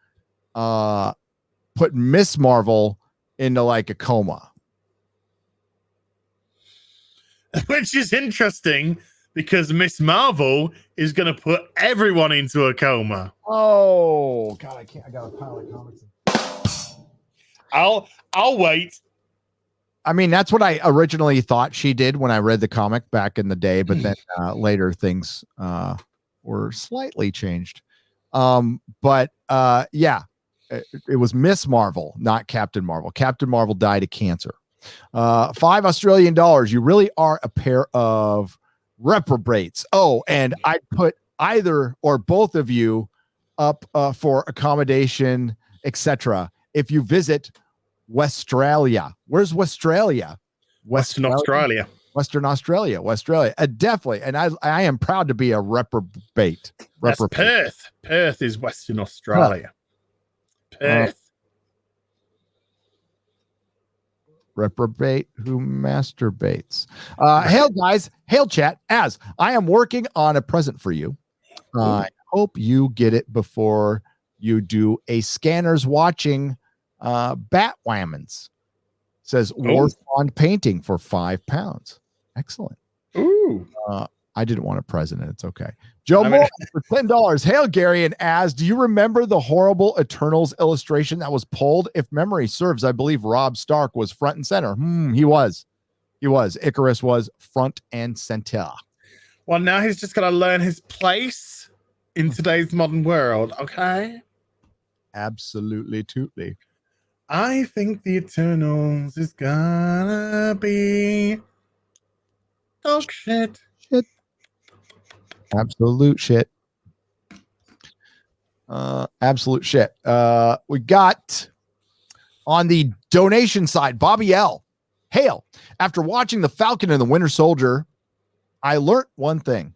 put Miss Marvel into like a coma. Which is interesting because Miss Marvel is going to put everyone into a coma. Oh God, I can't. I got a pile of comics. I'll wait. I mean, that's what I originally thought she did when I read the comic back in the day, but then later things were slightly changed. But yeah, it was Miss Marvel, not Captain Marvel. Captain Marvel died of cancer. $5 Australian. You really are a pair of reprobates. Oh, and I'd put either or both of you up for accommodation, etc. if you visit Westralia. Where's Westralia? Western Australia. Western Australia. Definitely. And I am proud to be a reprobate. That's Perth. Perth is Western Australia. Perth. Reprobate who masturbates. Hail guys, hail chat. As I am working on a present for you. I hope you get it before you do a Scanners Watching Batwhammons. Says Warthond painting for £5. Excellent. Ooh. I didn't want a present. It's okay. Joe Moore for $10. Hail Gary and Az. Do you remember the horrible Eternals illustration that was pulled? If memory serves, I believe Rob Stark was front and center. He was. Icarus was front and center. Well, now he's just got to learn his place in today's modern world. Okay. Absolutely, tootly. I think the Eternals is gonna be dog shit. Absolute shit. Absolute shit. We got on the donation side, Bobby L. Hail. After watching The Falcon and the Winter Soldier, I learned one thing.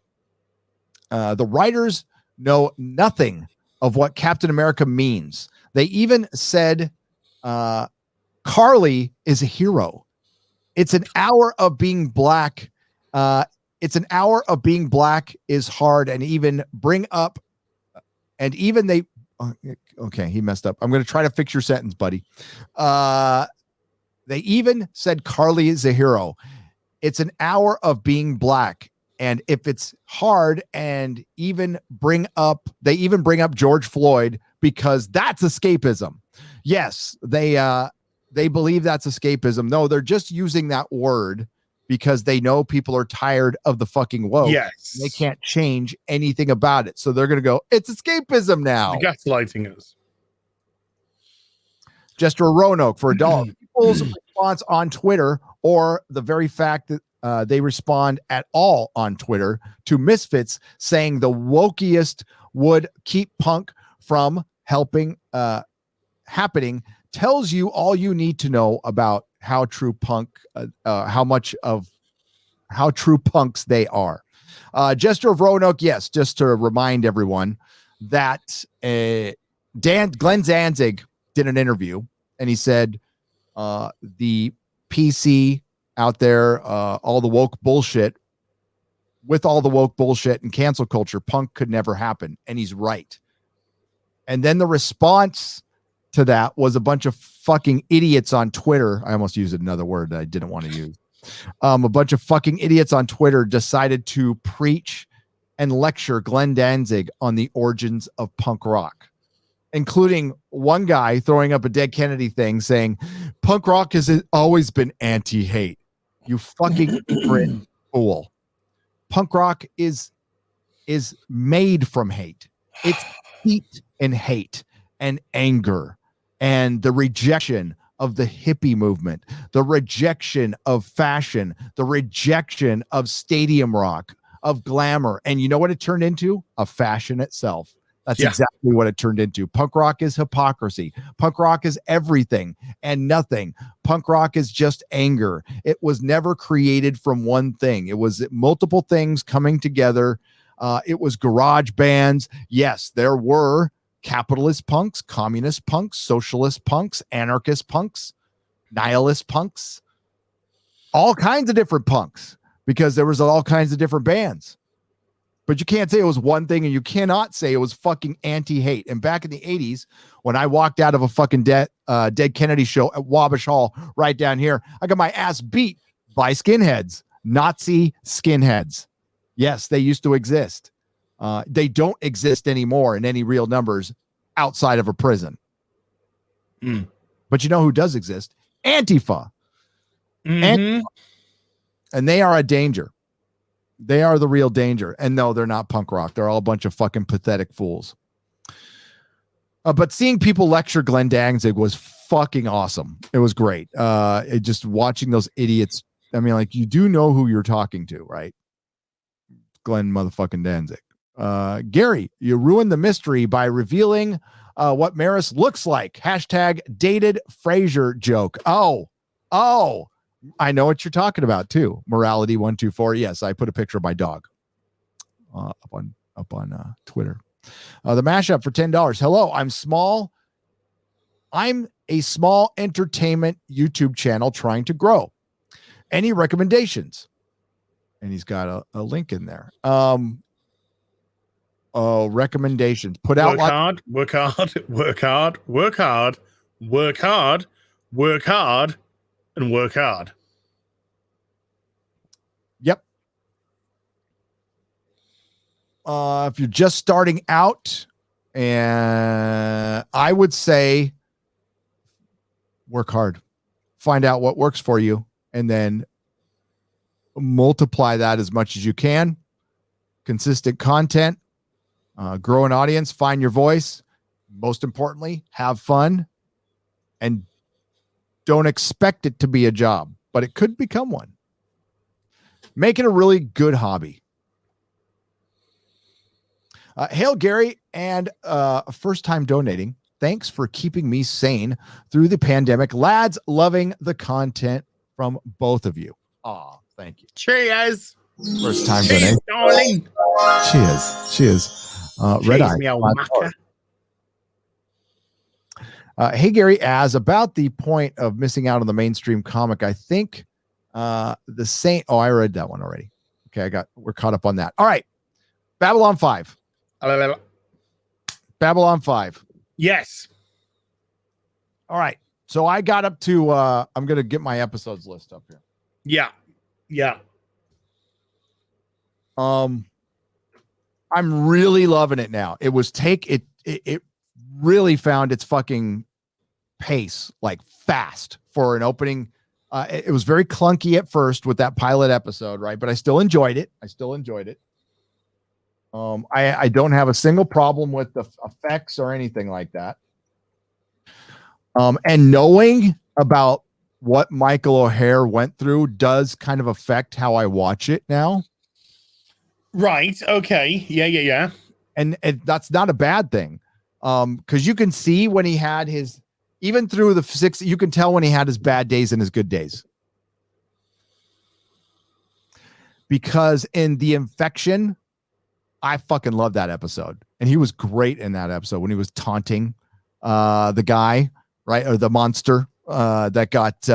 The writers know nothing of what Captain America means. They even said Carly is a hero. It's an hour of being black. It's an hour of being black is hard, and even they okay, he messed up. I'm going to try to fix your sentence, buddy. They even said Carly is a hero. It's an hour of being black. And if it's hard, and they even bring up George Floyd, because that's escapism. Yes, they believe that's escapism. No, they're just using that word because they know people are tired of the fucking woke. Yes. They can't change anything about it. So they're going to go, it's escapism now. The gaslighting us. Jester Roanoke for $1. People's response on Twitter, or the very fact that they respond at all on Twitter to Misfits saying the wokiest would keep punk from happening, tells you all you need to know about how true punk, how true punks they are. Jester of Roanoke, yes, just to remind everyone that Glenn Danzig did an interview, and he said the PC out there, all the woke bullshit, with all the woke bullshit and cancel culture, punk could never happen. And he's right. And then the response to that was a bunch of fucking idiots on Twitter. I almost used another word that I didn't want to use. A bunch of fucking idiots on Twitter decided to preach and lecture Glenn Danzig on the origins of punk rock, including one guy throwing up a Dead Kennedy thing saying, punk rock has always been anti-hate. You fucking ignorant fool. Punk rock is made from hate. It's heat and hate and anger and the rejection of the hippie movement, the rejection of fashion, the rejection of stadium rock, of glamour. And you know what it turned into? A fashion itself. That's exactly what it turned into. Punk rock is hypocrisy. Punk rock is everything and nothing. Punk rock is just anger. It was never created from one thing. It was multiple things coming together. It was garage bands. Yes, there were capitalist punks, communist punks, socialist punks, anarchist punks, nihilist punks, all kinds of different punks, because there was all kinds of different bands. But you can't say it was one thing, and you cannot say it was fucking anti-hate. And back in the 80s, when I walked out of a fucking Dead Kennedy show at Wabash Hall right down here, I got my ass beat by skinheads, Nazi skinheads. Yes, they used to exist. They don't exist anymore in any real numbers outside of a prison. But you know who does exist? Antifa. Antifa. And they are a danger. They are the real danger. And no, they're not punk rock. They're all a bunch of fucking pathetic fools. But seeing people lecture Glenn Danzig was fucking awesome. It was great. Just watching those idiots. I mean, like, you do know who you're talking to, right? Glenn motherfucking Danzig. Gary, you ruined the mystery by revealing what Maris looks like. Hashtag dated Frasier joke. Oh, I know what you're talking about too. Morality 124. Yes, I put a picture of my dog up on Twitter. The mashup for $10. Hello, I'm a small entertainment YouTube channel trying to grow. Any recommendations? And he's got a link in there. Recommendations. Put out work hard, and work hard. Yep. If you're just starting out, and I would say work hard. Find out what works for you, and then multiply that as much as you can. Consistent content, grow an audience, find your voice. Most importantly, have fun, and don't expect it to be a job, but it could become one. Make it a really good hobby. Hail Gary, and first time donating. Thanks for keeping me sane through the pandemic. Lads, loving the content from both of you. Aw, thank you. Cheers. First time donating. Darling. Cheers. Red Eye. Hey Gary, as about the point of missing out on the mainstream comic, I think the Saint. Oh, I read that one already. Okay, we're caught up on that. All right, Babylon 5. Babylon 5. Yes. All right. So I got up to. I'm gonna get my episodes list up here. Yeah. I'm really loving it now. It really found its fucking pace, like fast for an opening. It was very clunky at first with that pilot episode, right? But I still enjoyed it. I don't have a single problem with the effects or anything like that. And knowing about what Michael O'Hare went through does kind of affect how I watch it now. Right. Okay. Yeah. And that's not a bad thing. Because you can see when he had his, even through the 6, you can tell when he had his bad days and his good days. Because in The Infection, I fucking love that episode. And he was great in that episode when he was taunting the guy, right? Or the monster that got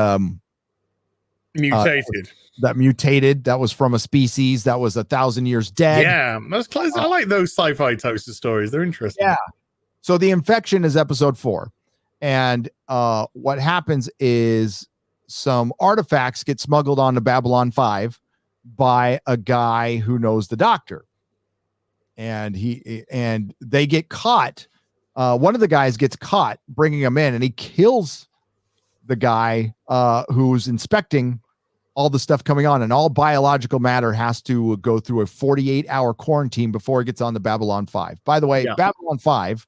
mutated. That mutated. That was from a species that was 1,000 years dead. Yeah, that's close. I like those sci-fi toaster stories. They're interesting. Yeah. So The Infection is episode 4. And what happens is some artifacts get smuggled onto Babylon 5 by a guy who knows the Doctor. And they get caught. One of the guys gets caught bringing them in, and he kills the guy who's inspecting all the stuff coming on, and all biological matter has to go through a 48-hour quarantine before it gets on the Babylon 5. By the way, Babylon 5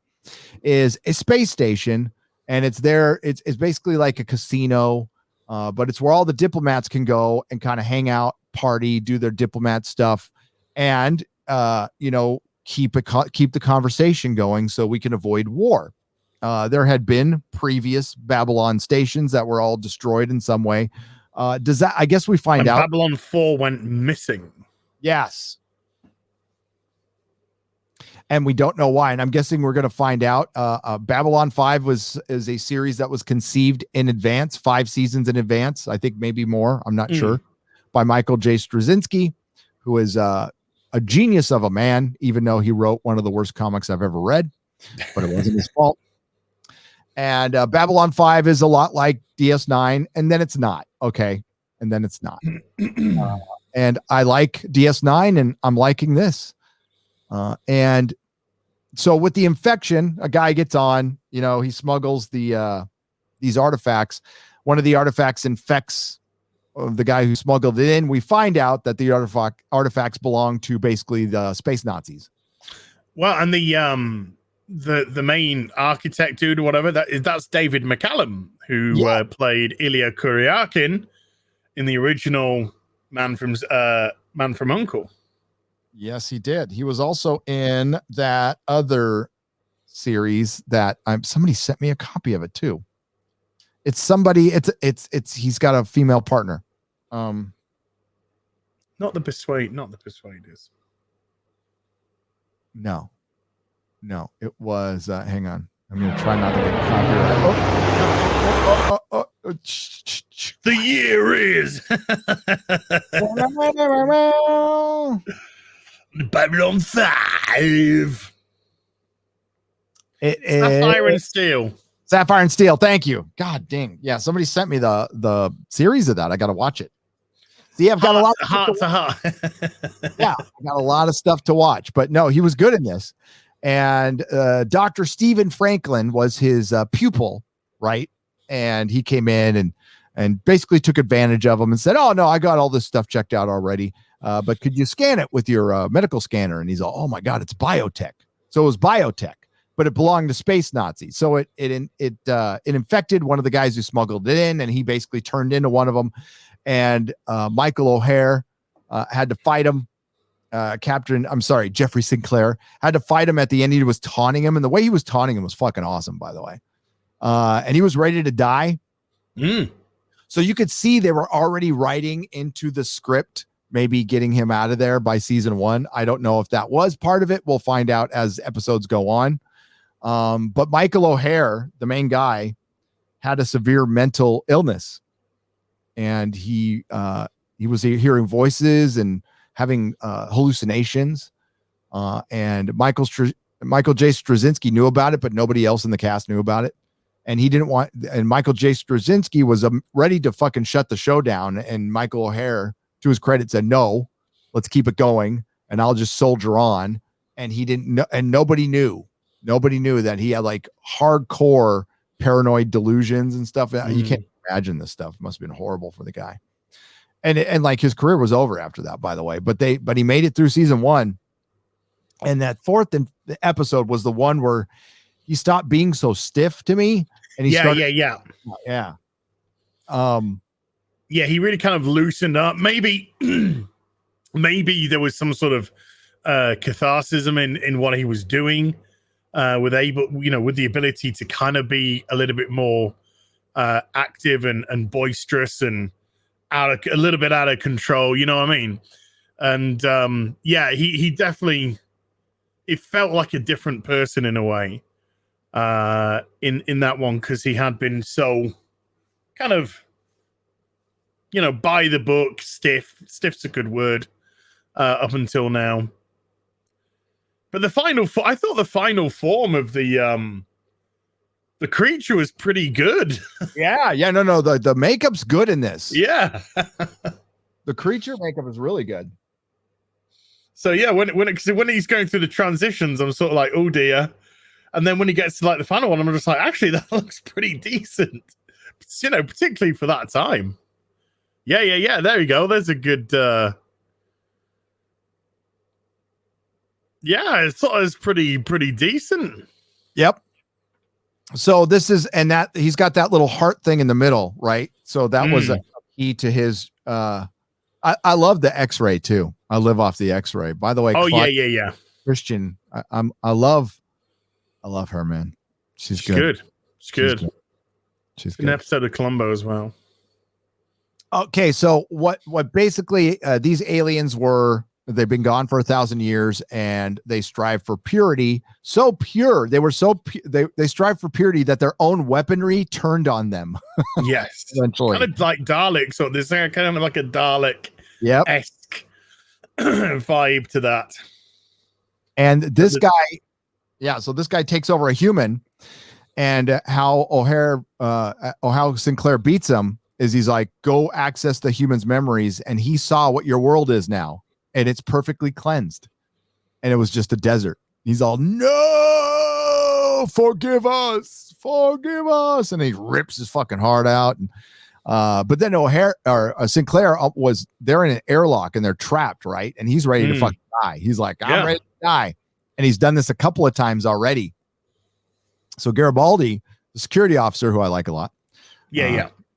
is a space station, and it's there. It's basically like a casino, but it's where all the diplomats can go and kind of hang out, party, do their diplomat stuff, and keep the conversation going so we can avoid war. There had been previous Babylon stations that were all destroyed in some way. Does that, I guess we find out Babylon 4 went missing. Yes. And we don't know why. And I'm guessing we're going to find out. Babylon 5 is a series that was conceived in advance, 5 seasons in advance. I think maybe more. I'm not sure. By Michael J. Straczynski, who is a genius of a man, even though he wrote one of the worst comics I've ever read, but it wasn't his fault. And Babylon 5 is a lot like DS9, and then it's not. Okay. And then it's not. And I like DS9, and I'm liking this. And so with the infection, a guy gets on, he smuggles these artifacts. One of the artifacts infects the guy who smuggled it in. We find out that the artifacts belong to basically the space Nazis. Well, and the main architect dude or whatever, that's David McCallum, who played Ilya Kuryakin in the original Man from U.N.C.L.E. Yes, he did. He was also in that other series that somebody sent me a copy of it too. It's somebody. He's got a female partner. Not the Persuaders. No, it was. Hang on. I'm gonna try not to get copyright. The year is Babylon 5. It is Sapphire and Steel. Sapphire and Steel. Thank you. God dang. Yeah, somebody sent me the series of that. I got to watch it. See, I've got a lot. Heart to heart. Yeah, I got a lot of stuff to watch. But no, he was good in this. And Dr. Stephen Franklin was his pupil, right? And he came in and basically took advantage of him and said, "Oh no, I got all this stuff checked out already. But could you scan it with your medical scanner?" And he's all, "Oh my God, it's biotech." So it was biotech, but it belonged to space Nazis. So it infected one of the guys who smuggled it in, and he basically turned into one of them. And Michael O'Hare had to fight him. Jeffrey Sinclair had to fight him at the end. He was taunting him, and the way he was taunting him was fucking awesome, by the way. And he was ready to die. So you could see they were already writing into the script, maybe getting him out of there by season 1. I don't know if that was part of it. We'll find out as episodes go on. But Michael O'Hare, the main guy, had a severe mental illness, and he was hearing voices and having hallucinations. And Michael J. Straczynski knew about it, but nobody else in the cast knew about it. And he didn't want, and Michael J. Straczynski was ready to fucking shut the show down. And Michael O'Hare, to his credit, said, "No, let's keep it going, and I'll just soldier on." And he didn't know, and nobody knew that he had like hardcore paranoid delusions and stuff. You can't imagine this stuff. It must have been horrible for the guy. And like his career was over after that, by the way, but he made it through season 1. And that 4th episode was the one where he stopped being so stiff to me. And he started. Yeah. He really kind of loosened up. Maybe there was some sort of catharsis in what he was doing, with the ability to kind of be a little bit more active and boisterous and a little bit out of control. You know what I mean? And he definitely, it felt like a different person in a way in that one, because he had been so kind of, by the book, stiff's a good word, up until now. But I thought the final form of the The creature was pretty good. Yeah, no, the makeup's good in this. Yeah. The creature makeup is really good. So yeah, when he's going through the transitions, I'm sort of like, oh dear. And then when he gets to like the final one, I'm just like, actually, that looks pretty decent. You know, particularly for that time. Yeah. There you go. There's a good. Yeah, it's sort of pretty decent. Yep. So this is, and that he's got that little heart thing in the middle, right? So that was a key to his. I love the X-ray too. I live off the X-ray. By the way, oh yeah. Christian, I love her, man. She's good. She's good. She's an good. episode of Columbo as well. Okay, so what basically these aliens were? They've been gone for 1,000 years, and they strive for purity. So pure, they were so they strive for purity that their own weaponry turned on them. Yes, eventually, kind of like Daleks, or this kind of like a Dalek-esque vibe to that. And this guy, so this guy takes over a human, and how Sinclair beats him is he's like, go access the human's memories, and he saw what your world is now. And it's perfectly cleansed. And it was just a desert. He's all, no, forgive us. And he rips his fucking heart out. And but then Sinclair they're in an airlock and they're trapped, right? And he's ready to fucking die. He's like, I'm ready to die. And he's done this a couple of times already. So Garibaldi, the security officer, who I like a lot,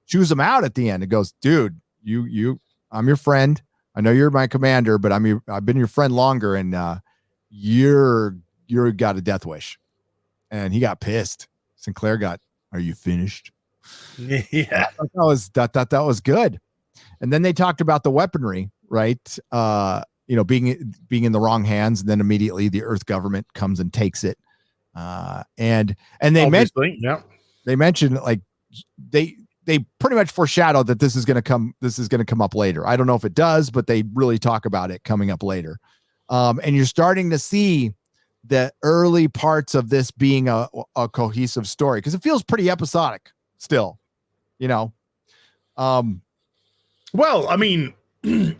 chews him out at the end. It goes, dude, I'm your friend. I know you're my commander, but I've been your friend longer, and you're got a death wish. And he got pissed. Sinclair got, are you finished? Yeah. That was good. And then they talked about the weaponry, right? Being in the wrong hands, and then immediately the Earth government comes and takes it. And they mentioned like they pretty much foreshadow that this is going to come up later. I don't know if it does, but they really talk about it coming up later. And you're starting to see the early parts of this being a cohesive story, because it feels pretty episodic still, Well, I mean, it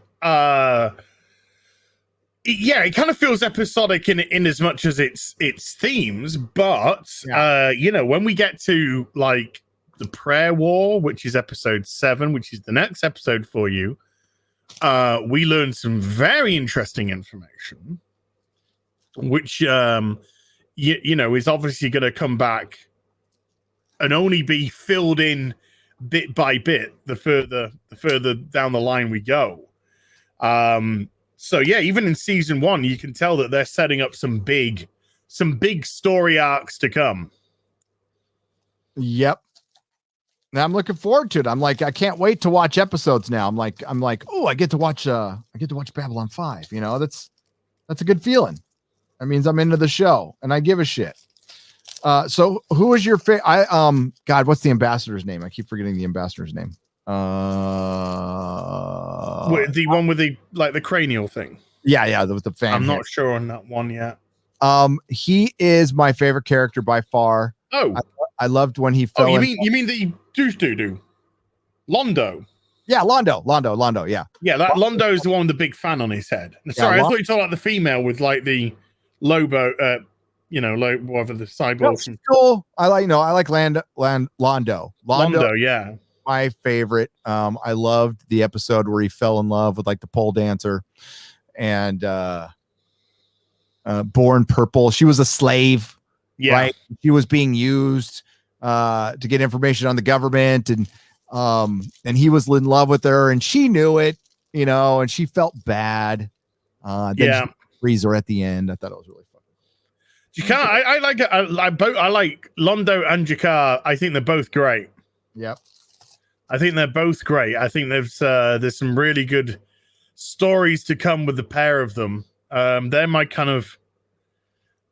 kind of feels episodic in as much as its themes, but when we get to like the prayer war, which is episode 7, which is the next episode for you, we learned some very interesting information, which is obviously going to come back and only be filled in bit by bit the further down the line we go. So yeah, even in season 1, you can tell that they're setting up some big story arcs to come. Yep. Now I'm looking forward to it. I'm like, I can't wait to watch episodes now. I'm like, oh, I get to watch Babylon 5. That's a good feeling. That means I'm into the show and I give a shit. So who is your favorite? God, what's the ambassador's name? I keep forgetting the ambassador's name. The one with the cranial thing. Yeah, with the fan. I'm not sure on that one yet. He is my favorite character by far. Oh, I loved when he fell. You mean the do Londo? Yeah, Londo. Yeah, that Londo's the one with the big fan on his head. Sorry, I thought you talked about the female with like the Lobo. Whatever the cyborg. Cool. I like Londo. Londo, yeah. My favorite. I loved the episode where he fell in love with like the pole dancer, and Born Purple. She was a slave. Yeah. Right. She was being used to get information on the government, and he was in love with her, and she knew it, and she felt bad. Then she frees her at the end. I thought it was really fun. Jakar, I like it. I like Londo and Jakar. I think they're both great. Yep. I think they're both great. I think there's some really good stories to come with the pair of them. They're my kind of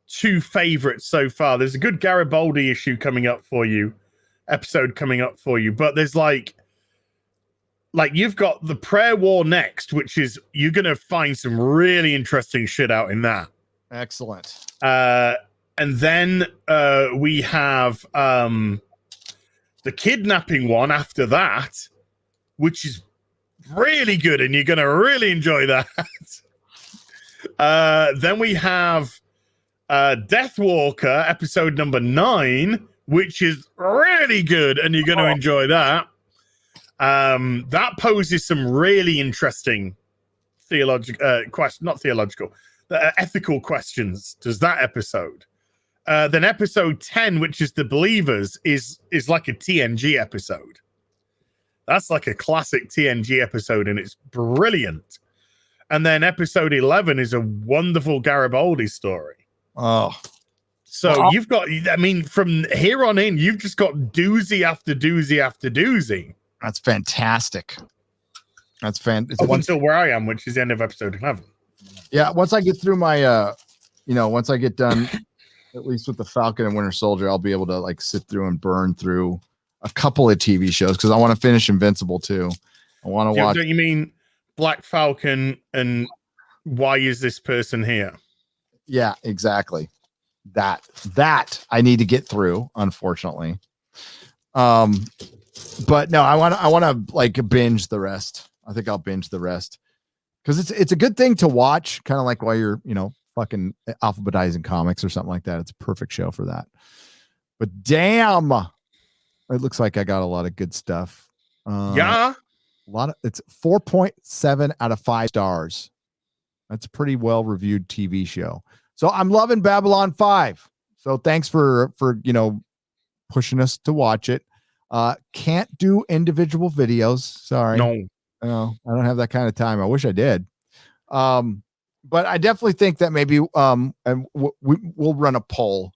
2 favorites so far. There's a good Garibaldi episode coming up for you, but there's like you've got the prayer war next, which is you're gonna find some really interesting shit out in that. Excellent. And then we have the kidnapping one after that, which is really good, and you're going to really enjoy that. Then we have Deathwalker, episode number 9, which is really good, and you're going to enjoy that. That poses some really interesting ethical questions. Does that episode? Then episode 10, which is The Believers, is like a TNG episode. That's like a classic TNG episode, and it's brilliant. And then episode 11 is a wonderful Garibaldi story. Oh. So you've got, I mean, from here on in, you've just got doozy after doozy after doozy. That's fantastic. That's Up until where I am, which is the end of episode 11. Yeah, once I get through my, once I get done, at least with the Falcon and Winter Soldier, I'll be able to like sit through and burn through a couple of TV shows because I want to finish Invincible too. I want to watch. Don't you mean Black Falcon and why is this person here? Yeah, exactly. That I need to get through, unfortunately. But no, I want to like binge the rest. I think I'll binge the rest because it's a good thing to watch, kind of like while you're fucking alphabetizing comics or something like that. It's a perfect show for that. But damn, it looks like I got a lot of good stuff. Yeah, it's 4.7 out of 5 stars. That's a pretty well reviewed TV show. So I'm loving Babylon 5. So thanks for pushing us to watch it. Can't do individual videos. Sorry. No, I don't have that kind of time. I wish I did. But I definitely think that maybe we'll run a poll.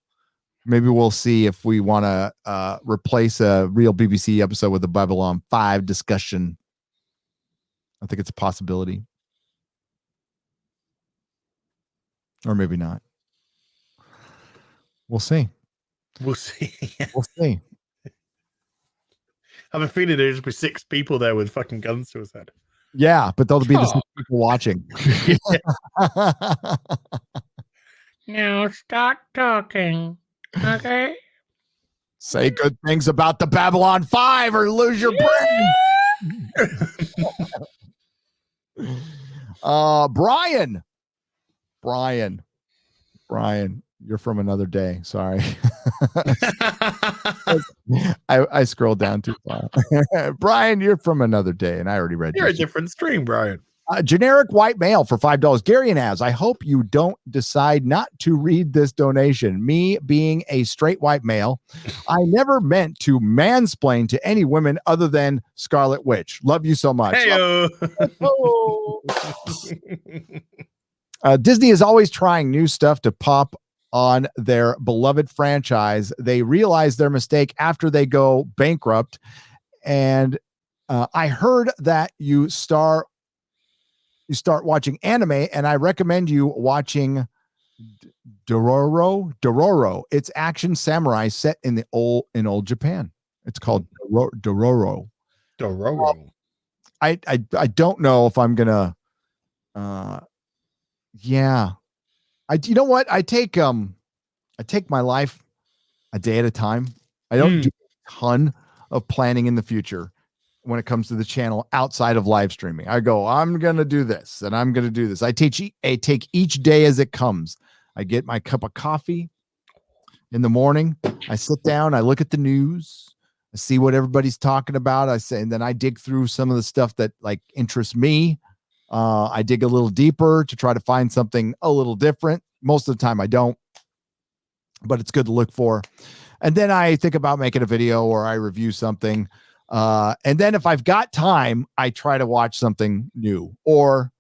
Maybe we'll see if we want to replace a real BBC episode with a Babylon 5 discussion. I think it's a possibility. Or maybe not. We'll see. We'll see. We'll see. I have a feeling there's just be 6 people there with fucking guns to his head. Yeah, but there'll be the 6 people watching. Now start talking. Okay. Say good things about the Babylon 5 or lose your brain. Brian, you're from another day. Sorry. I scrolled down too far. Brian, you're from another day, and I already read. You're a different stream, Brian. Generic white male for $5. Gary and Az, I hope you don't decide not to read this donation. Me being a straight white male, I never meant to mansplain to any women other than Scarlet Witch. Love you so much. Disney is always trying new stuff to pop on their beloved franchise. They realize their mistake after they go bankrupt. And I heard that you start watching anime, and I recommend you watching Dororo. It's action samurai set in old Japan. It's called Dororo. I don't know if I'm gonna yeah. You know what? I take my life a day at a time. I don't do a ton of planning in the future when it comes to the channel outside of live streaming. I go, I'm going to do this and I'm going to do this. I take each day as it comes. I get my cup of coffee in the morning. I sit down, I look at the news, I see what everybody's talking about. And then I dig through some of the stuff that like interests me. I dig a little deeper to try to find something a little different. Most of the time I don't, but it's good to look for. And then I think about making a video or I review something. And then if I've got time, I try to watch something new or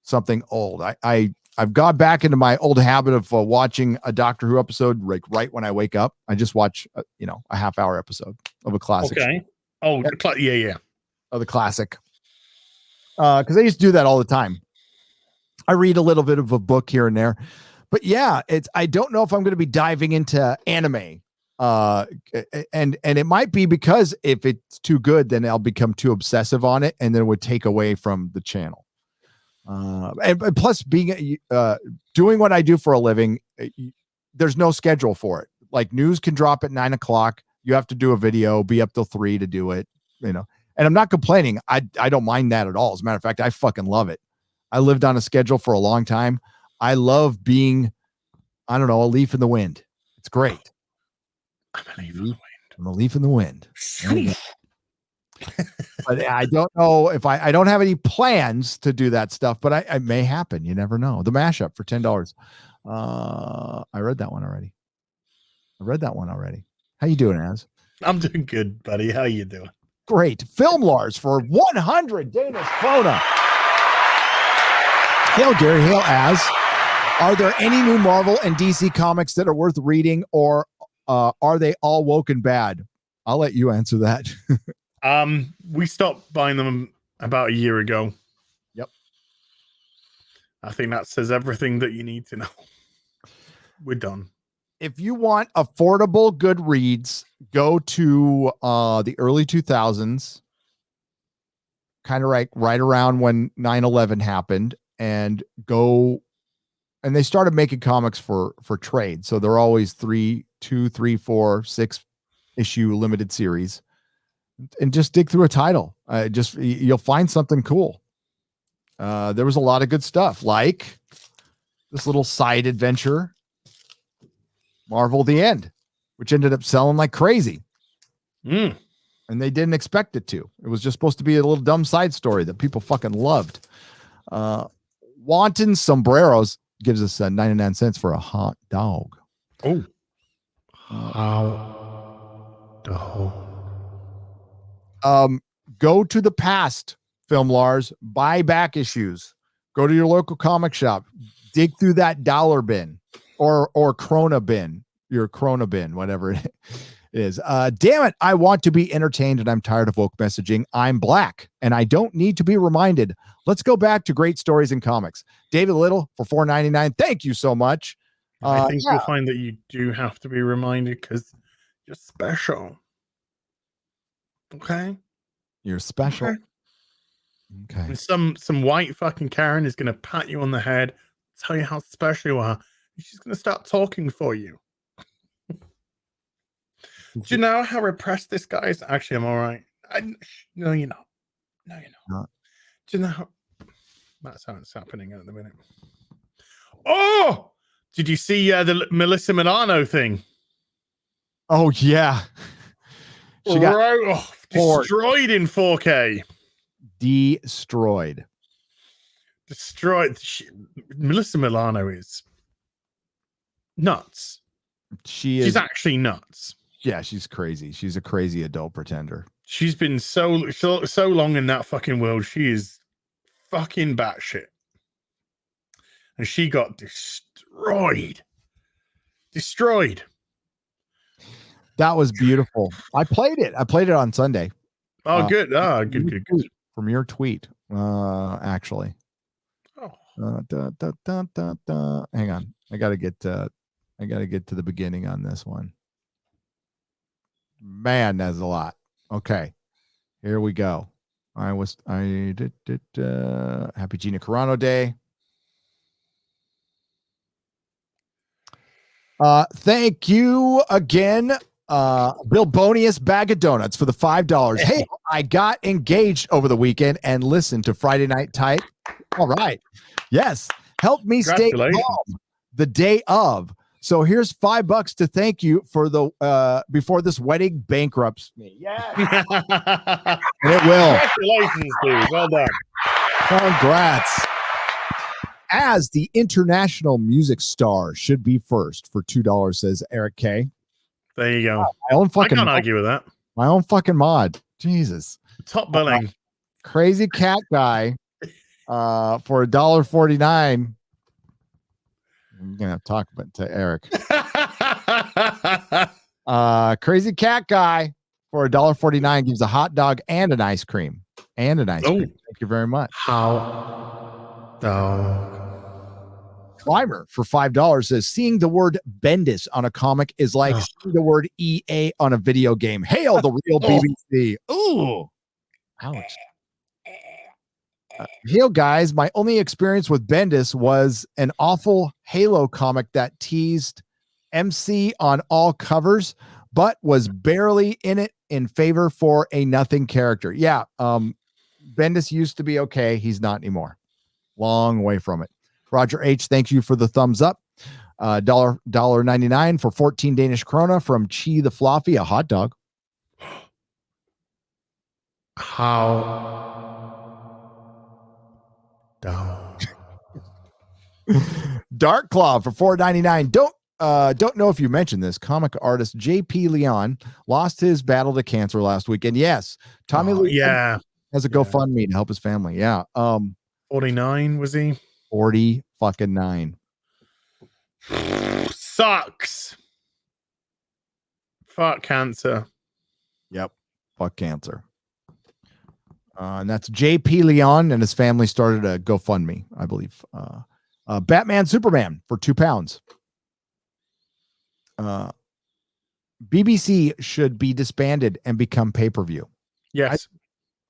something old. I've gone back into my old habit of watching a Doctor Who episode right when I wake up. I just watch, a half-hour episode of a classic. Okay. Oh, yeah. Of the classic. Because I used to do that all the time. I read a little bit of a book here and there, but yeah, I don't know if I'm going to be diving into anime. And it might be because if it's too good, then I'll become too obsessive on it, and then it would take away from the channel. And plus, being doing what I do for a living, there's no schedule for it. Like news can drop at 9 o'clock. You have to do a video, be up till 3 to do it, and I'm not complaining. I don't mind that at all. As a matter of fact, I fucking love it. I lived on a schedule for a long time. I love being, I don't know, a leaf in the wind. It's great. I'm a leaf in the wind. I'm a leaf in the wind. But I don't know if I don't have any plans to do that stuff, but I may happen. You never know. The mashup for $10. I read that one already. How you doing, Az? I'm doing good, buddy. How you doing? Great. Film Lars for 100 Danish krona. Hail Gary, hail Az. Are there any new Marvel and DC comics that are worth reading, or are they all woke and bad? I'll let you answer that. We stopped buying them about a year ago. Yep. I think that says everything that you need to know. We're done. If you want affordable good reads, go to the early 2000s, kind of right around when 9/11 happened, and go. And they started making comics for trade, so they're always 2, 3, 4, 6 issue limited series, and just dig through a title. You'll find something cool. There was a lot of good stuff, like this little side adventure, Marvel: The End, which ended up selling like crazy. And they didn't expect it to. It was just supposed to be a little dumb side story that people fucking loved. Wanton Sombreros gives us 99 cents for a hot dog. Oh, dog. Go to the past, Film Lars. Buy back issues. Go to your local comic shop. Dig through that dollar bin or Krona bin. Your Krona bin, whatever it is. Damn it! I want to be entertained, and I'm tired of woke messaging. I'm black, and I don't need to be reminded. Let's go back to great stories in comics. David Little for $4.99. Thank you so much. I think you'll find that you do have to be reminded because you're special. Okay, you're special. Okay. And some white fucking Karen is gonna pat you on the head, tell you how special you are. She's gonna start talking for you. Do you know how repressed this guy is? Actually, I'm all right. No, you're not. No, you're not. Do you know how... That's how it's happening at the minute. Oh! Did you see the Melissa Milano thing? Oh, yeah. She got destroyed in 4K. Destroyed. Melissa Milano is nuts. She's actually nuts. Yeah, she's crazy. She's a crazy adult pretender. She's been so long in that fucking world. She is fucking batshit. And she got destroyed. That was beautiful. I played it on Sunday. Oh, good. Good. From your tweet, actually. Oh. Hang on. I gotta get to the beginning on this one. Man, that's a lot. Okay, here we go. I did Happy Gina Carano Day. Thank you again, Bill Bonius Bag of Donuts for the $5. Hey, I got engaged over the weekend and listened to Friday Night Tight. All right. Yes. Help me stay calm the day of. So here's $5 to thank you for the before this wedding bankrupts me. Yeah. And it will. Congratulations, dude. Well done. Congrats. As the international music star should be first for $2, says Eric K. There you go. I can't argue with that. My own fucking mod. Jesus. Top billing. Crazy cat guy for $1.49. I'm gonna have to talk about to Eric. Crazy cat guy for $1.49 gives a hot dog and an ice cream. Cream. Thank you very much. How dog. Climber for $5 says seeing the word Bendis on a comic is like seeing the word EA on a video game. Hail the real BBC. Ooh. Ouch. Hail guys, my only experience with Bendis was an awful Halo comic that teased MC on all covers, but was barely in it in favor for a nothing character. Yeah. Bendis used to be okay. He's not anymore. Long way from it. Roger H, thank you for the thumbs up. $1.99 for 14 Danish krona from Chi the Floppy, a hot dog. How down. Dark Claw for $4.99. Don't know if you mentioned this. Comic artist JP Leon lost his battle to cancer last week. And yes, Tommy Lee has a GoFundMe to help his family. Yeah. 49 was he? 40 fucking 9. Sucks. Fuck cancer. Yep. Fuck cancer. And that's JP Leon, and his family started a GoFundMe, I believe. Batman Superman for £2. BBC should be disbanded and become pay-per-view. Yes.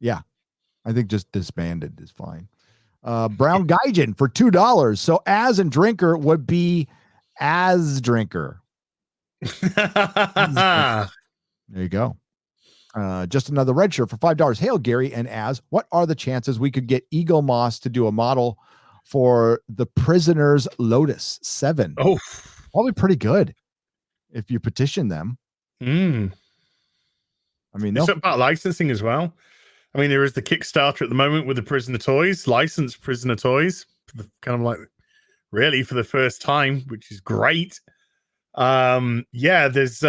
I think just disbanded is fine. Brown Gaijin for $2. So as and drinker would be as drinker. There you go. Just another red shirt for $5. Hail Gary and Az, what are the chances we could get Eagle Moss to do a model for the Prisoner's Lotus 7? Oh, probably pretty good if you petition them. I mean, it's about licensing as well. I mean, there is the Kickstarter at the moment with the Prisoner toys, licensed Prisoner toys, kind of like really for the first time, which is great. There's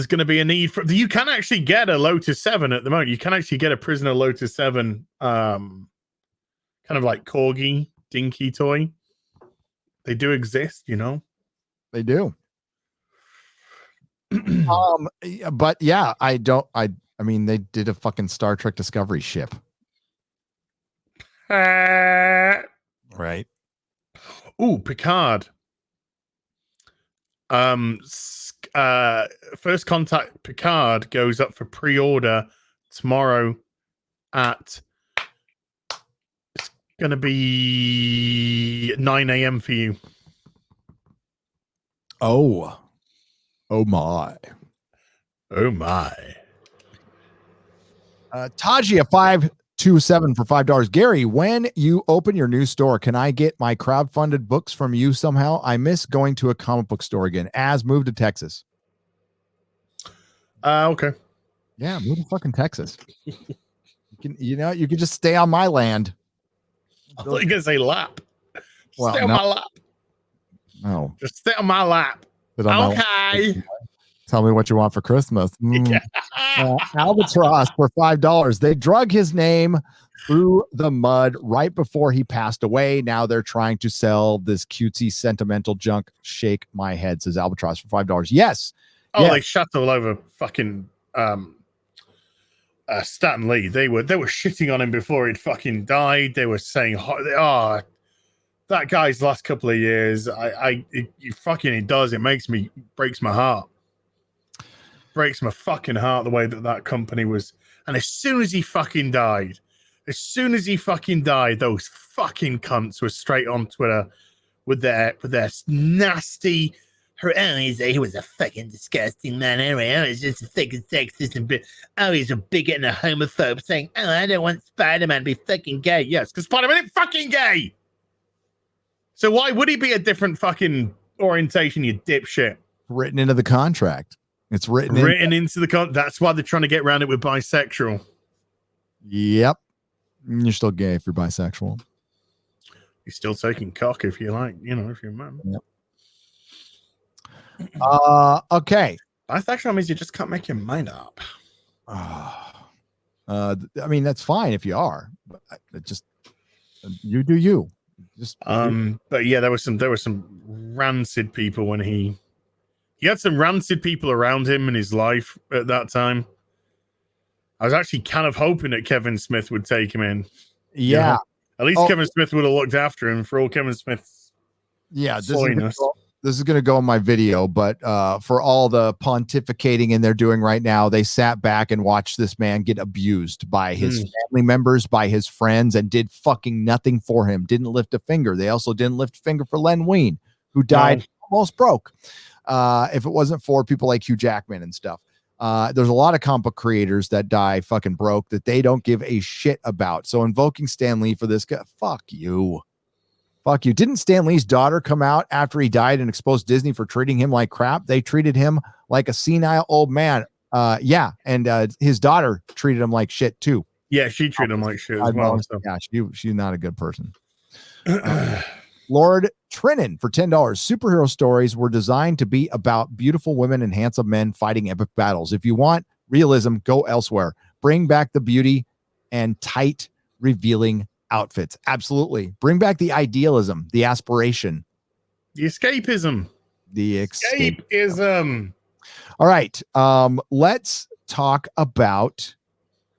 going to be a need for. You can actually get a Lotus 7 at the moment. You can actually get a Prisoner Lotus 7, kind of like corgi dinky toy. They do exist, you know. They do. But yeah, I mean, they did a fucking Star Trek Discovery ship. Right. Ooh, Picard. First Contact Picard goes up for pre-order tomorrow at, it's going to be 9 a.m. for you. Oh my. Tajia 527 for $5. Gary, when you open your new store, can I get my crowdfunded books from you somehow? I miss going to a comic book store again. As moved to Texas. Okay. Yeah, move to fucking Texas. You can just stay on my land. I thought you were gonna say lap. Stay on my lap. No. Just stay on my lap. Okay. Tell me what you want for Christmas. Albatross for $5. They drug his name through the mud right before he passed away. Now they're trying to sell this cutesy sentimental junk. Shake my head, says Albatross for $5. Yes. Oh, yes. They shut all over fucking Stan Lee. They were shitting on him before he'd fucking died. They were saying, "Oh, that guy's last couple of years, it does. It breaks my heart. Breaks my fucking heart the way that company was." And as soon as he fucking died, those fucking cunts were straight on Twitter with their nasty. He was a fucking disgusting man. Anyway, he's just a fucking sexist and he's a bigot and a homophobe, saying, "Oh, I don't want Spider-Man to be fucking gay." Yes, because Spider-Man ain't fucking gay. So why would he be a different fucking orientation, you dipshit? Written into the contract. It's written into the contract. That's why they're trying to get around it with bisexual. Yep. You're still gay if you're bisexual. You're still taking cock if you like, if you're a man. Yep. Okay. Bisexual means you just can't make your mind up. I mean, that's fine if you are, but just you do you. But yeah, there were some rancid people when he had some rancid people around him in his life at that time. I was actually kind of hoping that Kevin Smith would take him in. Yeah. At least Kevin Smith would have looked after him for all Kevin Smith's this is going to go in my video, but for all the pontificating and they're doing right now, they sat back and watched this man get abused by his family members, by his friends, and did fucking nothing for him. Didn't lift a finger. They also didn't lift a finger for Len Wein, who died almost broke. If it wasn't for people like Hugh Jackman and stuff. There's a lot of comic book creators that die fucking broke that they don't give a shit about. So invoking Stan Lee for this guy, fuck you. Fuck you. Didn't Stan Lee's daughter come out after he died and expose Disney for treating him like crap? They treated him like a senile old man. Yeah. And his daughter treated him like shit too. Yeah, she treated him like shit as well. So. Yeah, she's not a good person. Lord Trinan for $10. Superhero stories were designed to be about beautiful women and handsome men fighting epic battles. If you want realism, go elsewhere. Bring back the beauty and tight, revealing outfits. Absolutely. Bring back the idealism, the aspiration, the escapism. Escapism. All right. Let's talk about.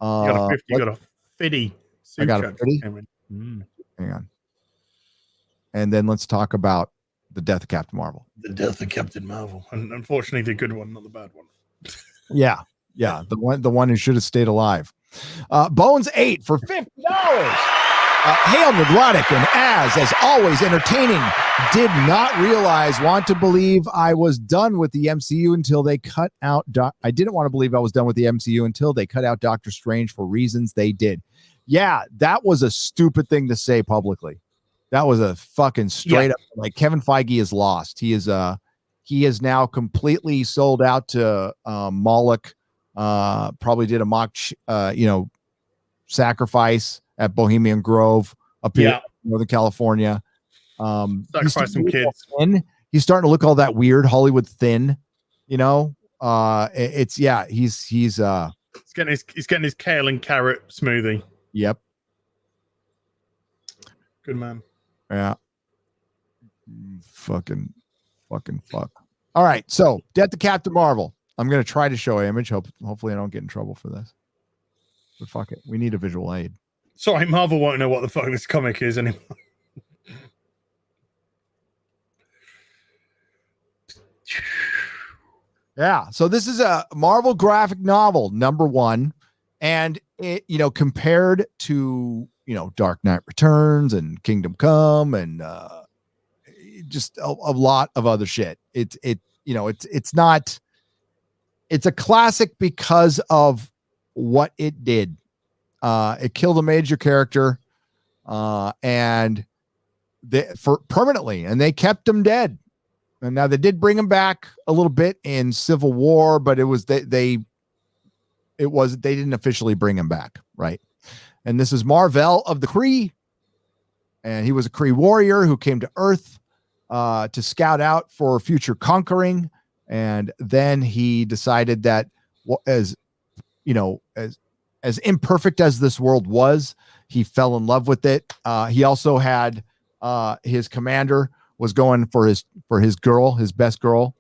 You got a fitty. I got a fitty. Hang on. And then let's talk about the death of Captain Marvel. The death of Captain Marvel. And unfortunately, the good one, not the bad one. Yeah. The one who should have stayed alive. Bones 8 for $50. Hail Nerdrotic and as always, entertaining. Did not want to believe I was done with the MCU until they cut out. I didn't want to believe I was done with the MCU until they cut out Doctor Strange for reasons they did. Yeah, that was a stupid thing to say publicly. That was a fucking straight up, like, Kevin Feige is lost. He is now completely sold out to Moloch. Probably did a mock, sacrifice at Bohemian Grove up here in Northern California. Sacrifice some kids. He's starting to look all that weird Hollywood thin, he's getting his kale and carrot smoothie. Yep. Good man. Yeah. Fucking fuck. All right. So Death of Captain Marvel. I'm going to try to show an image. Hopefully I don't get in trouble for this. But fuck it. We need a visual aid. Sorry, Marvel won't know what the fuck this comic is anymore. Yeah. So this is a Marvel graphic novel, #1. And it, compared to, Dark Knight Returns and Kingdom Come and just a lot of other shit. It's a classic because of what it did. It killed a major character and for permanently, and they kept him dead. And now they did bring him back a little bit in Civil War, but it was they didn't officially bring him back, right? And this is Mar-Vell of the Kree, and he was a Kree warrior who came to Earth to scout out for future conquering, and then he decided that as imperfect as this world was, he fell in love with it. He also had his commander was going for his girl, his best girl.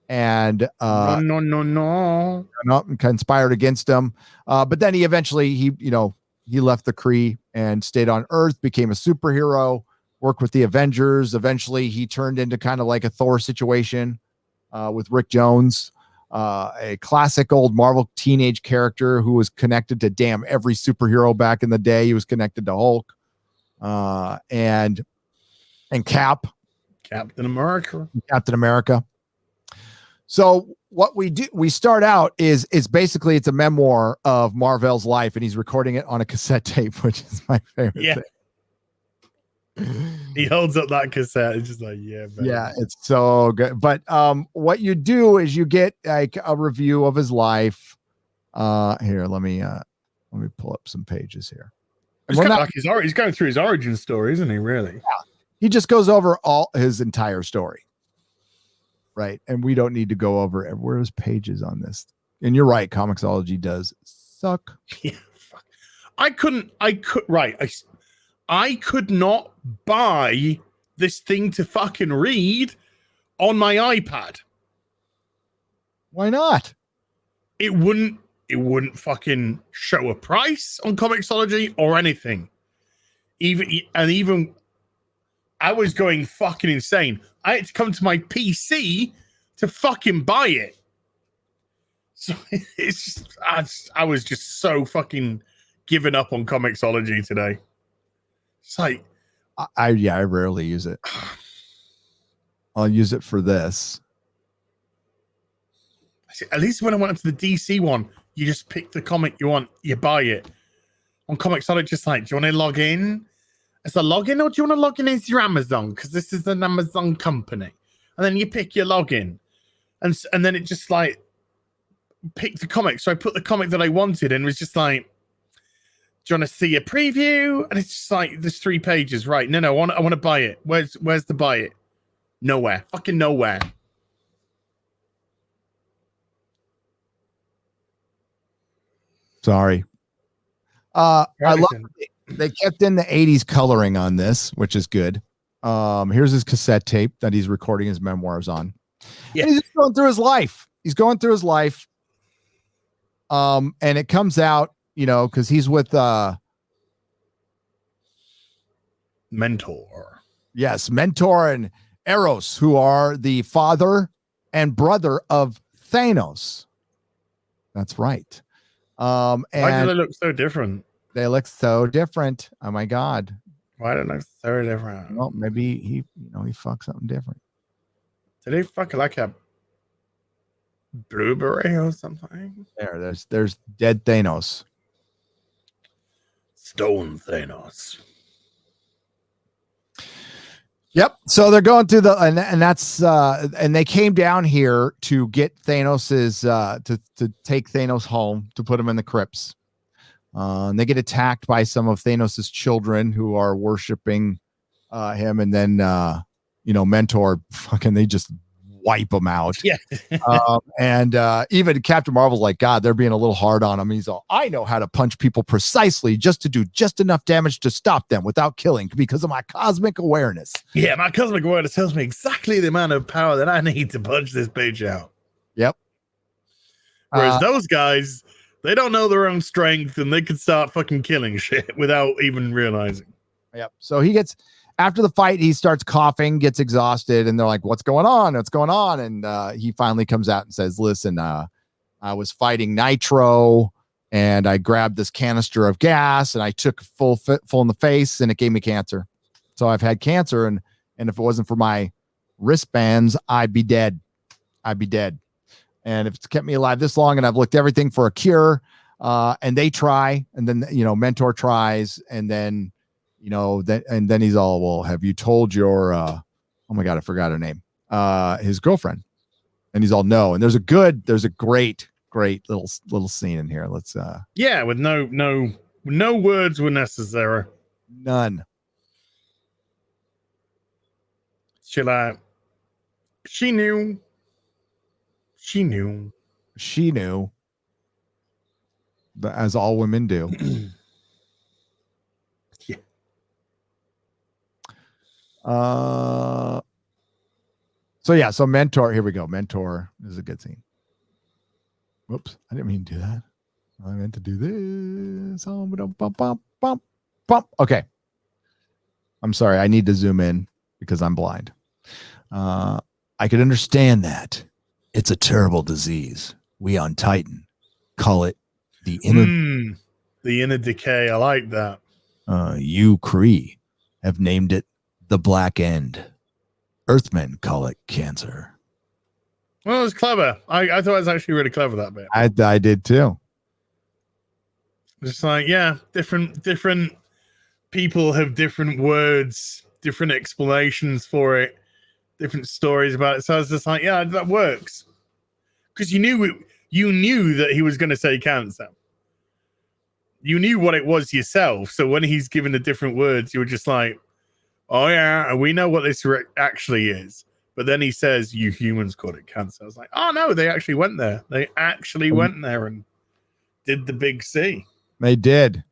And no, conspired against him. But then he eventually he left the Kree and stayed on Earth, became a superhero, worked with the Avengers. Eventually he turned into kind of like a Thor situation with Rick Jones, a classic old Marvel teenage character who was connected to every superhero back in the day. He was connected to Hulk and Captain America. So what we start out is basically it's a memoir of Mar-Vell's life, and he's recording it on a cassette tape, which is my favorite thing. He holds up that cassette. It's just like, yeah, baby. Yeah, it's so good. But what you do is you get like a review of his life. Here, let me pull up some pages here. He's going through his origin story, isn't he? Really? Yeah. He just goes over all his entire story. Right. And we don't need to go over where's pages on this. And you're right. Comixology does suck. Yeah. Fuck. I could not buy this thing to fucking read on my iPad. Why not? It wouldn't fucking show a price on Comixology or anything. Even I was going fucking insane. I had to come to my PC to fucking buy it. So it's just, I was just so fucking giving up on Comixology today. It's like, I rarely use it. I'll use it for this. At least when I went to the DC one, you just pick the comic you want, you buy it. On Comixology, just like, do you want to log in as a login, or do you want to log in as your Amazon? Because this is an Amazon company, and then you pick your login, and then it just like pick the comic. So I put the comic that I wanted, and it was just like, do you want to see a preview? And it's just like, there's 3 pages, right? No, I want to buy it. Where's the buy it? Nowhere, fucking nowhere. Sorry. I love they kept in the 80s coloring on this, which is good. Here's his cassette tape that he's recording his memoirs on. Yeah. And he's just going through his life. And it comes out, because he's with Mentor. Yes, Mentor and Eros, who are the father and brother of Thanos. That's right. Why do And they look so different? they look so different. Oh my God. Why do they look so different? Well, maybe he fucked something different. Did he fuck like a blueberry or something? There's dead Thanos. Stone Thanos. Yep. So they're going through and that's and they came down here to get Thanos's to take Thanos home, to put him in the crypts. And they get attacked by some of Thanos's children who are worshiping him, and then Mentor they just wipe him out. Yeah. And even Captain Marvel's like, God, they're being a little hard on him. He's all, I know how to punch people precisely just to do just enough damage to stop them without killing, because of my cosmic awareness. Yeah, my cosmic awareness tells me exactly the amount of power that I need to punch this bitch out. Yep. Whereas those guys, they don't know their own strength, and they can start fucking killing shit without even realizing. Yep. So he gets, after the fight, he starts coughing, gets exhausted, and they're like, what's going on? What's going on? And he finally comes out and says, listen, I was fighting Nitro, and I grabbed this canister of gas, and I took full in the face, and it gave me cancer. So I've had cancer, and if it wasn't for my wristbands, I'd be dead. And if it's kept me alive this long, and I've looked everything for a cure, and they try, and then, Mentor tries, and then, then he's all, well, have you told your, oh my God, I forgot her name, his girlfriend? And he's all, no. And there's a great little scene in here. Let's, yeah, with no words were necessary. None. She knew. But as all women do. Yeah. So Mentor, here we go. Mentor, this is a good scene. Whoops, I didn't mean to do that. I meant to do this. Okay. I'm sorry, I need to zoom in because I'm blind. I could understand that. It's a terrible disease. We on Titan call it the inner decay. I like that. You Kree have named it the Black End. Earthmen call it cancer. Well, it was clever. I thought it was actually really clever, that bit. I did too. Just like, yeah, different people have different words, different explanations for it, different stories about it. So I was just like, yeah, that works. Because you knew that he was going to say cancer. You knew what it was yourself. So when he's given the different words, you were just like, oh yeah, we know what this actually is. But then he says, you humans call it cancer. I was like, oh no, they actually went there. They actually went there and did the big C. They did.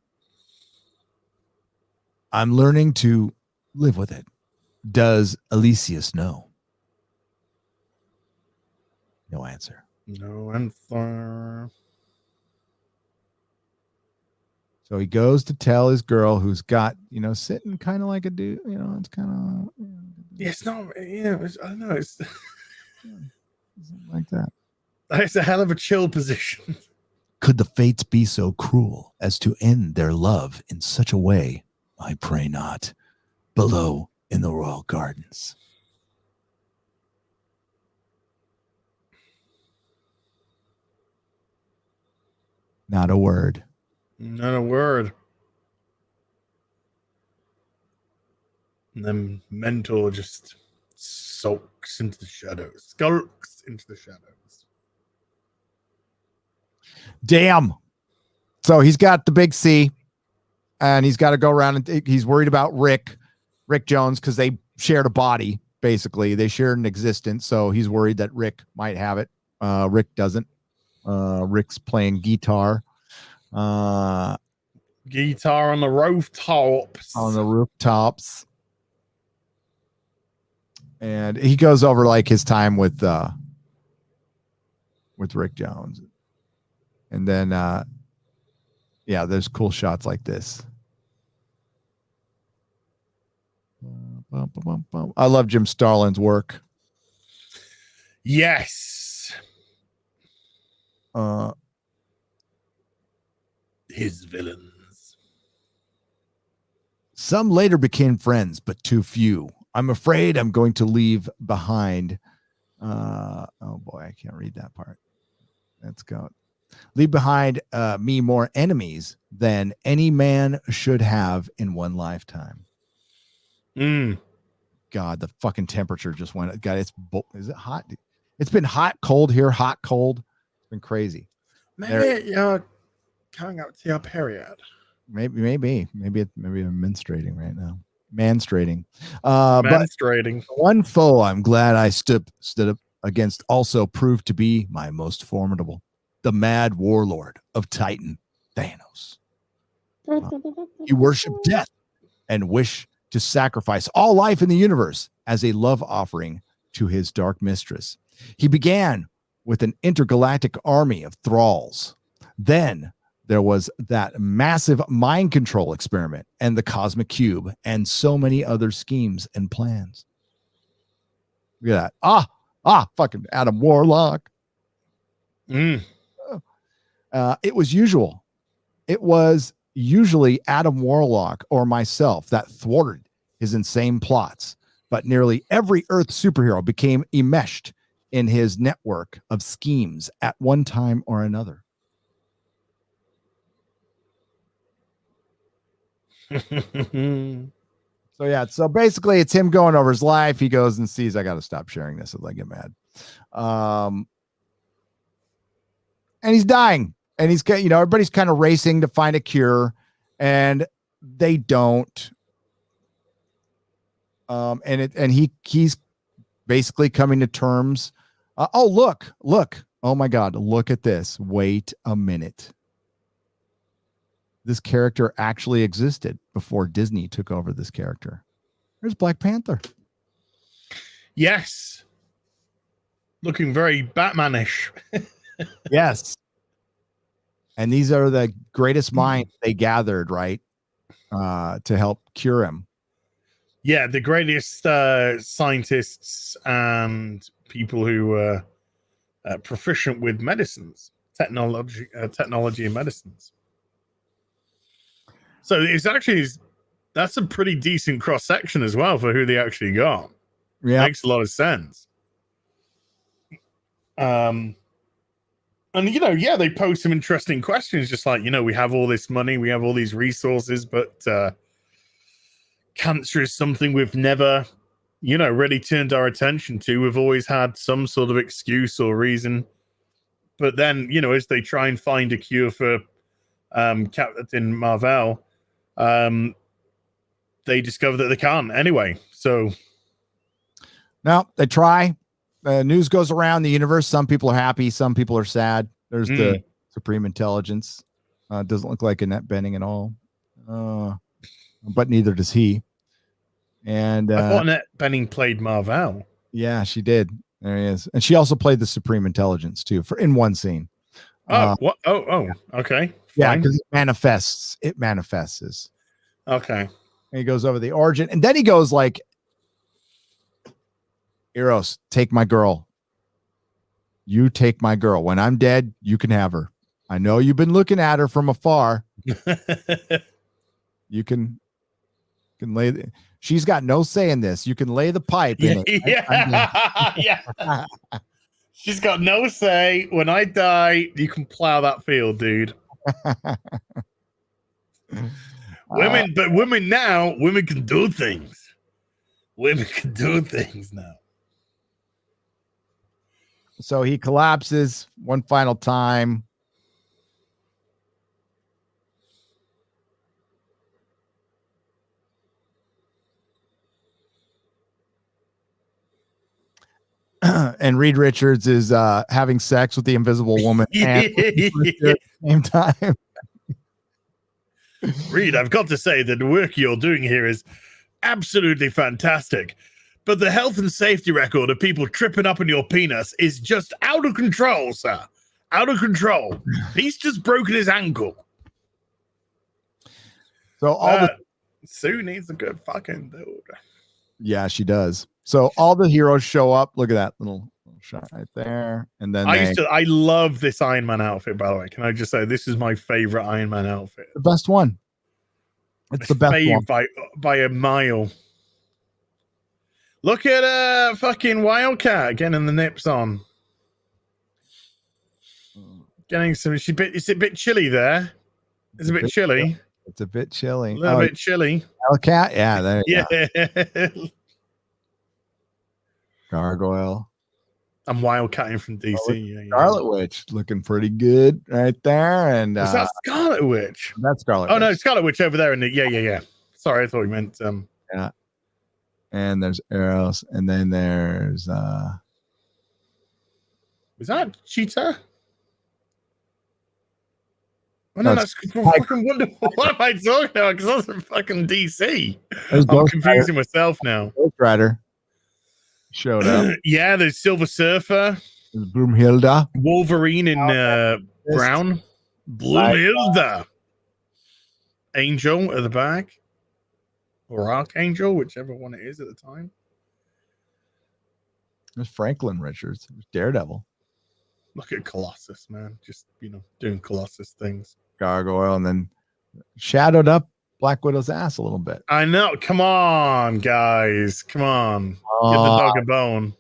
I'm learning to live with it. Does Elysius know? No answer. No answer. So he goes to tell his girl, who's got, sitting kind of like a dude, it's kind of. Yeah, it's not, I don't know. It's like that. It's a hell of a chill position. Could the fates be so cruel as to end their love in such a way? I pray not. Below in the royal gardens. Not a word. Not a word. And then Mentor just sulks into the shadows. Skulks into the shadows. Damn. So he's got the big C, and he's got to go around, and he's worried about Rick Jones, because they shared a body. Basically, they shared an existence. So he's worried that Rick might have it. Rick doesn't. Rick's playing guitar. Guitar on the rooftops. On the rooftops. And he goes over like his time with Rick Jones. And then yeah, there's cool shots like this. I love Jim Starlin's work. Yes. His villains. Some later became friends, but too few. I'm afraid I'm going to leave behind. Oh boy, I can't read that part. Let's go. Leave behind me more enemies than any man should have in one lifetime. God, the fucking temperature just went. God, is it hot? It's been hot, cold here. Hot, cold. It's been crazy. Maybe you're coming up to your period. Maybe I'm menstruating right now. Manstrating. Manstrating. But one foe I'm glad I stood up against also proved to be my most formidable. The mad warlord of Titan, Thanos. He worshiped death and wished to sacrifice all life in the universe as a love offering to his dark mistress. He began with an intergalactic army of thralls. Then there was that massive mind control experiment and the cosmic cube and so many other schemes and plans. Look at that. Fucking Adam Warlock. It was usually Adam Warlock or myself that thwarted his insane plots, but nearly every Earth superhero became enmeshed in his network of schemes at one time or another. So basically it's him going over his life. He goes and sees, I got to stop sharing this if I get mad. And he's dying, and he's, everybody's kind of racing to find a cure, and they don't. He's basically coming to terms. Look. Oh my God. Look at this. Wait a minute. This character actually existed before Disney took over this character. There's Black Panther. Yes. Looking very Batman-ish. Yes. And these are the greatest minds they gathered, right? To help cure him. Yeah, the greatest scientists and people who are proficient with medicines, technology and medicines. So it's actually, that's a pretty decent cross section as well for who they actually got. Yeah, makes a lot of sense. And they pose some interesting questions, just like, we have all this money, we have all these resources, but cancer is something we've never, really turned our attention to. We've always had some sort of excuse or reason. But then, as they try and find a cure for Captain Marvel, they discover that they can't anyway. So now they try. News goes around the universe. Some people are happy, some people are sad. There's the Supreme Intelligence. Doesn't look like Annette Bening at all, but neither does he. And I thought Annette Bening played Marvel. Yeah, she did. There he is, and she also played the Supreme Intelligence too, in one scene. What? Okay. Yeah, because it manifests. Okay. And he goes over the origin, and then he goes like, Eros, take my girl. You take my girl. When I'm dead, you can have her. I know you've been looking at her from afar. You can lay. She's got no say in this. You can lay the pipe in it. Yeah. She's got no say. When I die, you can plow that field, dude. Women can do things. Women can do things now. So he collapses one final time. And Reed Richards is having sex with the Invisible Woman and at the same time. Reed, I've got to say that the work you're doing here is absolutely fantastic. But the health and safety record of people tripping up on your penis is just out of control, sir. Out of control. He's just broken his ankle. So Sue needs a good fucking dude. Yeah, she does. So all the heroes show up. Look at that little shot right there. And then I love this Iron Man outfit, by the way. Can I just say this is my favorite Iron Man outfit? The best one. It's the best one by a mile. Look at fucking Wildcat getting the nips on. Getting some. It's a bit chilly there. It's a bit chilly. It's a bit chilly. A little bit chilly. Wildcat, yeah, there you go. Gargoyle. I'm wildcatting from DC. Scarlet Witch looking pretty good right there. And is that Scarlet Witch? That's Scarlet. Oh no, Scarlet Witch over there in the yeah. Sorry, I thought you meant yeah. And there's Eros, and then there's is that Cheetah? Oh, no, that's fucking Wonder. What am I talking about? Because that's fucking DC. I'm confusing myself now. Ghost Rider showed up. Yeah, there's Silver Surfer. There's Broomhilda. Wolverine in brown. Broomhilda. Angel at the back. Or Archangel, whichever one it is at the time. There's Franklin Richards. Daredevil. Look at Colossus, man. Just, doing Colossus things. Gargoyle, and then shadowed up Black Widow's ass a little bit. I know. Come on, guys. Come on. Give the dog a bone.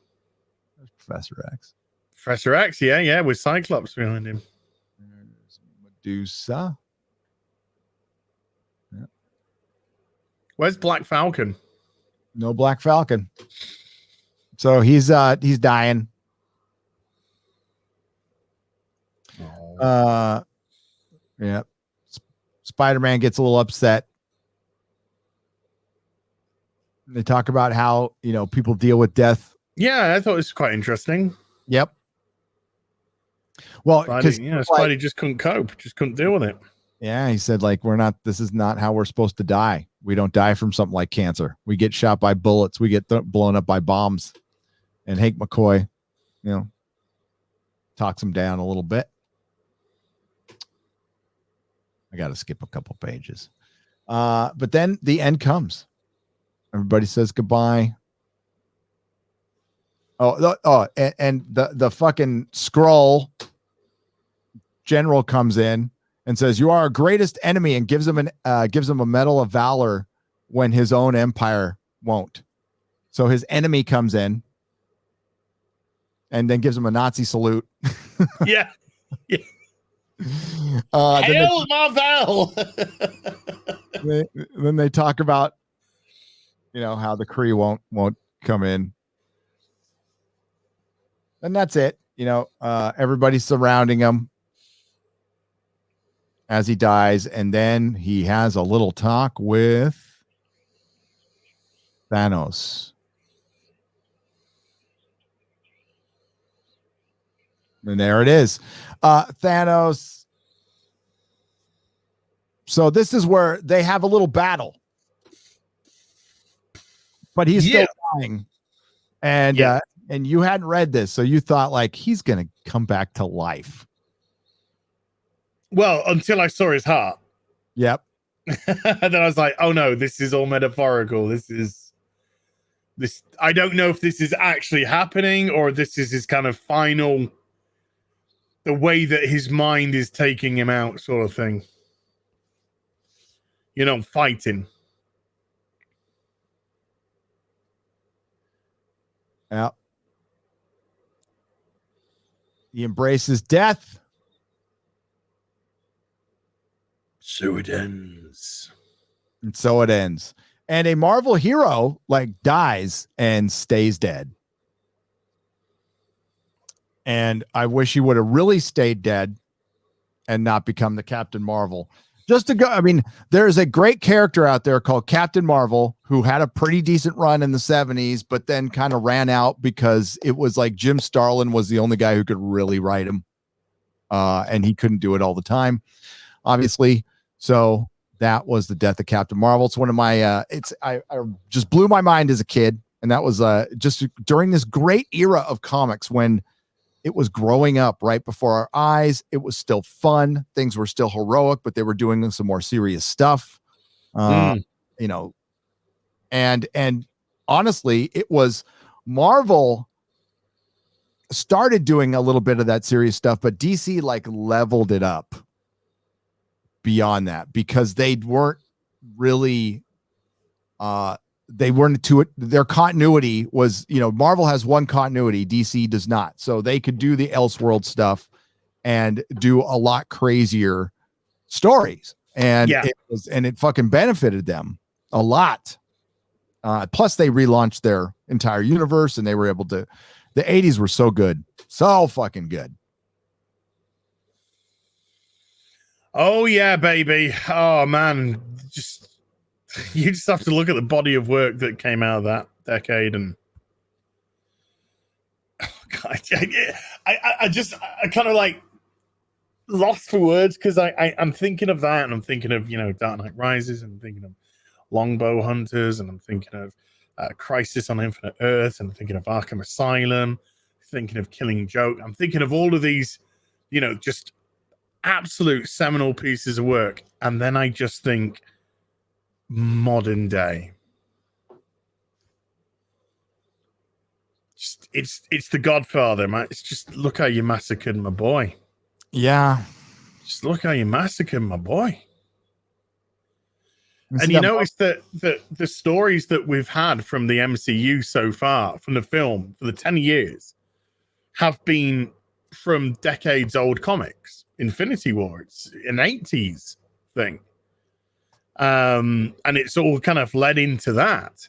There's Professor X. Professor X, yeah, with Cyclops behind him. There's Medusa. Yeah. Where's Black Falcon? No Black Falcon. So he's dying. Oh. Yeah. Spider-Man gets a little upset. They talk about how, people deal with death. Yeah, I thought it was quite interesting. Yep. Well, because Spidey just couldn't cope, just couldn't deal with it. Yeah, he said, this is not how we're supposed to die. We don't die from something like cancer. We get shot by bullets. We get blown up by bombs. And Hank McCoy, talks him down a little bit. I got to skip a couple pages. But then the end comes. Everybody says goodbye. And the fucking Skrull general comes in and says, "You are our greatest enemy," and gives him a Medal of Valor when his own empire won't. So his enemy comes in and then gives him a Nazi salute. Yeah. Hail Marvel! Then they talk about, how the Kree won't come in, and that's it. Everybody's surrounding him as he dies, and then he has a little talk with Thanos. And there it is. Thanos. So this is where they have a little battle. But he's still dying. And you hadn't read this, so you thought he's gonna come back to life. Well, until I saw his heart. Yep. And then I was like, oh no, this is all metaphorical. This. I don't know if this is actually happening or this is his kind of final, the way that his mind is taking him out, sort of thing. Fighting. Yeah. He embraces death. So it ends. And so it ends. And a Marvel hero like dies and stays dead. And I wish he would have really stayed dead and not become the Captain Marvel. Just to go, I mean, there's a great character out there called Captain Marvel who had a pretty decent run in the 70s, but then kind of ran out because it was like Jim Starlin was the only guy who could really write him. And he couldn't do it all the time, obviously. So that was the death of Captain Marvel. It's one of my, I just blew my mind as a kid. And that was just during this great era of comics when it was growing up right before our eyes. It was still fun. Things were still heroic, but they were doing some more serious stuff. You know, and honestly, it was Marvel started doing a little bit of that serious stuff, but DC like leveled it up beyond that because they weren't really they weren't to it. Their continuity was, you know, Marvel has one continuity, DC does not. So they could do the Elseworld stuff and do a lot crazier stories. And it fucking benefited them a lot. Plus they relaunched their entire universe and they were able to, the 80s were so good. So fucking good. Oh yeah, baby. Oh man. You just have to look at the body of work that came out of that decade, and oh God, I kind of like lost for words because I'm thinking of that, and I'm thinking of, you know, Dark Knight Rises, and I'm thinking of Longbow Hunters, and I'm thinking of Crisis on Infinite Earth, and I'm thinking of Arkham Asylum, thinking of Killing Joke. I'm thinking of all of these, you know, just absolute seminal pieces of work, and then I just think modern day. Just it's the Godfather, man. It's just look how you massacred my boy. Yeah. Just look how you massacred my boy. And you notice that the stories that we've had from the MCU so far, from the film, for the 10 years, have been from decades old comics. Infinity War, it's an 80s thing. And it's all kind of led into that.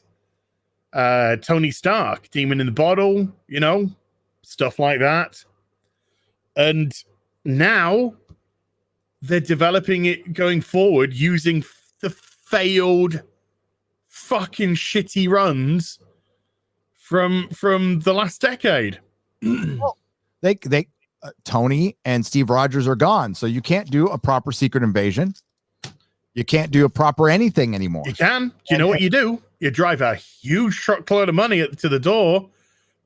Tony Stark, Demon in the Bottle, you know, stuff like that. And now they're developing it going forward using the failed fucking shitty runs from the last decade. Well, they Tony and Steve Rogers are gone, so you can't do a proper Secret Invasion. You can't do a proper anything anymore. You can. You know what you do? You drive a huge truckload of money to the door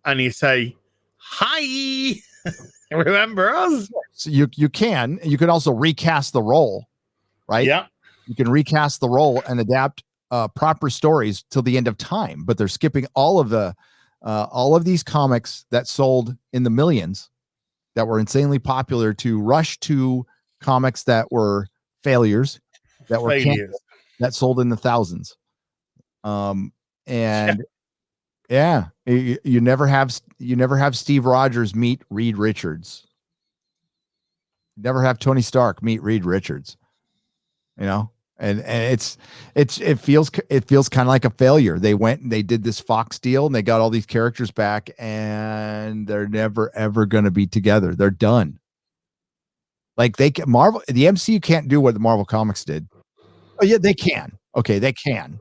and you say, hi, remember us? So you could also recast the role, right? Yeah. You can recast the role and adapt proper stories till the end of time, but they're skipping all of these comics that sold in the millions that were insanely popular to rush to comics that were failures. That were that sold in the thousands. And you never have Steve Rogers meet Reed Richards. Never have Tony Stark meet Reed Richards. You know, and it feels kind of like a failure. They went and they did this Fox deal and they got all these characters back and they're never ever going to be together. They're done. Like the MCU can't do what the Marvel Comics did. Oh yeah, they can. Okay, they can.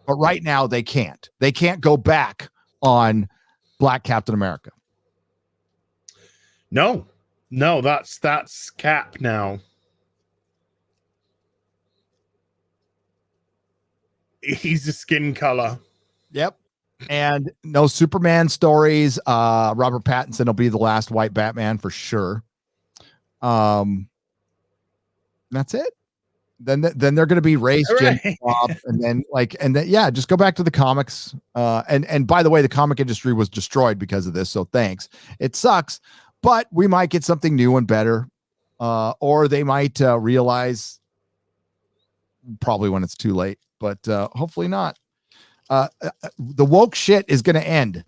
But right now they can't. They can't go back on Black Captain America. No, that's Cap now. He's a skin color. Yep. And no Superman stories. Robert Pattinson will be the last white Batman for sure. That's it. Then they're going to be race, Jim, and then just go back to the comics. And by the way, the comic industry was destroyed because of this. So thanks. It sucks, but we might get something new and better, or they might realize probably when it's too late, but hopefully not. The woke shit is going to end.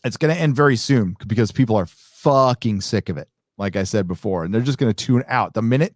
It's going to end very soon because people are fucking sick of it. Like I said before, and they're just going to tune out the minute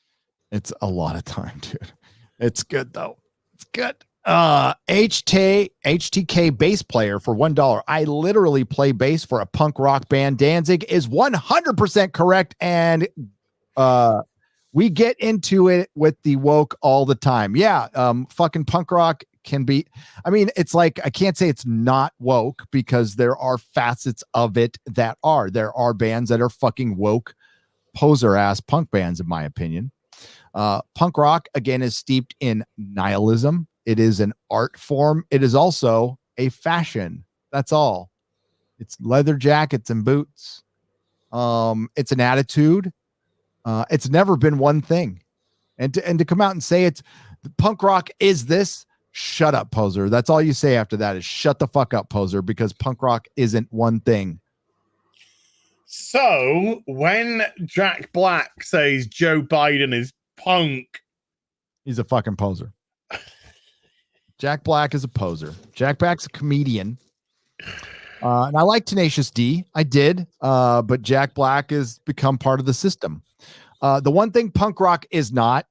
It's a lot of time, dude. It's good though. It's good. HTK bass player for $1. I literally play bass for a punk rock band. Danzig is 100% correct, and we get into it with the woke all the time. Yeah, fucking punk rock can be. I mean, it's like I can't say it's not woke because there are facets of it that are. There are bands that are fucking woke, poser ass punk bands, in my opinion. Punk rock again is steeped in nihilism. It is an art form. It is also a fashion. That's all. It's leather jackets and boots. It's an attitude. It's never been one thing. And to come out and say it's punk rock is this, shut up, poser. That's all you say after that is shut the fuck up, poser, because punk rock isn't one thing. So when Jack Black says Joe Biden is punk, he's a fucking poser. Jack Black is a poser. Jack Black's a comedian. And I like Tenacious D. I did. But Jack Black has become part of the system. The one thing punk rock is not.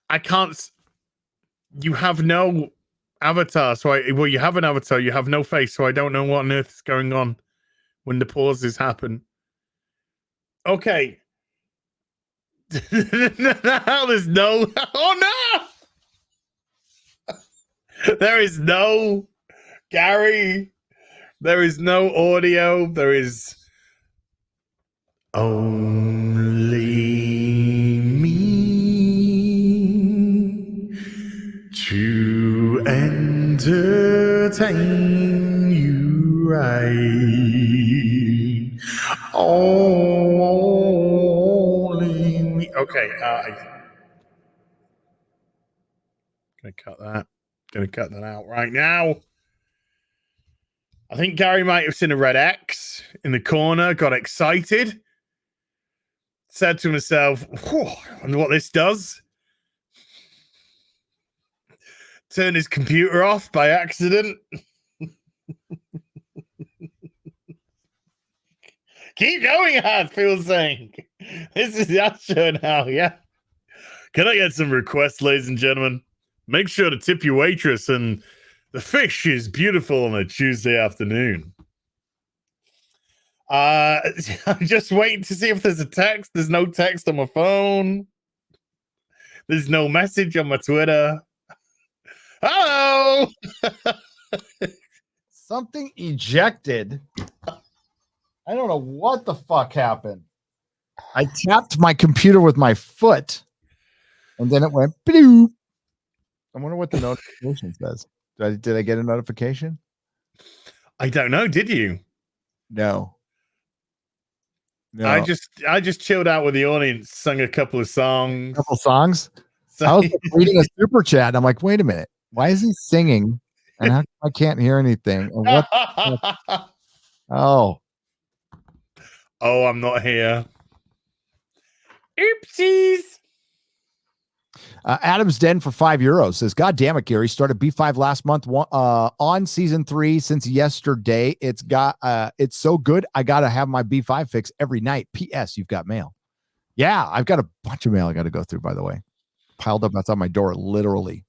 I can't. You have no avatar. So well, you have an avatar. You have no face. So I don't know what on earth is going on when the pauses happen. Okay. There's no. Oh no! There is no Gary. There is no audio. There is only me to entertain you, right? Only me. Okay. Gonna cut that. Gonna cut that out right now. I think Gary might have seen a red X in the corner, got excited, said to himself, I wonder what this does. Turned his computer off by accident. Keep going, as Phil's saying. This is the show now, yeah. Can I get some requests, ladies and gentlemen? Make sure to tip your waitress, and the fish is beautiful on a Tuesday afternoon. I'm just waiting to see if there's a text. There's no text on my phone. There's no message on my Twitter. Hello! Something ejected. I don't know what the fuck happened. I tapped my computer with my foot, and then it went bloop. I wonder what the notification says. Did I get a notification? I don't know. Did you? No. I just chilled out with the audience, sung a couple of songs. I was like reading a super chat. And I'm like, wait a minute. Why is he singing? And how come I can't hear anything? And what? Oh, I'm not here. Oopsies. Adam's Den for €5 says, God damn it, Gary. Started B5 last month on season 3 since yesterday. It's so good. I got to have my B5 fix every night. P.S. You've got mail. Yeah, I've got a bunch of mail I got to go through, by the way. Piled up outside my door, literally.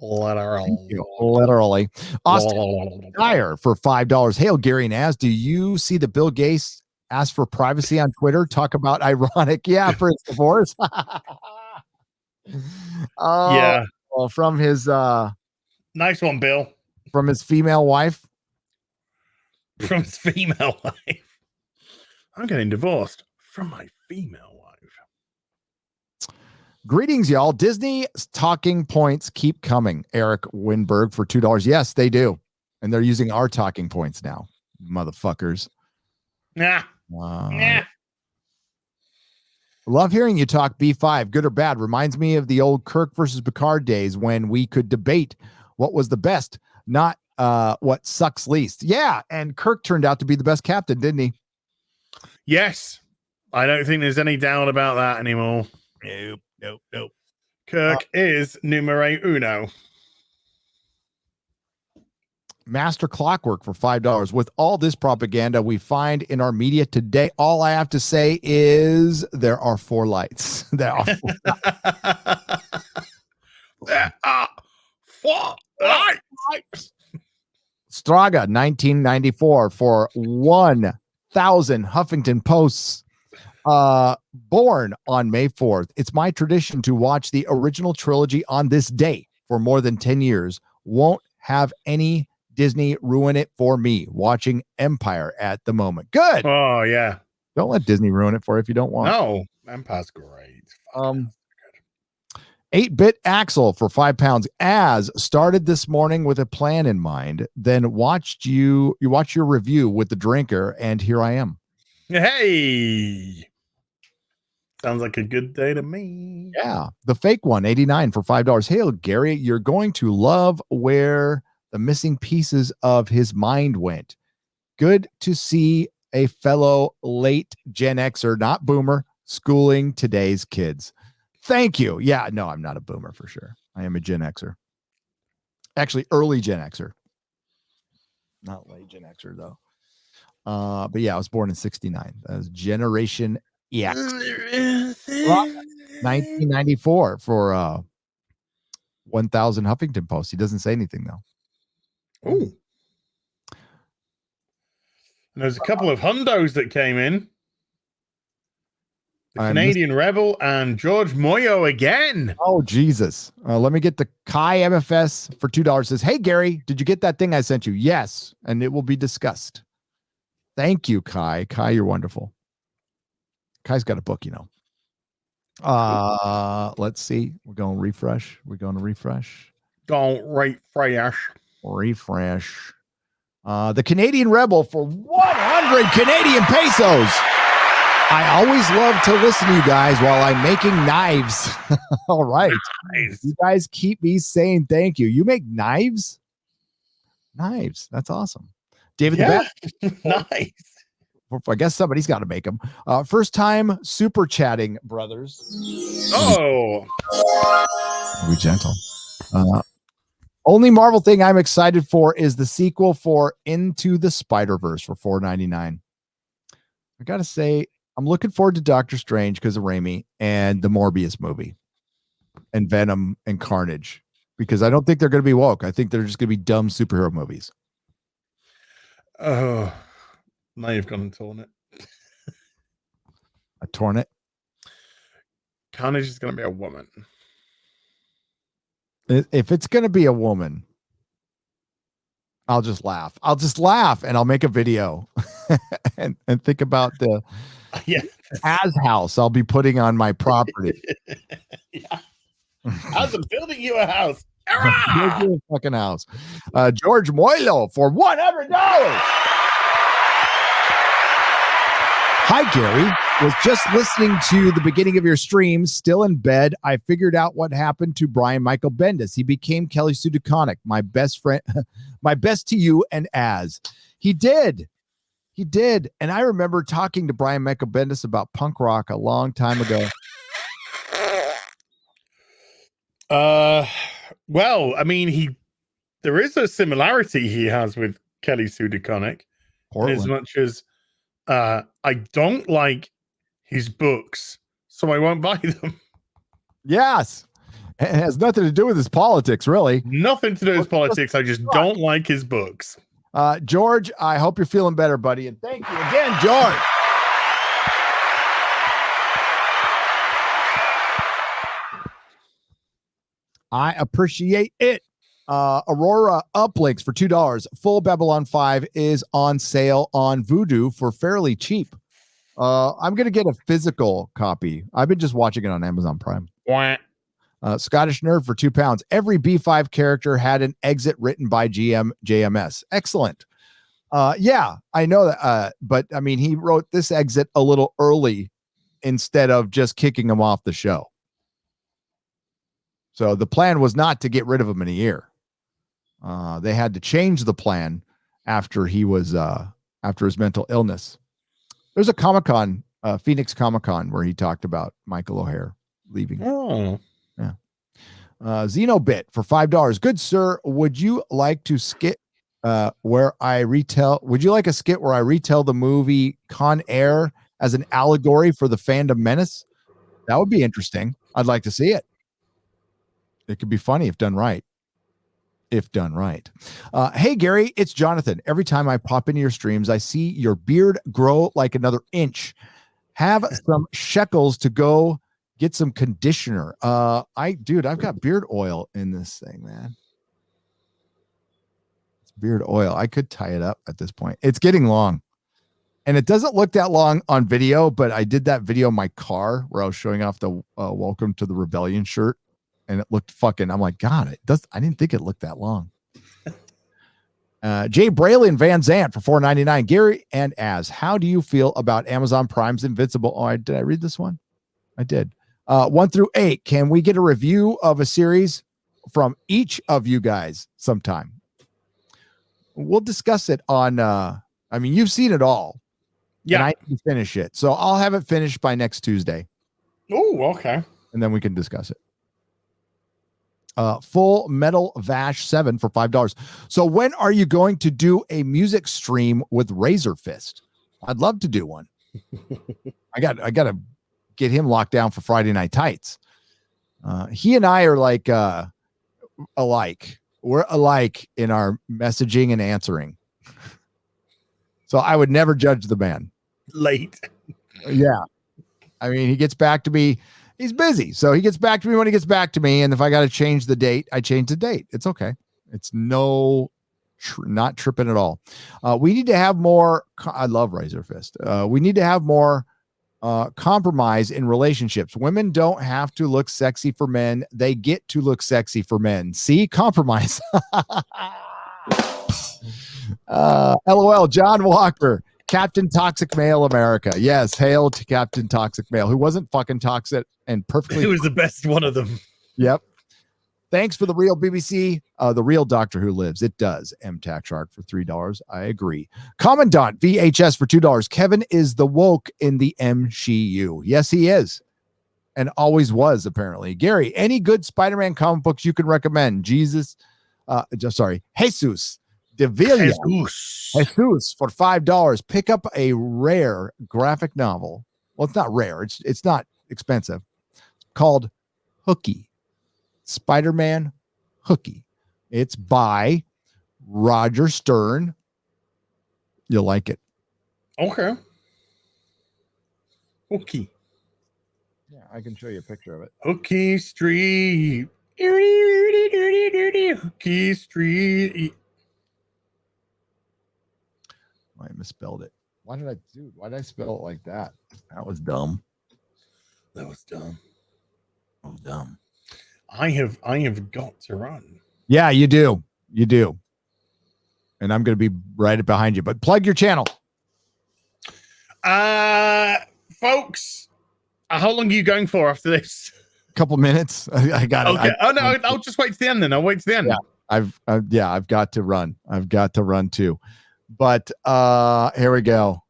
Literally. Austin Dyer for $5. Hail, Gary and Az. Do you see the Bill Gates ask for privacy on Twitter? Talk about ironic. Yeah, for his divorce. Yeah. Well, from his nice one, Bill. From his female wife. From his female wife. I'm getting divorced from my female wife. Greetings, y'all. Disney's talking points keep coming. Eric Winberg for $2. Yes, they do. And they're using our talking points now. Motherfuckers. Nah. Love hearing you talk B5, good or bad. Reminds me of the old Kirk versus Picard days when we could debate what was the best, not what sucks least. Yeah, and Kirk turned out to be the best captain, didn't he? Yes. I don't think there's any doubt about that anymore. Nope. Kirk is numero uno. Master Clockwork for $5. With all this propaganda we find in our media today, all I have to say is there are 4 lights. There are 4 There are 4 lights. Straga, 1994 for 1,000 Huffington Posts. Born on May 4th. It's my tradition to watch the original trilogy on this day for more than 10 years. Won't have any Disney ruin it for me. Watching Empire at the moment. Good. Oh, yeah. Don't let Disney ruin it for you if you don't want. No, Empire's great. 8-bit Axel for £5. As started this morning with a plan in mind, then watched you watch your review with the drinker, and here I am. Hey. Sounds like a good day to me. Yeah. The fake one, 89 for $5. Hey, Gary, you're going to love where the missing pieces of his mind went. Good to see a fellow late Gen Xer, not boomer, schooling today's kids. Thank you. Yeah, no, I'm not a boomer for sure. I am a Gen Xer. Actually, early Gen Xer. Not late Gen Xer, though. But yeah, I was born in 69. That was Generation EX. 1994 for 1,000 Huffington Posts. He doesn't say anything, though. Ooh. And there's a couple of hundos that came in. The Canadian Rebel and George Moyo again. Oh, Jesus. Let me get the Kai MFS for $2. Says, hey, Gary, did you get that thing I sent you? Yes. And it will be discussed. Thank you, Kai. Kai, you're wonderful. Kai's got a book, you know. Let's see. We're going to refresh. Don't refresh. The Canadian Rebel for 100 Canadian pesos. I always love to listen to you guys while I'm making knives. All right. Nice. You guys keep me saying thank you. You make knives? Knives. That's awesome. David the Bat. Nice. I guess somebody's got to make them. First time super chatting, brothers. Oh. Be gentle. Only Marvel thing I'm excited for is the sequel for Into the Spider-Verse for $4.99. I got to say, I'm looking forward to Doctor Strange because of Raimi and the Morbius movie and Venom and Carnage, because I don't think they're going to be woke. I think they're just going to be dumb superhero movies. Oh, now you've gone and torn it. I torn it. Carnage is going to be a woman. If it's going to be a woman, I'll just laugh. And I'll make a video and think about the as house I'll be putting on my property. Yeah. As I'm building you a house. Build you a fucking house. George Moilo for $100. Hi, Gary. Was just listening to the beginning of your stream, still in bed. I figured out what happened to Brian Michael Bendis. He became Kelly Sue DeConnick, my best friend, my best to you and as. He did. And I remember talking to Brian Michael Bendis about punk rock a long time ago. Well, I mean, there is a similarity he has with Kelly Sue DeConnick, as much as I don't like his books, so I won't buy them. Yes. It has nothing to do with his politics, really. Nothing to do with his politics. I just don't like his books. George, I hope you're feeling better, buddy. And thank you again, George. I appreciate it. Aurora uplinks for $2. Full Babylon 5 is on sale on Vudu for fairly cheap. I'm going to get a physical copy. I've been just watching it on Amazon Prime. Scottish Nerd for £2. Every B5 character had an exit written by JMS. Excellent. Yeah, I know that. But I mean, he wrote this exit a little early instead of just kicking him off the show. So the plan was not to get rid of him in a year. They had to change the plan after he was after his mental illness. There's a Comic-Con, Phoenix Comic-Con, where he talked about Michael O'Hare leaving. Oh, yeah. Xenobit for $5. Good sir, would you like to skip where I retell. Would you like a skit where I retell the movie Con Air as an allegory for the fandom menace? That would be interesting. I'd like to see it. It could be funny if done right. If done right. Hey, Gary, it's Jonathan. Every time I pop into your streams, I see your beard grow like another inch. Have some shekels to go get some conditioner. I've got beard oil in this thing, man. It's beard oil. I could tie it up at this point. It's getting long. And it doesn't look that long on video, but I did that video in my car where I was showing off the Welcome to the Rebellion shirt. And it looked fucking, I'm like, God, I didn't think it looked that long. Jay Braley and Van Zant for $4.99. Gary and Az, how do you feel about Amazon Prime's Invincible? Oh, did I read this one? I did. 1 through 8. Can we get a review of a series from each of you guys sometime? We'll discuss it on, you've seen it all. Yeah. And I can finish it. So I'll have it finished by next Tuesday. Oh, okay. And then we can discuss it. Full Metal Vash 7 for $5. So when are you going to do a music stream with Razor Fist? I'd love to do one. I got to get him locked down for Friday Night Tights. He and I are like alike. We're alike in our messaging and answering. So I would never judge the man. Late. Yeah. I mean, he gets back to me. He's busy. So he gets back to me when he gets back to me. And if I got to change the date, I change the date. It's okay. It's not tripping at all. We need to have more. I love Razor Fist. We need to have more compromise in relationships. Women don't have to look sexy for men. They get to look sexy for men. See, compromise. LOL, John Walker. Captain Toxic Male America. Yes, hail to Captain Toxic Male, who wasn't fucking toxic and perfectly. He was the best one of them. Yep. Thanks for the real BBC. The real Doctor Who lives. It does. MTAC Shark for $3. I agree. Commandant VHS for $2. Kevin is the woke in the MCU. Yes, he is. And always was, apparently. Gary, any good Spider-Man comic books you can recommend? Jesus Devilla. Jesus for $5. Pick up a rare graphic novel. Well, it's not rare. It's not expensive. It's called Hooky. Spider-Man Hooky. It's by Roger Stern. You'll like it. Okay. Hooky. Yeah, I can show you a picture of it. Hooky Street. Hooky Street. I misspelled it. Why did I spell it like that? That was dumb. That was dumb. That was dumb. I have got to run. Yeah, you do. You do. And I'm going to be right behind you, but plug your channel. Folks, how long are you going for after this? A couple minutes. I got it. Okay. I'll just wait to the end then. I'll wait to the end. Yeah, I've got to run. I've got to run too. But here we go.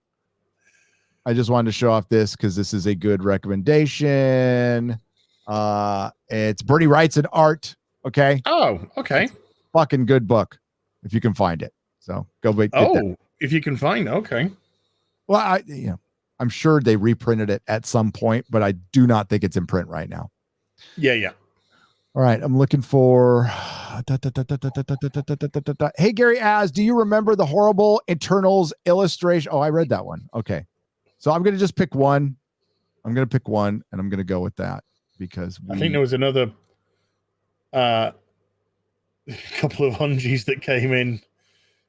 I just wanted to show off this because this is a good recommendation. It's Bernie Writes and Art. Okay. Oh, okay. Fucking good book if you can find it. So go get that. If you can find it. Okay. Well, I'm sure they reprinted it at some point, but I do not think it's in print right now. Yeah. All right, I'm looking for. Hey, Gary Az, do you remember the horrible Eternals illustration? Oh, I read that one. Okay, so I'm going to just pick one. I'm going to pick one, and I'm going to go with that because I think there was another couple of ungies that came in.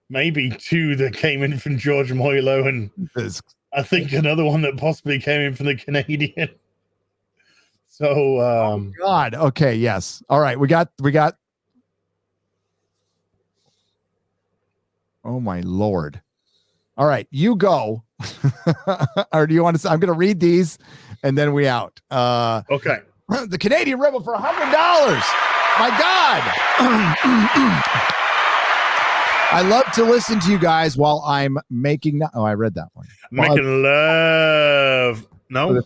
Maybe two that came in from George Moylo, and I think another one that possibly came in from the Canadian. So, oh God. Okay. Yes. All right. We got. Oh my Lord. All right. You go. Or do you want to? I'm going to read these and then we out. Okay. The Canadian Rebel for $100. My God. I love to listen to you guys while I'm making. Oh, I read that one. Making love. No.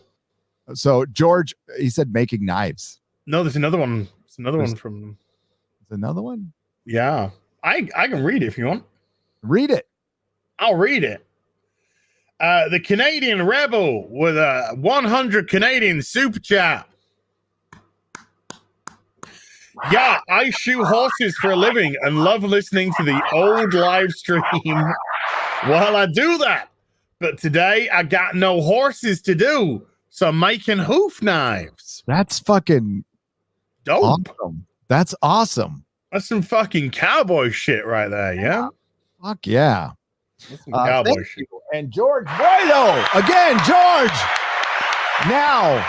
So George, he said making knives. No, there's another one. There's another one from. There's another one. Yeah, I can read it if you want. Read it. I'll read it. The Canadian Rebel with a 100 Canadian super chat. Yeah, I shoot horses for a living and love listening to the old live stream while I do that. But today I got no horses to do, so I'm making hoof knives. That's fucking dope. Awesome. That's awesome. That's some fucking cowboy shit right there, yeah? Fuck yeah. That's some cowboy shit. And George Boydo, again, George. Now,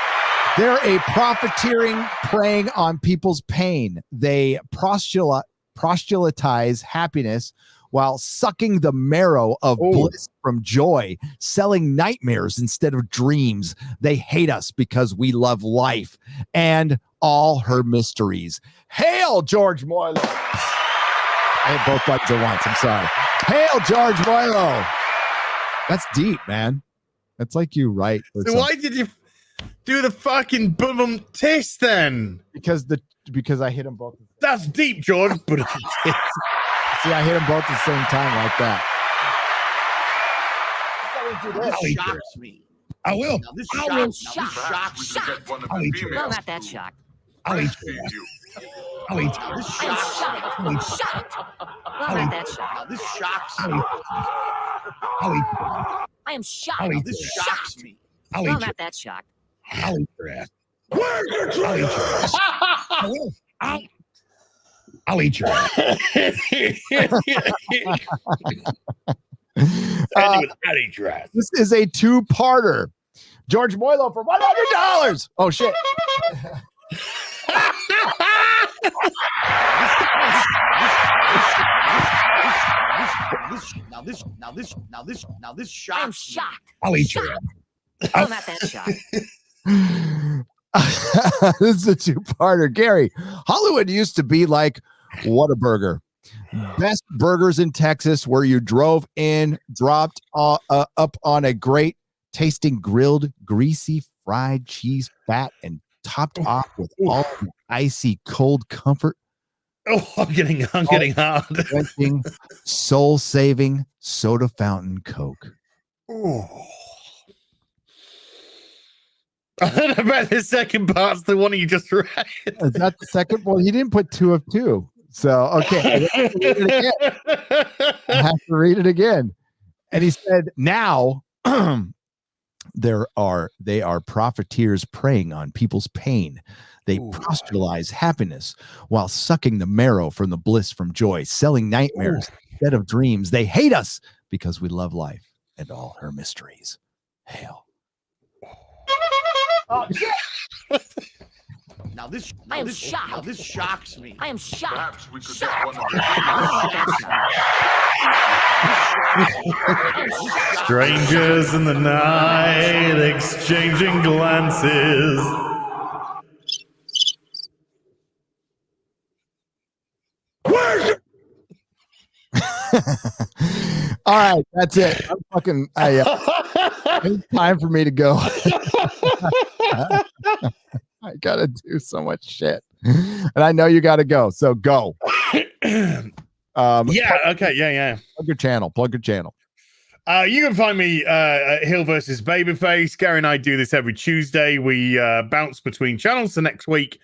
they're a profiteering, preying on people's pain. They proselytize happiness while sucking the marrow of bliss from joy, selling nightmares instead of dreams. They hate us because we love life and all her mysteries. Hail, George Moylo. I hit both buttons at once. I'm sorry. Hail, George Moylo. That's deep, man. That's like you write. So why did you do the fucking boom test then? Because I hit them both. That's deep, George. But see, I hit them both at the same time like that. This shocks me. I will. Now, this shocks me. I'll eat you. No, not that shocked. I'll eat you. I'll eat you. This shocks me. I'm shocked. No, not that shocked. Now, this shocks me. I'll eat you. I am shocked. I'll eat This you. shocks me. I'll No, eat you. not that shocked. I'll eat your ass. Where's your trigger? I will. I'll eat your ass. This is a two-parter. George Moylo for $100. Oh shit. Now this I'm shocks me. shocked. I'll eat your ass. No, not that shocked. This is a two-parter. Gary, Hollywood used to be like Whataburger. Best burgers in Texas, where you drove in, dropped up on a great tasting grilled, greasy fried cheese fat, and topped off with all the icy cold comfort. Oh, I'm getting hard. Drinking, soul-saving soda fountain Coke. Oh. I bet the second part's the one you just read. Is that the second? Well, he didn't put 2 of 2. So, okay. I have to read it again. And he said, now they are profiteers preying on people's pain. They proselytize happiness while sucking the marrow from the bliss from joy, selling nightmares instead of dreams. They hate us because we love life and all her mysteries. Hail. Now this shocked. Now this shocks me. I am shocked. Perhaps we could Shocked. get one of Strangers in the night exchanging glances. All right, that's it. I'm fucking. It's time for me to go. I gotta do so much shit, and I know you gotta go. So go. Yeah. Okay. Yeah. Plug your channel. You can find me at Hill versus Babyface. Gary and I do this every Tuesday. We bounce between channels. So next week,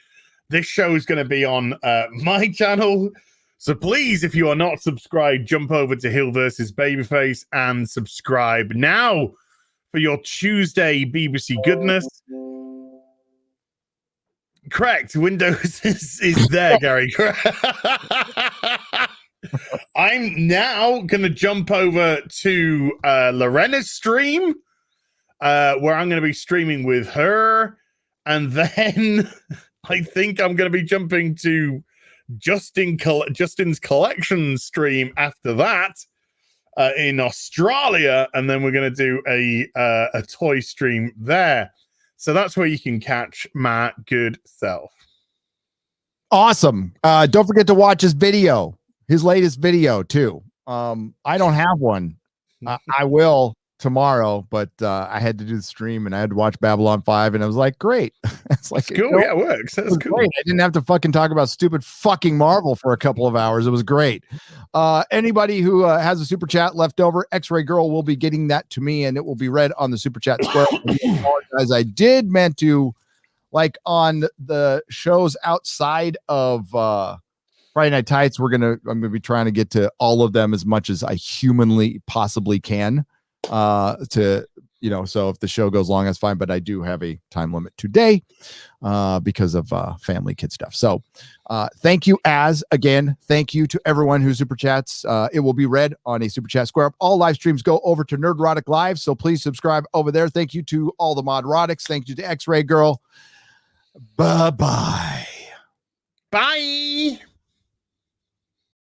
this show is going to be on my channel. So please, if you are not subscribed, jump over to Hill versus Babyface and subscribe now for your Tuesday BBC goodness. Correct. Windows is there, Gary. I'm now going to jump over to Lorena's stream, where I'm going to be streaming with her. And then I think I'm going to be jumping to Justin's collection stream after that in Australia. And then we're going to do a toy stream there. So that's where you can catch my good self. Awesome. Don't forget to watch his video, his latest video too. I don't have one. I will tomorrow, but I had to do the stream and I had to watch Babylon 5, and I was like, great. It's like, That's cool. Yeah, it works. That's cool. Great. I didn't have to fucking talk about stupid fucking Marvel for a couple of hours. It was great. Anybody who has a super chat left over, X-Ray Girl will be getting that to me, and it will be read on the super chat square. As I did meant to, like on the shows outside of Friday Night Tights, I'm gonna be trying to get to all of them as much as I humanly possibly can. So if the show goes long, that's fine, but I do have a time limit today because of family kid stuff. So thank you again. Thank you to everyone who super chats. It will be read on a super chat square up. All live streams go over to Nerdrotic Live, so please subscribe over there. Thank you to all the Modrotics. Thank you to X-Ray Girl. Bye-bye. Bye.